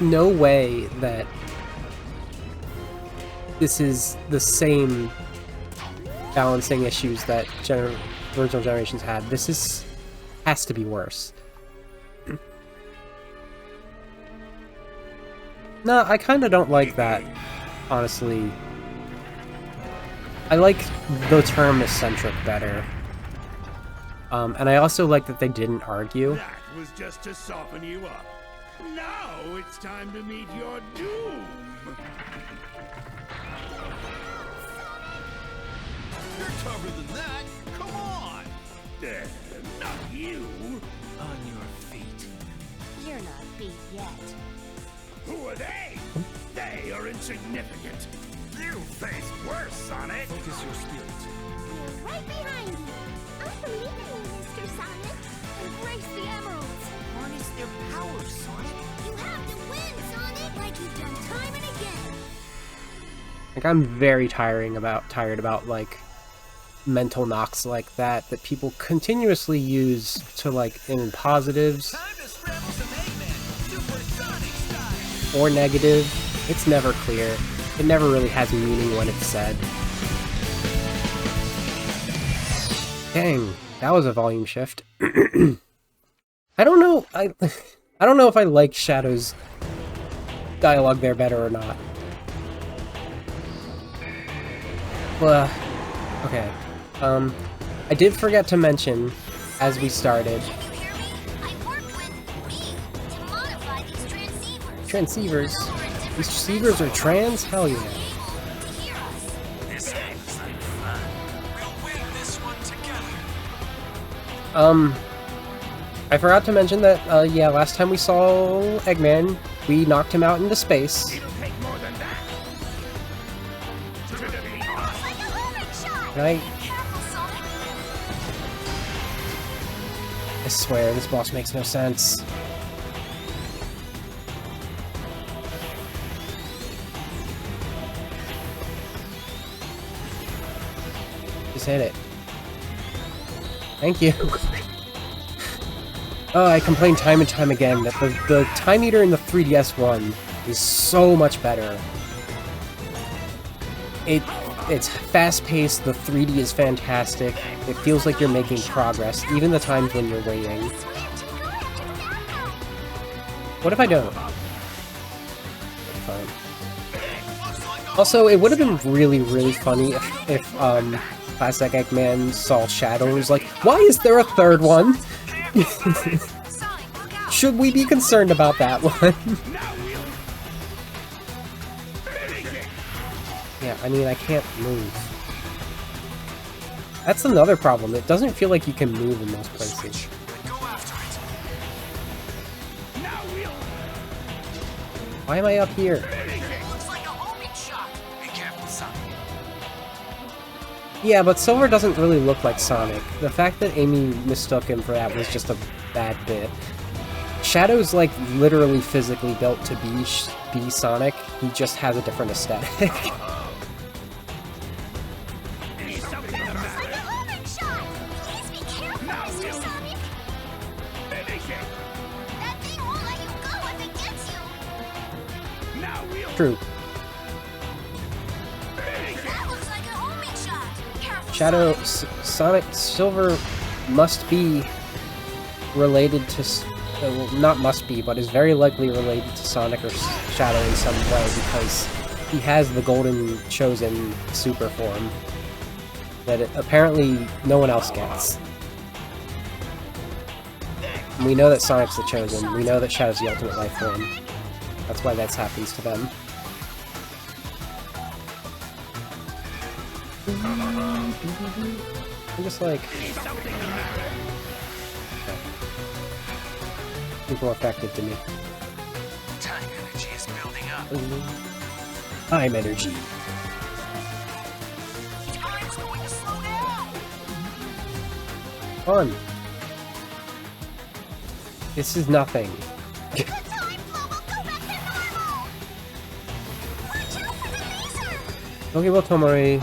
no way that this is the same balancing issues that original generations had. This has to be worse. No, I kind of don't like that, honestly. I like the term eccentric better. And I also like that they didn't argue. That was just to soften you up. Now it's time to meet your doom. You're tougher than that. Come on. Not you. On your feet. You're not beat yet. Who are they? They are insignificant. You face worse, Sonic. Focus your spirit. We're right behind you. I believe in you, Mr. Sonic. Embrace the emeralds. Harness their power, Sonic. You have to win, Sonic, like you've done time and again. Like, I'm very tired about like mental knocks like that people continuously use to like in positives Time to scramble some Eggman, supersonic style. or negative. It's never clear. It never really has meaning when it's said. Dang, that was a volume shift. I don't know. I don't know if I like Shadow's dialogue there better or not. Well, okay. I did forget to mention as we started. Can you hear me? I worked with me to modify these transceivers. Transceivers? So we're in different These receivers are trans? Hell yeah. able to hear us. This ends like fun. We'll win this one together. I forgot to mention that, yeah, last time we saw Eggman, we knocked him out into space. It'll take more than that. Almost like a homing shot. Right? Careful, Sonic. I swear, this boss makes no sense. Just hit it. Thank you. Oh, I complain time and time again that the Time Eater in the 3DS one is so much better. It's fast-paced, the 3D is fantastic, it feels like you're making progress, even the times when you're waiting. What if I don't? Fine. Also, it would have been really, really funny if Classic Eggman saw Shadow and was like, why is there a third one? Should we be concerned about that one? Yeah, I mean, I can't move. That's another problem. It doesn't feel like you can move in most places. Why am I up here? Looks like a homing shot. Be careful, Sonic. Yeah, but Silver doesn't really look like Sonic. The fact that Amy mistook him for that was just a bad bit. Shadow's like literally physically built to be Sonic. He just has a different aesthetic. True. That looks like a homing shot. Careful, Shadow, Sonic. Sonic Silver must be related to, well, not must be, but is very likely related to Sonic or Shadow in some way because he has the Golden Chosen super form that apparently no one else gets. And we know that Sonic's the Chosen. We know that Shadow's the Ultimate Life form. That's why that happens to them. I'm just like... It's more effective to me. Time energy is building up. Time energy. Time's going to slow down. Fun. This is nothing. The time flow will go back to normal. Watch out for the laser. Pokeball Tomori.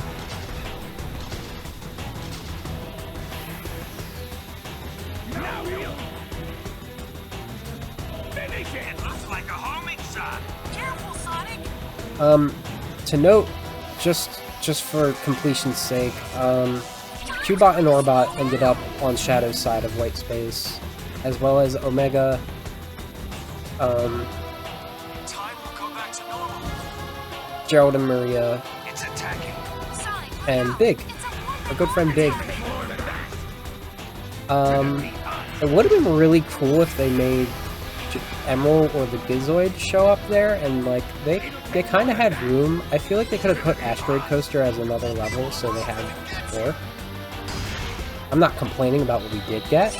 Like a homing shot. Careful, Sonic. To note, just for completion's sake, Cubot and Orbot ended up on Shadow's side of White Space, as well as Omega, Time will go back to normal. Gerald and Maria, It's attacking. Sonic, and Big, our good friend Big. It would have been really cool if they made Emerald or the Gizoid show up there, and like they kind of had room. I feel like they could have put Asteroid Coaster as another level, so they have 4. I'm not complaining about what we did get,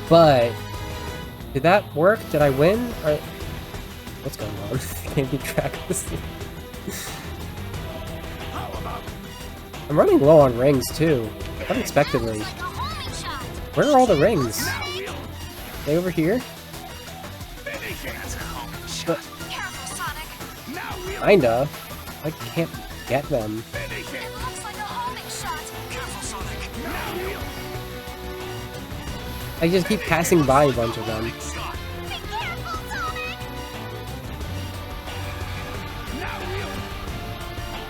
but Did that work? Did I win? Or... What's going on? I can't keep track of this. I'm running low on rings, too. Unexpectedly. Where are all the rings? Are they over here? Kinda. I can't get them. I just keep passing by a bunch of them.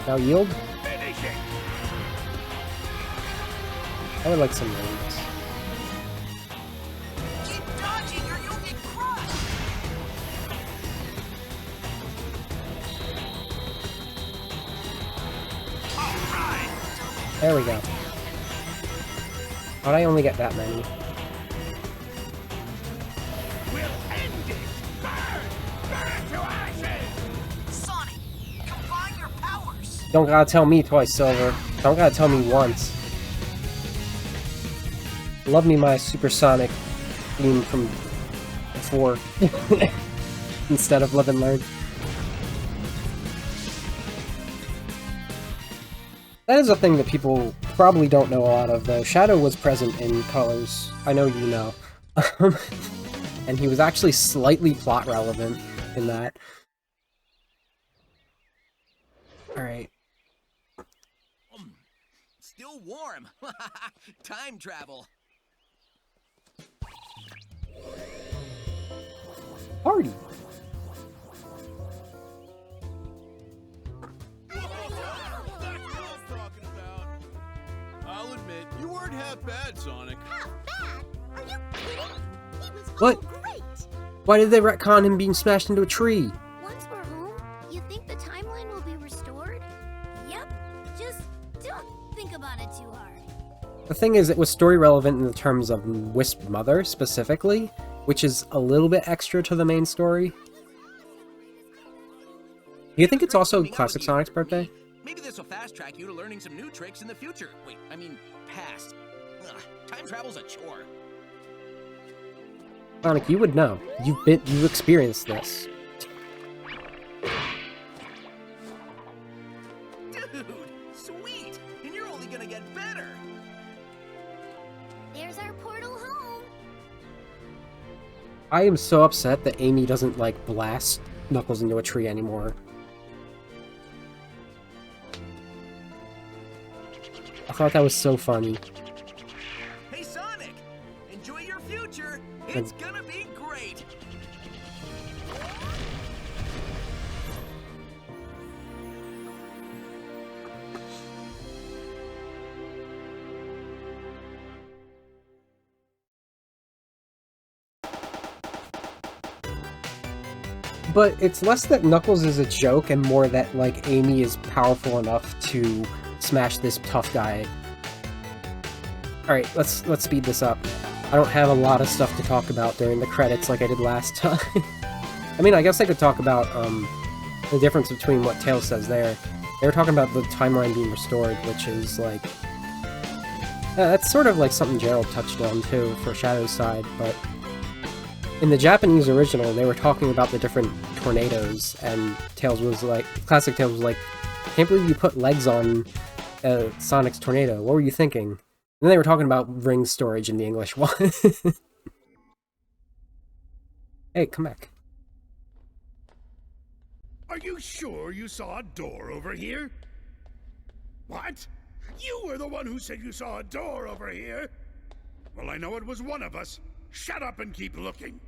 Now yield? I would like some rings. Keep dodging or you'll get crushed. There we go. How'd I only get that many? We'll end it! Burn! Burn to ashes! Sonic, combine your powers. Don't gotta tell me twice, Silver. Don't gotta tell me once. Love me my supersonic theme from before. Instead of Live and Learn. That is a thing that people probably don't know a lot of, though. Shadow was present in Colors. I know you know. And he was actually slightly plot relevant in that. Alright. Still warm. Time travel. Party! I'll admit, you weren't half bad, Sonic. How bad? Are you kidding? He was What? great. Why did they retcon him being smashed into a tree? Once we're home, you think the timeline will be restored? Yep. Just don't think about it too hard. The thing is, it was story relevant in the terms of Wisp's mother, specifically, which is a little bit extra to the main story. Do you think it's also Classic Sonic's birthday? Maybe this will fast track you to learning some new tricks in the future. Wait, I mean, past. Ugh, time travel's a chore. Sonic, you would know. You've experienced this. Dude, sweet! And you're only gonna get better! There's our portal home. I am so upset that Amy doesn't, like, blast Knuckles into a tree anymore. I thought that was so funny. Hey, Sonic! Enjoy your future! It's gonna be great! But it's less that Knuckles is a joke and more that, like, Amy is powerful enough to smash this tough guy. Alright, let's speed this up. I don't have a lot of stuff to talk about during the credits like I did last time. I mean, I guess I could talk about the difference between what Tails says there. They were talking about the timeline being restored, which is, like... that's sort of like something Gerald touched on, too, for Shadow's side, but... In the Japanese original, they were talking about the different tornadoes, and Tails was like... Classic Tails was like, I can't believe you put legs on Sonic's tornado. What were you thinking? And then they were talking about ring storage in the English one. Hey, come back. Are you sure you saw a door over here? What? You were the one who said you saw a door over here? Well, I know it was one of us. Shut up and keep looking.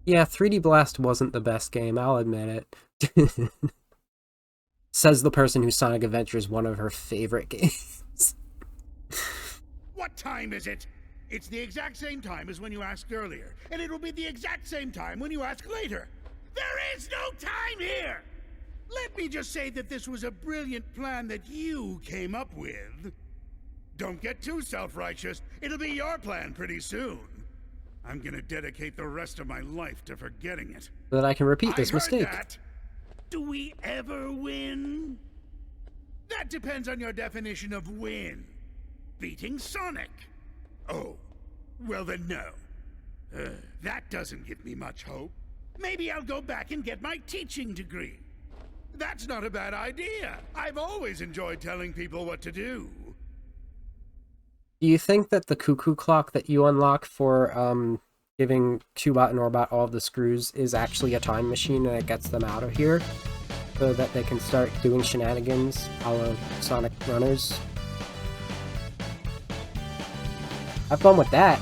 Yeah, 3D Blast wasn't the best game, I'll admit it. Says the person who Sonic Adventure is one of her favorite games. What time is it? It's the exact same time as when you asked earlier, and it'll be the exact same time when you ask later. There is no time here! Let me just say that this was a brilliant plan that you came up with. Don't get too self-righteous. It'll be your plan pretty soon. I'm gonna dedicate the rest of my life to forgetting it. So that I can repeat this I heard mistake. that. Do we ever win? That depends on your definition of win. Beating Sonic. Oh, well then no. That doesn't give me much hope. Maybe I'll go back and get my teaching degree. That's not a bad idea. I've always enjoyed telling people what to do. Do you think that the cuckoo clock that you unlock for giving Chubot and Orbot all of the screws is actually a time machine and it gets them out of here so that they can start doing shenanigans a la Sonic Runners? Have fun with that.